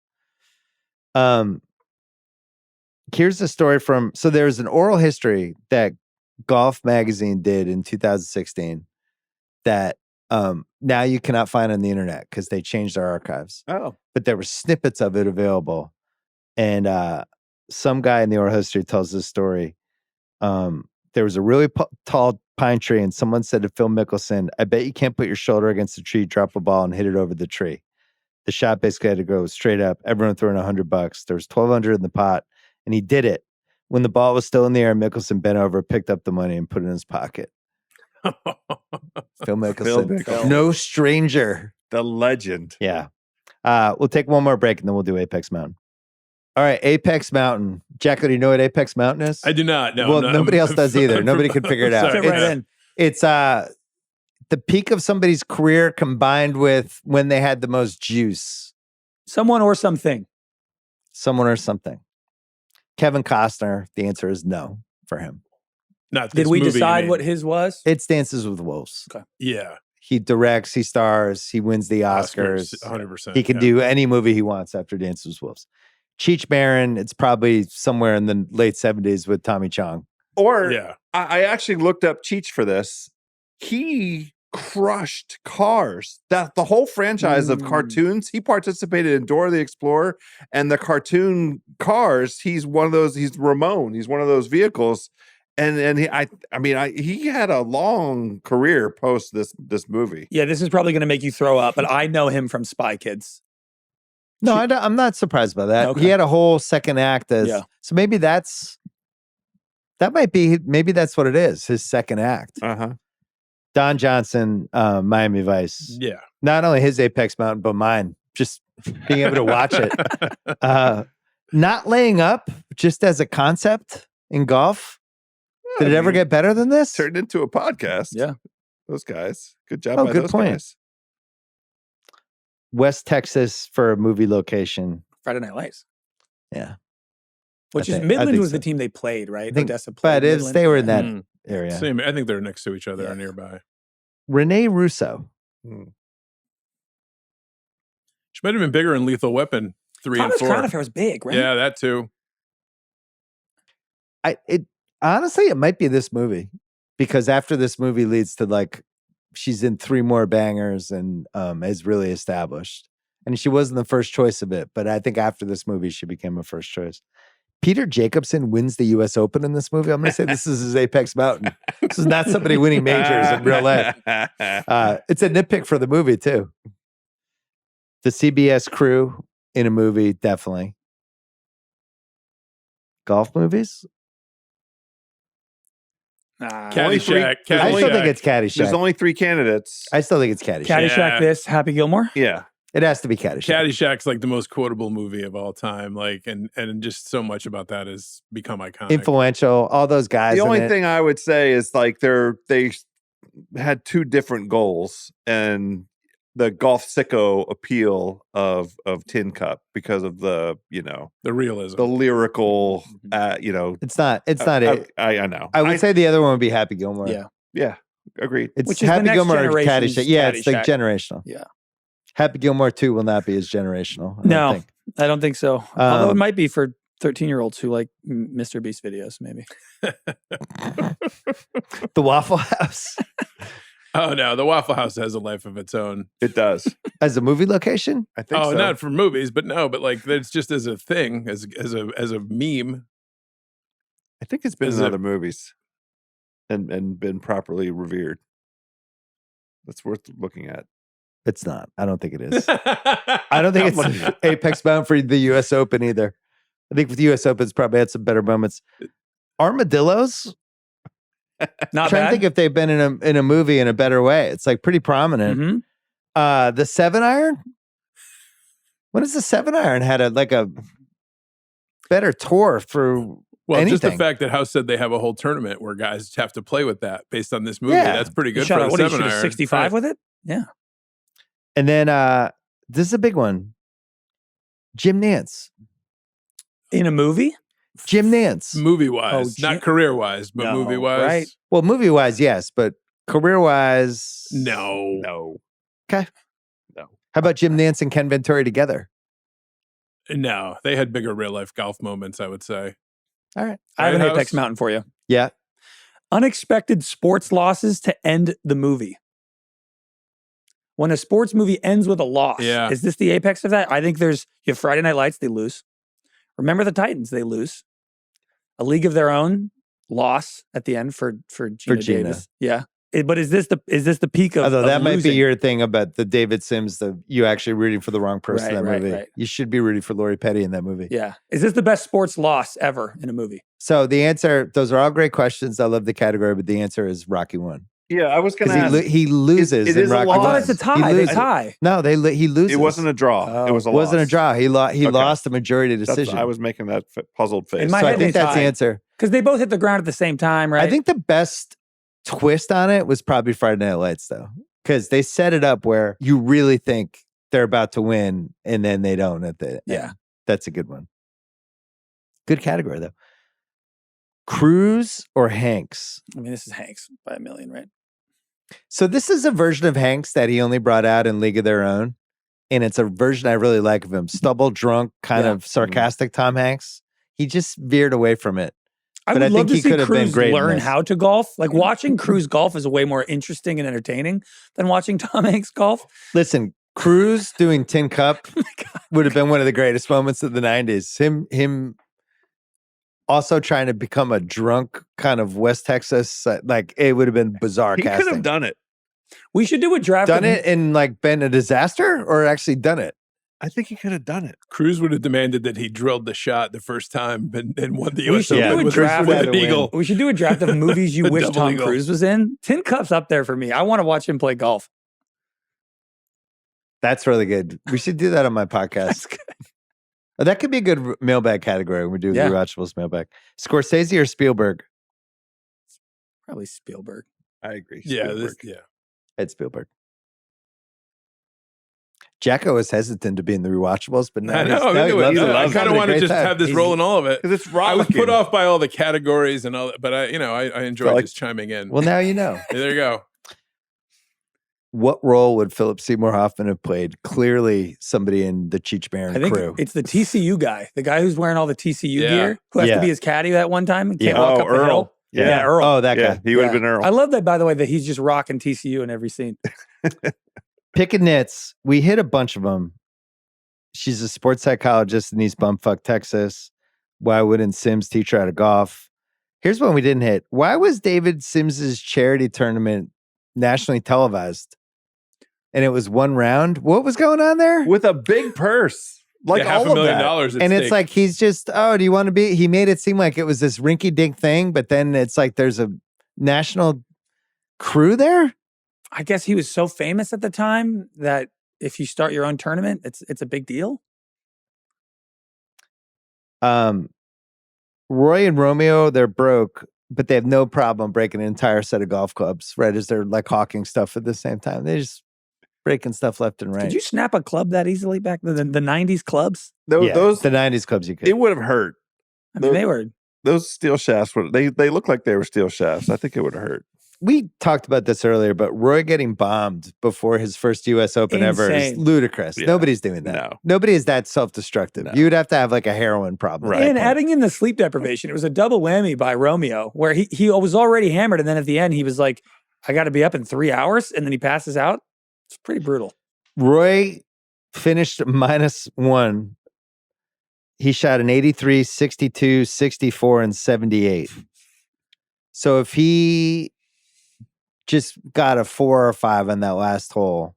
Speaker 1: Here's a story so there's an oral history that Golf Magazine did in 2016 that now you cannot find on the internet because they changed their archives.
Speaker 2: Oh.
Speaker 1: But there were snippets of it available. And some guy in the oral history tells this story. There was a really tall pine tree, and someone said to Phil Mickelson, I bet you can't put your shoulder against the tree, drop a ball, and hit it over the tree. The shot basically had to go straight up. Everyone threw in $100. There was $1,200 in the pot, and he did it. When the ball was still in the air, Mickelson bent over, picked up the money, and put it in his pocket. Phil Mickelson. No stranger.
Speaker 2: The legend.
Speaker 1: Yeah. We'll take one more break, and then we'll do Apex Mountain. All right, Apex Mountain. Jacko, do you know what Apex Mountain is?
Speaker 3: I do not. No.
Speaker 1: Well, nobody else does either. Nobody could figure it out. It's the peak of somebody's career combined with when they had the most juice.
Speaker 4: Someone or something.
Speaker 1: Someone or something. Kevin Costner, the answer is no for him.
Speaker 3: Not
Speaker 4: Did we decide what his was?
Speaker 1: It's Dances with Wolves.
Speaker 4: Okay.
Speaker 3: Yeah.
Speaker 1: He directs, he stars, he wins the Oscars.
Speaker 3: 100%.
Speaker 1: He can do any movie he wants after Dances with Wolves. Cheech Marin, it's probably somewhere in the late 70s with Tommy Chong.
Speaker 2: Or I actually looked up Cheech for this. He crushed Cars. That the whole franchise of cartoons. He participated in Dora the Explorer and the cartoon Cars. He's one of those. He's Ramon. He's one of those vehicles. And he had a long career post this movie.
Speaker 4: Yeah, this is probably going to make you throw up, but I know him from Spy Kids.
Speaker 1: No, I'm not surprised by that.
Speaker 4: Okay.
Speaker 1: He had a whole second act so maybe that's what it is, his second act.
Speaker 2: Uh-huh.
Speaker 1: Don Johnson, Miami Vice.
Speaker 3: Yeah.
Speaker 1: Not only his Apex Mountain, but mine. Just being able to watch it. Not laying up just as a concept in golf. Did it ever get better than this?
Speaker 2: Turned into a podcast.
Speaker 4: Yeah.
Speaker 2: Those guys. Good job by
Speaker 1: good
Speaker 2: those
Speaker 1: point.
Speaker 2: guys.
Speaker 1: West Texas for a movie location.
Speaker 4: Friday Night Lights.
Speaker 1: Yeah.
Speaker 4: Midland was the team they played, right? Odessa played
Speaker 1: but they were in that area.
Speaker 3: Same. I think they're next to each other or nearby.
Speaker 1: Rene Russo.
Speaker 3: She might have been bigger in Lethal Weapon 3 and 4.
Speaker 4: Thomas Crown Affair was big, right?
Speaker 3: Yeah, that too.
Speaker 1: Honestly, it might be this movie because after this movie leads to she's in 3 more bangers and is really established. And she wasn't the first choice of it, but I think after this movie, she became a first choice. Peter Jacobson wins the U.S. Open in this movie. I'm going to say this is his Apex Mountain. This is not somebody winning majors in real life. It's a nitpick for the movie, too. The CBS crew in a movie, definitely. Golf movies?
Speaker 3: Caddyshack.
Speaker 1: I still think it's Caddyshack.
Speaker 2: There's only 3 candidates.
Speaker 1: I still think it's Caddyshack.
Speaker 4: Caddyshack this, Happy Gilmore?
Speaker 2: Yeah.
Speaker 1: It has to be Caddyshack.
Speaker 3: Caddyshack's the most quotable movie of all time. And just so much about that has become iconic.
Speaker 1: Influential. All those guys.
Speaker 2: The only thing I would say is they had 2 different goals, and the golf sicko appeal of Tin Cup because of the
Speaker 3: realism,
Speaker 2: the lyrical.
Speaker 1: It's not it.
Speaker 2: I know.
Speaker 1: I would say the other one would be Happy Gilmore.
Speaker 2: Yeah, agreed.
Speaker 1: It's Happy Gilmore or Caddyshack. Yeah, it's generational.
Speaker 4: Yeah.
Speaker 1: Happy Gilmore 2 will not be as generational.
Speaker 4: I don't think so. Although it might be for 13-year-olds who like Mr. Beast videos, maybe.
Speaker 1: The Waffle House.
Speaker 3: Oh no, the Waffle House has a life of its own.
Speaker 2: It does.
Speaker 1: As a movie location?
Speaker 2: I think so.
Speaker 3: Not for movies, but it's just as a thing, as a meme.
Speaker 2: I think it's been in other movies and been properly revered. That's worth looking at.
Speaker 1: It's not. I don't think it is. I don't think it's Apex Bound for the U.S. Open either. I think with the U.S. Open's probably had some better moments. Armadillos?
Speaker 4: Not
Speaker 1: trying to think if they've been in a movie in a better way. It's like pretty prominent.
Speaker 4: Mm-hmm.
Speaker 1: The 7-iron? When is the 7-iron had a better tour for anything?
Speaker 3: Just the fact that House said they have a whole tournament where guys have to play with that based on this movie. Yeah. That's pretty good for the 7-iron.
Speaker 4: 65 with it? Yeah.
Speaker 1: And then this is a big one. Jim Nantz.
Speaker 4: In a movie?
Speaker 1: Jim Nantz.
Speaker 3: Movie-wise. Not career-wise, but movie-wise.
Speaker 4: Right.
Speaker 1: Well, movie-wise, yes, but career-wise...
Speaker 3: No.
Speaker 1: Okay. No. How about Jim Nantz and Ken Venturi together?
Speaker 3: No. They had bigger real-life golf moments, I would say.
Speaker 1: All right.
Speaker 4: I have an Apex Mountain for you.
Speaker 1: Yeah.
Speaker 4: Unexpected sports losses to end the movie. When a sports movie ends with a loss, is this the apex of that? I think you have Friday Night Lights, they lose. Remember the Titans, they lose. A League of Their Own, loss at the end for Gina Davis. Yeah. But is this the peak of
Speaker 1: Although that might
Speaker 4: losing?
Speaker 1: be your thing about the David Sims, you actually rooting for the wrong person in that movie. Right. You should be rooting for Lori Petty in that movie.
Speaker 4: Yeah. Is this the best sports loss ever in a movie?
Speaker 1: So the answer, those are all great questions. I love the category, but the answer is Rocky 1.
Speaker 2: Yeah, I was going to ask.
Speaker 1: He loses in Rocky 1.
Speaker 4: I thought it's a tie. They tie.
Speaker 1: No, he loses.
Speaker 2: It wasn't a draw. It was a loss.
Speaker 1: It wasn't a draw. He lost the majority decision.
Speaker 2: I was making that puzzled face.
Speaker 1: So I think that's the answer.
Speaker 4: Because they both hit the ground at the same time, right?
Speaker 1: I think the best twist on it was probably Friday Night Lights, though. Because they set it up where you really think they're about to win, and then they don't at the end. That's a good one. Good category, though. Cruise or Hanks?
Speaker 4: I mean, this is Hanks by a million, right?
Speaker 1: So this is a version of Hanks that he only brought out in League of Their Own. And it's a version I really like of him. Stubble, drunk, kind of sarcastic Tom Hanks. He just veered away from it.
Speaker 4: I would love to see Cruise learn how to golf. Like watching Cruise golf is way more interesting and entertaining than watching Tom Hanks golf.
Speaker 1: Listen, Cruise doing Tin Cup would have been one of the greatest moments of the 90s. Him also trying to become a drunk kind of West Texas, like it would have been bizarre casting.
Speaker 2: He could have done it.
Speaker 4: We should do a draft.
Speaker 1: Done it and like been a disaster or actually done it?
Speaker 2: I think he could have done it.
Speaker 3: Cruz would have demanded that he drilled the shot the first time and won the U.S.
Speaker 4: Open with an eagle. We should do a draft of movies you wish Tom Cruise was in. Tin Cup's up there for me. I want to watch him play golf.
Speaker 1: That's really good. We should do that on my podcast. That's good. That could be a good mailbag category when we do the Rewatchables mailbag. Scorsese or Spielberg?
Speaker 4: Probably Spielberg.
Speaker 2: I agree.
Speaker 3: Spielberg.
Speaker 1: It's Spielberg. Jacko was hesitant to be in the Rewatchables, but now
Speaker 3: I kind of want to just have this role in all of it.
Speaker 2: Because it's
Speaker 3: I was put off by all the categories and all that, but I enjoyed just chiming in.
Speaker 1: Well, now you know.
Speaker 3: There you go.
Speaker 1: What role would Philip Seymour Hoffman have played? Clearly somebody in the Cheech Marin crew.
Speaker 4: It's the TCU guy, the guy who's wearing all the TCU gear, who has to be his caddy that one time and can't walk up the hill.
Speaker 1: Yeah,
Speaker 4: Earl.
Speaker 1: Oh, that guy.
Speaker 2: He would have been Earl.
Speaker 4: I love that, by the way, that he's just rocking TCU in every scene.
Speaker 1: Pick and Nits. We hit a bunch of them. She's a sports psychologist in East Bumfuck, Texas. Why wouldn't Sims teach her how to golf? Here's one we didn't hit. Why was David Sims's charity tournament nationally televised? And it was one round. What was going on there?
Speaker 2: With a big purse. Like
Speaker 3: $500,000.
Speaker 1: And it's like, he's just, do you want to be? He made it seem like it was this rinky dink thing, but then it's like there's a national crew there.
Speaker 4: I guess he was so famous at the time that if you start your own tournament, it's a big deal.
Speaker 1: Roy and Romeo, they're broke, but they have no problem breaking an entire set of golf clubs, right? As they're like hawking stuff at the same time. They just breaking stuff left and right.
Speaker 4: Could you snap a club that easily back then? The 90s clubs?
Speaker 1: The 90s clubs you could.
Speaker 2: It would have hurt.
Speaker 4: I mean, they were.
Speaker 2: Those steel shafts, they look like they were steel shafts. I think it would have hurt.
Speaker 1: We talked about this earlier, but Roy getting bombed before his first U.S. Open ever is ludicrous. Yeah. Nobody's doing that.
Speaker 2: No.
Speaker 1: Nobody is that self-destructive. No. You'd have to have like a heroin problem.
Speaker 4: Right. And adding in the sleep deprivation, it was a double whammy by Romeo, where he was already hammered, and then at the end he was like, I got to be up in 3 hours, and then he passes out. It's pretty brutal.
Speaker 1: Roy finished -1. He shot an 83, 62, 64, and 78. So if he just got a 4 or 5 on that last hole,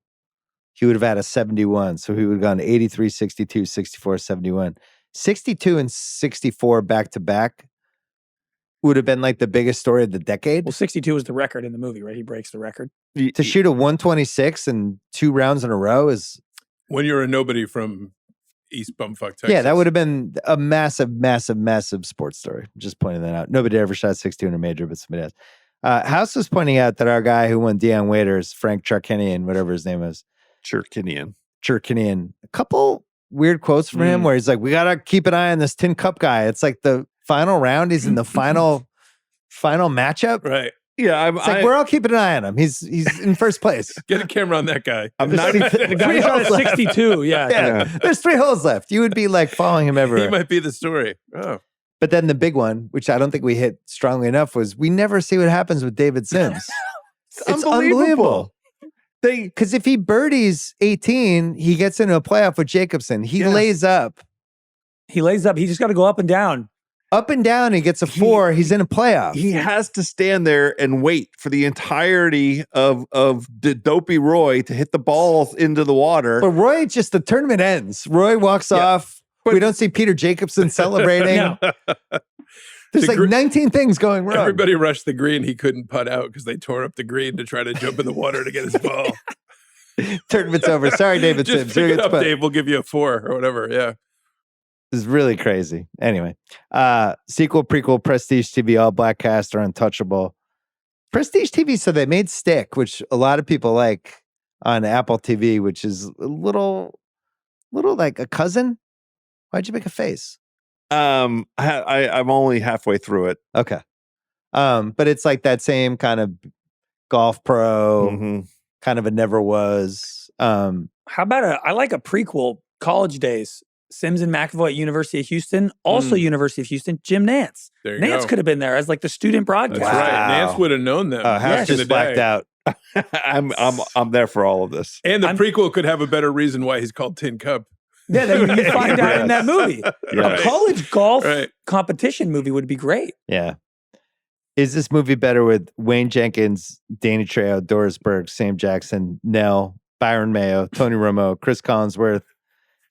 Speaker 1: he would have had a 71. So he would have gone 83, 62, 64, 71. 62 and 64 back to back would have been like the biggest story of the decade.
Speaker 4: Well, 62 is the record in the movie, right? He breaks the record.
Speaker 1: To shoot a 126 and 2 rounds in a row is...
Speaker 3: When you're a nobody from East Bumfuck, Texas.
Speaker 1: Yeah, that would have been a massive, massive, massive sports story. Just pointing that out. Nobody ever shot 62 in a major, but somebody else. House was pointing out that our guy who won Deion Waiters, Frank Charkinian, whatever his name is.
Speaker 2: Charkinian.
Speaker 1: A couple weird quotes from him where he's like, we got to keep an eye on this Tin Cup guy. It's like the final round. He's in the final matchup.
Speaker 3: Right.
Speaker 1: Yeah. It's like we're all keeping an eye on him. He's in first place.
Speaker 3: Get a camera on that guy.
Speaker 4: I'm not the guy shot at 62. Yeah.
Speaker 1: There's 3 holes left. You would be like following him everywhere.
Speaker 3: He might be the story. Oh.
Speaker 1: But then the big one, which I don't think we hit strongly enough, was we never see what happens with David Sims. It's unbelievable. Because if he birdies 18, he gets into a playoff with Jacobson. He lays up.
Speaker 4: He just got to go up and down.
Speaker 1: Up and down, he gets a 4. He's in a playoff.
Speaker 2: He has to stand there and wait for the entirety of Dopey Roy to hit the balls into the water.
Speaker 1: But Roy, the tournament ends. Roy walks off. We don't see Peter Jacobson celebrating.
Speaker 4: No.
Speaker 1: There's like 19 things going wrong.
Speaker 3: Everybody rushed the green. He couldn't putt out because they tore up the green to try to jump in the water to get his ball.
Speaker 1: Tournament's over. Sorry, David Sims.
Speaker 3: Pick it up, Dave. We'll give you a 4 or whatever. Yeah.
Speaker 1: It's really crazy. Anyway, sequel, prequel, Prestige TV, all black cast, or Untouchable. Prestige TV, so they made Stick, which a lot of people like on Apple TV, which is a little like a cousin. Why'd you make a face?
Speaker 2: I'm only halfway through it.
Speaker 1: Okay. But it's like that same kind of golf pro, kind of a never was.
Speaker 4: How about I like a prequel, College Days. Sims and McAvoy at University of Houston, also University of Houston, Jim Nance. Nance could have been there as like the student broadcast.
Speaker 3: That's right. Nance would have known them.
Speaker 1: House just blacked out.
Speaker 2: I'm there for all of this.
Speaker 3: And the prequel could have a better reason why he's called Tin Cup.
Speaker 4: Yeah, you find out in that movie. A college golf competition movie would be great.
Speaker 1: Yeah. Is this movie better with Wayne Jenkins, Danny Trejo, Doris Burke, Sam Jackson, Nell, Byron Mayo, Tony Romo, Chris Collinsworth,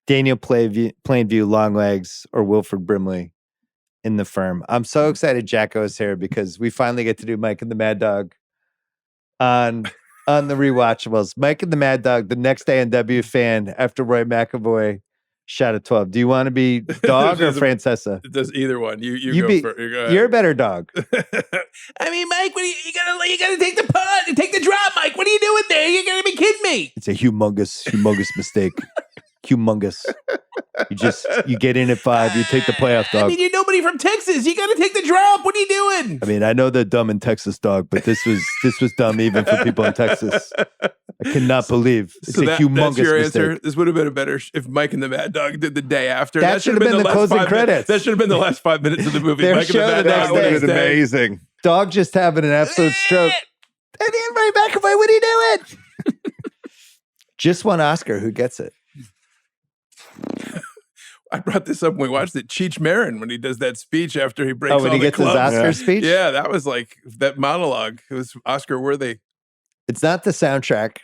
Speaker 1: Daniel Plainview, Longlegs, or Wilford Brimley in The Firm? I'm so excited Jacko is here because we finally get to do Mike and the Mad Dog on the Rewatchables. Mike and the Mad Dog, the next day in W fan after Roy McAvoy shot at 12. Do you want to be dog or Francesa?
Speaker 3: It does either one. You go for it.
Speaker 1: You're a better dog.
Speaker 3: I mean, Mike, what you gotta take the putt and take the drop, Mike. What are you doing there? You're gonna be kidding me.
Speaker 1: It's a humongous mistake. Humongous. You get in at 5, you take the playoff, dog.
Speaker 3: I mean, you're nobody from Texas. You gotta take the drop. What are you doing?
Speaker 1: I mean, I know they're dumb in Texas, dog, but this was dumb even for people in Texas. I cannot believe it's a humongous
Speaker 3: that's your
Speaker 1: mistake.
Speaker 3: Answer. This would have been a better if Mike and the Mad Dog did the day after.
Speaker 1: That should have been the closing credits.
Speaker 3: That should have been the last 5 minutes of the movie.
Speaker 1: Their
Speaker 3: Mike
Speaker 1: show
Speaker 3: and the Mad Dog
Speaker 1: would have
Speaker 2: been amazing.
Speaker 1: Dog just having an absolute stroke. And then right back away. What are you doing? Just one Oscar. Who gets it?
Speaker 3: I brought this up when we watched it. Cheech Marin, when he does that speech after he breaks
Speaker 1: when
Speaker 3: all
Speaker 1: he gets
Speaker 3: his
Speaker 1: Oscar speech?
Speaker 3: Yeah, that was like that monologue. It was Oscar worthy.
Speaker 1: It's not the soundtrack.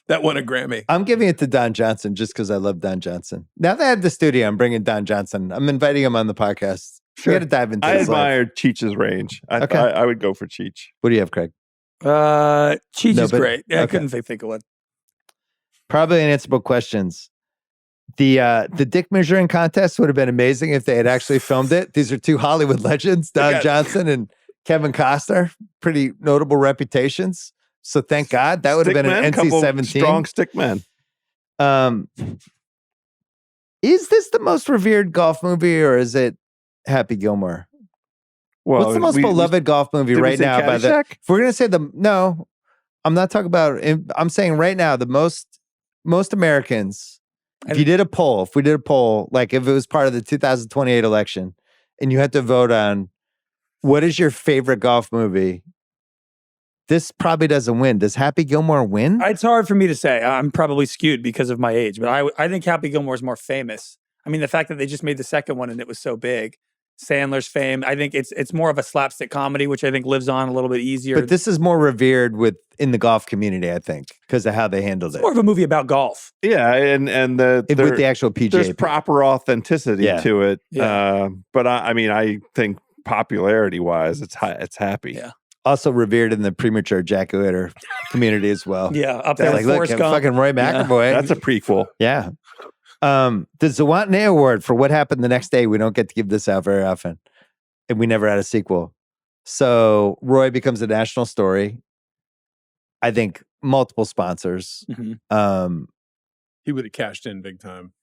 Speaker 3: That won a Grammy.
Speaker 1: I'm giving it to Don Johnson just because I love Don Johnson. Now that I have the studio, I'm bringing Don Johnson. I'm inviting him on the podcast. Sure. We got to dive into his
Speaker 2: admired Cheech's range. I would go for Cheech.
Speaker 1: What do you have, Craig?
Speaker 4: Cheech is great. Yeah, I couldn't think of one.
Speaker 1: Probably unanswerable questions. The dick measuring contest would have been amazing if they had actually filmed it. These are 2 Hollywood legends, Don Johnson and Kevin Costner. Pretty notable reputations. So thank God that would have been an NC-17.
Speaker 2: Strong stick men.
Speaker 1: Is this the most revered golf movie or is it Happy Gilmore? Well, what's the most beloved golf movie right now? If we're going to say no, I'm not talking about, I'm saying right now, the most Americans, if we did a poll, like if it was part of the 2028 election and you had to vote on what is your favorite golf movie, this probably doesn't win. Does Happy Gilmore win?
Speaker 4: It's hard for me to say. I'm probably skewed because of my age, but I think Happy Gilmore is more famous. I mean, the fact that they just made the second one and it was so big. Sandler's fame. I think it's more of a slapstick comedy, which I think lives on a little bit easier.
Speaker 1: But this is more revered in the golf community, I think, because of how they handled it.
Speaker 4: More of a movie about golf.
Speaker 2: Yeah, and
Speaker 1: with the actual PGA.
Speaker 2: There's proper authenticity to it.
Speaker 4: Yeah.
Speaker 2: But I think popularity-wise, it's happy.
Speaker 4: Yeah.
Speaker 1: Also revered in the premature ejaculator community as well.
Speaker 4: Yeah, up there with
Speaker 1: look,
Speaker 4: Forrest Gump.
Speaker 1: fucking Roy McAvoy.
Speaker 2: That's a prequel.
Speaker 1: Yeah. The Zawant Nair Award for what happened the next day. We don't get to give this out very often. And we never had a sequel. So Roy becomes a national story. I think multiple sponsors.
Speaker 4: Mm-hmm.
Speaker 3: He would have cashed in big time.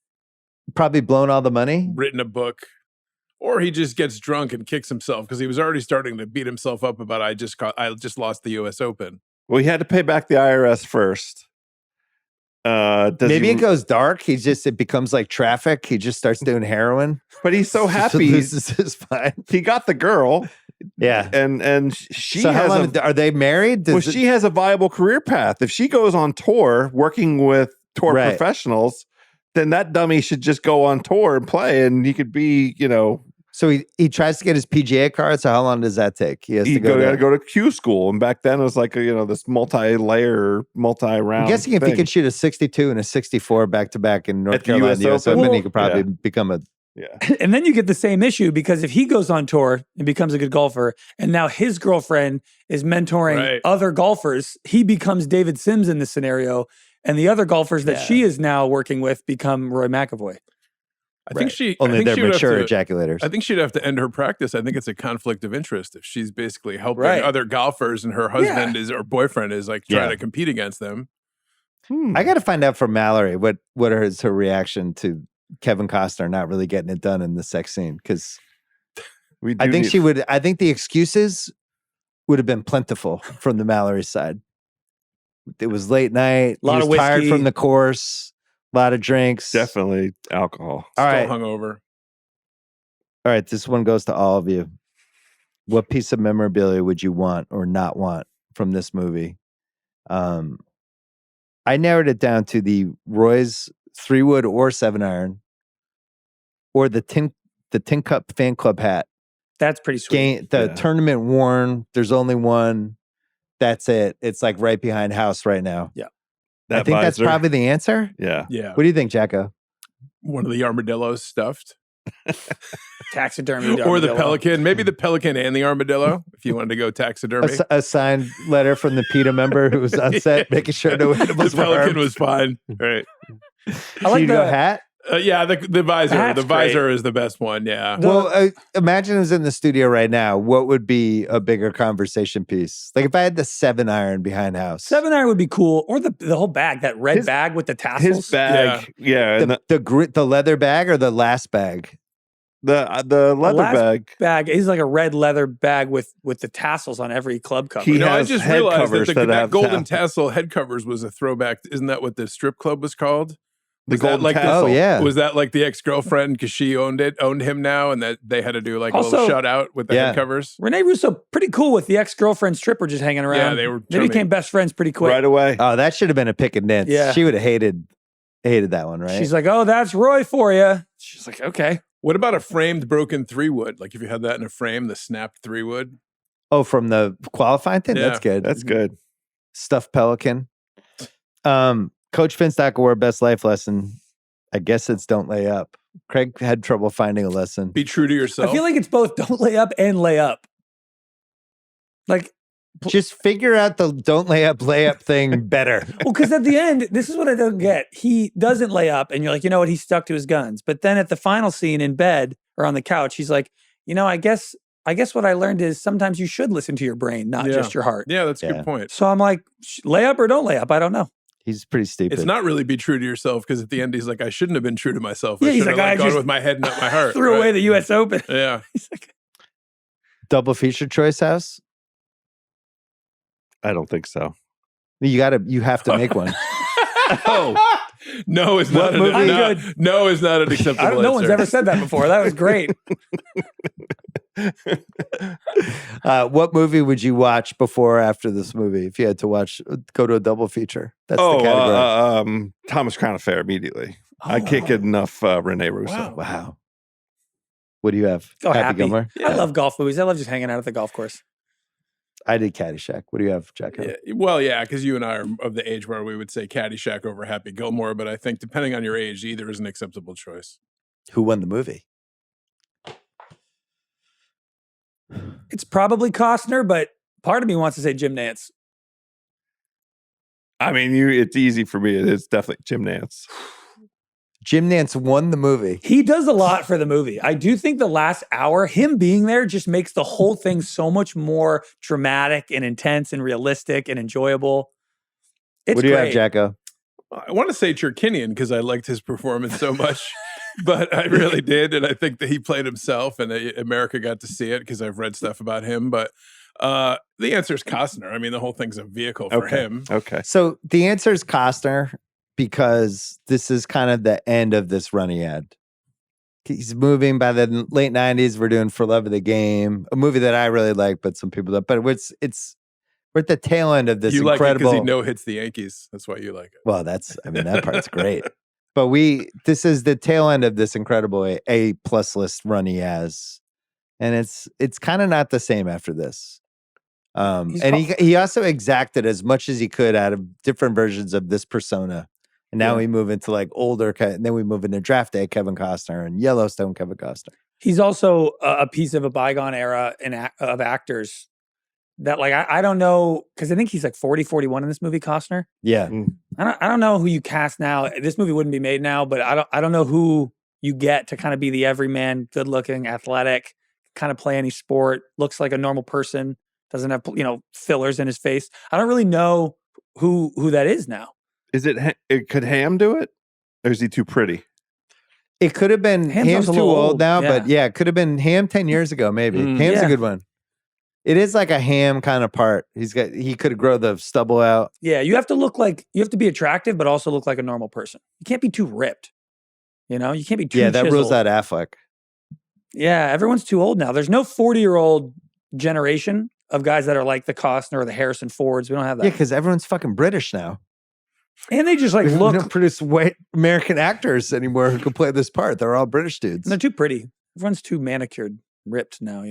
Speaker 1: Probably blown all the money.
Speaker 3: Written a book. Or he just gets drunk and kicks himself because he was already starting to beat himself up about I just lost the U.S. Open.
Speaker 2: Well, he had to pay back the IRS first.
Speaker 1: Maybe it goes dark. It becomes like traffic. He just starts doing heroin.
Speaker 2: But he's so happy.
Speaker 1: Loses his mind.
Speaker 2: He got the girl.
Speaker 1: Yeah.
Speaker 2: And she
Speaker 1: so are they married?
Speaker 2: She has a viable career path. If she goes on tour working with tour professionals, then that dummy should just go on tour and play, and he could be,
Speaker 1: So he tries to get his PGA card. So how long does that take? He has to go
Speaker 2: to Q school, and back then it was like this multi-layer, multi-round.
Speaker 1: I'm guessing if he could shoot a 62 and a 64 back to back in North Carolina, the US Open, he could probably become a.
Speaker 2: Yeah.
Speaker 4: And then you get the same issue because if he goes on tour and becomes a good golfer, and now his girlfriend is mentoring other golfers, he becomes David Sims in this scenario, and the other golfers that she is now working with become Roy McAvoy.
Speaker 3: I think she
Speaker 1: only they're mature ejaculators.
Speaker 3: I think she'd have to end her practice. I think it's a conflict of interest if she's basically helping other golfers and her husband or boyfriend is like trying to compete against them.
Speaker 1: I got to find out from Mallory what is her reaction to Kevin Costner not really getting it done in the sex scene, because I think she would. I think the excuses would have been plentiful from the Mallory side. It was late night.
Speaker 4: A lot of
Speaker 1: whiskey. Tired
Speaker 4: whiskey.
Speaker 1: from the course. A lot of drinks.
Speaker 2: Definitely alcohol.
Speaker 1: All right.
Speaker 3: Still hungover.
Speaker 1: All right. This one goes to all of you. What piece of memorabilia would you want or not want from this movie? I narrowed it down to the Roy's 3-wood or 7-iron, or the tin cup fan club hat.
Speaker 4: That's pretty sweet.
Speaker 1: Tournament worn. There's only one. That's it. It's like right behind house right now.
Speaker 4: Yeah.
Speaker 1: I think that's probably the answer.
Speaker 2: Yeah.
Speaker 3: Yeah.
Speaker 1: What do you think, Jacko?
Speaker 3: One of the armadillos stuffed.
Speaker 4: Taxidermy.
Speaker 3: Or the pelican. Maybe the pelican and the armadillo, if you wanted to go taxidermy.
Speaker 1: A signed letter from the PETA member who was on set, making sure no animals were harmed.
Speaker 3: The pelican was fine. Right.
Speaker 4: I like the
Speaker 1: hat.
Speaker 3: Yeah, the visor. The visor
Speaker 4: great.
Speaker 3: Is the best one. Yeah.
Speaker 1: Well, imagine it was in the studio right now. What would be a bigger conversation piece? Like if I had the 7-iron behind house.
Speaker 4: 7-iron would be cool, or the whole bag, that red bag with the tassels.
Speaker 2: His bag,
Speaker 1: the leather bag or the last bag.
Speaker 2: The leather
Speaker 4: bag is like a red leather bag with the tassels on every club cover.
Speaker 3: I just realized that golden tassel head covers was a throwback. Isn't that what the strip club was called?
Speaker 2: The golden tassel.
Speaker 3: Was that like the ex-girlfriend because she owned him now, and that they had to do like a little shout out with the head covers?
Speaker 4: Rene Russo, pretty cool with the ex-girlfriend stripper just hanging around.
Speaker 3: Yeah,
Speaker 4: they became best friends pretty quick.
Speaker 2: Right away.
Speaker 1: Oh, that should have been a pick and dance.
Speaker 4: Yeah.
Speaker 1: She would have hated that one, right?
Speaker 4: She's like, oh, that's Roy for you. She's like, okay.
Speaker 3: What about a framed broken 3-wood? Like if you had that in a frame, the snapped 3-wood.
Speaker 1: Oh, from the qualifying thing?
Speaker 3: Yeah.
Speaker 1: That's good.
Speaker 2: That's good.
Speaker 1: Stuffed pelican. Coach Finstock best life lesson. I guess it's don't lay up. Craig had trouble finding a lesson.
Speaker 3: Be true to yourself.
Speaker 4: I feel like it's both don't lay up and lay up. Like,
Speaker 1: just figure out the don't lay up thing better.
Speaker 4: Well, because at the end, this is what I don't get. He doesn't lay up, and you're like, you know what? He's stuck to his guns. But then at the final scene in bed or on the couch, he's like, I guess what I learned is sometimes you should listen to your brain, not just your heart.
Speaker 3: Yeah, that's a good point.
Speaker 4: So I'm like, lay up or don't lay up? I don't know.
Speaker 1: He's pretty stupid.
Speaker 3: It's not really be true to yourself, because at the end he's like, I shouldn't have been true to myself.
Speaker 4: Yeah,
Speaker 3: I
Speaker 4: he's
Speaker 3: should
Speaker 4: like,
Speaker 3: have
Speaker 4: I
Speaker 3: gone with my head and not my heart.
Speaker 4: Threw away the U.S. Open.
Speaker 3: Yeah.
Speaker 4: He's like,
Speaker 1: double feature choice house.
Speaker 2: I don't think so.
Speaker 1: You have to make one.
Speaker 3: No, it's not. No, it's not an acceptable answer.
Speaker 4: No one's ever said that before. That was great.
Speaker 1: What movie would you watch before or after this movie if you had to go to a double feature? That's the category.
Speaker 2: Thomas Crown Affair immediately. I can't get enough Rene Russo.
Speaker 1: Wow. What do you have?
Speaker 4: Go Happy
Speaker 1: Gilmore?
Speaker 4: Yeah. I love golf movies. I love just hanging out at the golf course.
Speaker 1: I did Caddyshack. What do you have, Jacko?
Speaker 3: Yeah, well, yeah, because you and I are of the age where we would say Caddyshack over Happy Gilmore, but I think depending on your age, either is an acceptable choice.
Speaker 1: Who won the movie?
Speaker 4: It's probably Costner, but part of me wants to say Jim Nance.
Speaker 2: I mean, it's easy for me. It's definitely Jim Nance.
Speaker 1: Jim Nance won the movie.
Speaker 4: He does a lot for the movie. I do think the last hour, him being there just makes the whole thing so much more dramatic and intense and realistic and enjoyable. It's
Speaker 1: what do you
Speaker 4: great.
Speaker 1: have, Jacko?
Speaker 3: I want to say Cherkinian because I liked his performance so much, but I really did. And I think that he played himself and America got to see it because I've read stuff about him. But the answer is Costner. I mean, the whole thing's a vehicle for him.
Speaker 2: Okay.
Speaker 1: So the answer is Costner because this is kind of the end of this run he had. He's moving by the late 90s. We're doing For Love of the Game, a movie that I really like, but some people don't. But we're at the tail end of this
Speaker 3: you
Speaker 1: incredible.
Speaker 3: You like it because he no-hits the Yankees. That's why you like it.
Speaker 1: Well, that part's great. But this is the tail end of this incredible A+ list run he has. And it's kind of not the same after this. And he also exacted as much as he could out of different versions of this persona. And now we move into like older, and then we move into Draft Day Kevin Costner and Yellowstone Kevin Costner.
Speaker 4: He's also a piece of a bygone era of actors that like, I don't know, because I think he's like 40, 41 in this movie, Costner.
Speaker 1: Yeah.
Speaker 4: I don't know who you cast now. This movie wouldn't be made now, but I don't know who you get to kind of be the everyman, good looking, athletic, kind of play any sport, looks like a normal person, doesn't have, fillers in his face. I don't really know who that is now.
Speaker 2: Is could Ham do it? Or is he too pretty?
Speaker 1: It could have been Ham's too old now, but yeah, it could have been Ham 10 years ago, maybe. Ham's a good one. It is like a Ham kind of part. He could grow the stubble out.
Speaker 4: Yeah, you have to be attractive, but also look like a normal person. You can't be too ripped. You can't be too
Speaker 1: that
Speaker 4: chiseled.
Speaker 1: rules out Affleck.
Speaker 4: Yeah, everyone's too old now. There's no 40-year-old generation of guys that are like the Costner or the Harrison Fords. We don't have that.
Speaker 1: Yeah, because everyone's fucking British now.
Speaker 4: And they just
Speaker 1: we don't produce white American actors anymore who can play this part. They're all British dudes.
Speaker 4: And they're too pretty. Everyone's too manicured, ripped now,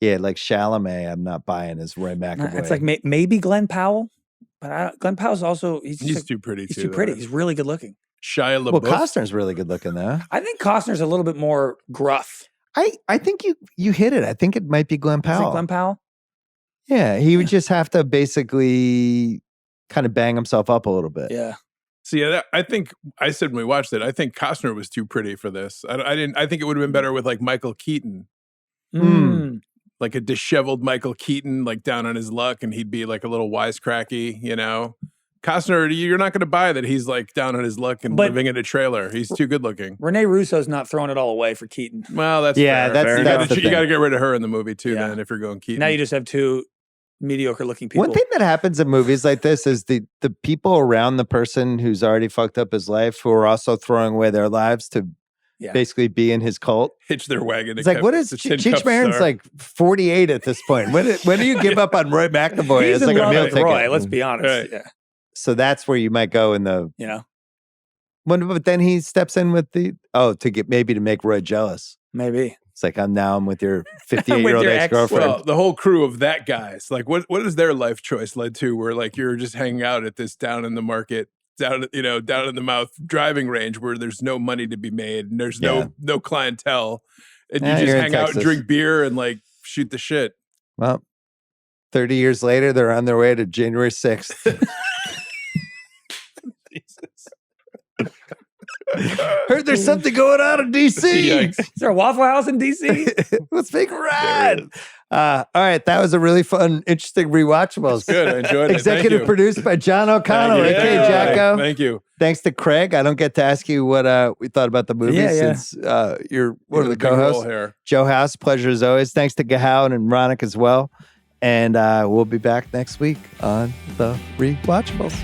Speaker 1: Yeah, like Chalamet, I'm not buying as Roy McAvoy.
Speaker 4: It's like maybe Glenn Powell, but Glenn Powell's also
Speaker 3: he's too pretty.
Speaker 4: He's too pretty. He's really good looking.
Speaker 3: Shia LaBeouf.
Speaker 1: Well, Costner's really good looking though.
Speaker 4: I think Costner's a little bit more gruff.
Speaker 1: I think you hit it. I think it might be Glenn Powell.
Speaker 4: Glenn Powell?
Speaker 1: Yeah, he would just have to basically kind of bang himself up a little bit.
Speaker 4: Yeah.
Speaker 3: See, I think I said when we watched it, I think Costner was too pretty for this. I think it would have been better with like Michael Keaton. Like a disheveled Michael Keaton, like down on his luck, and he'd be like a little wisecracky, Costner, you're not going to buy that he's like down on his luck and living in a trailer. He's too good looking.
Speaker 4: Rene Russo's not throwing it all away for Keaton.
Speaker 3: Well, that's
Speaker 1: fair.
Speaker 3: You got to get rid of her in the movie too. Then if you're going Keaton,
Speaker 4: now you just have two mediocre looking people.
Speaker 1: One thing that happens in movies like this is the people around the person who's already fucked up his life who are also throwing away their lives to basically be in his cult.
Speaker 3: Hitch their wagon.
Speaker 1: It's like, what is Cheech Marin's like 48 at this point? When do you give up on Roy McAvoy as like a meal ticket?
Speaker 4: Roy, let's be honest.
Speaker 3: Right.
Speaker 4: Yeah.
Speaker 1: So that's where you might go in the but then he steps in with to make Roy jealous.
Speaker 4: Maybe.
Speaker 1: It's like I'm with your 58-year-old ex-girlfriend.
Speaker 3: Well, the whole crew of that guys, like what is their life choice led to where like you're just hanging out at this down in the market, down in the mouth driving range where there's no money to be made and there's no clientele and you just hang out and drink beer and like shoot the shit.
Speaker 1: Well, 30 years later, they're on their way to January 6th. Heard there's something going on in DC.
Speaker 4: Is there a Waffle House in DC?
Speaker 1: Let's make it rad. All right, that was a really fun, interesting Rewatchables.
Speaker 3: Good, I enjoyed it.
Speaker 1: Executive produced by John O'Connell, aka Jacko.
Speaker 3: Thank you.
Speaker 1: Thanks to Craig. I don't get to ask you what we thought about the movie since you're one of the co-hosts. Joe House, pleasure as always. Thanks to Gahow and Ronak as well. And we'll be back next week on the Rewatchables.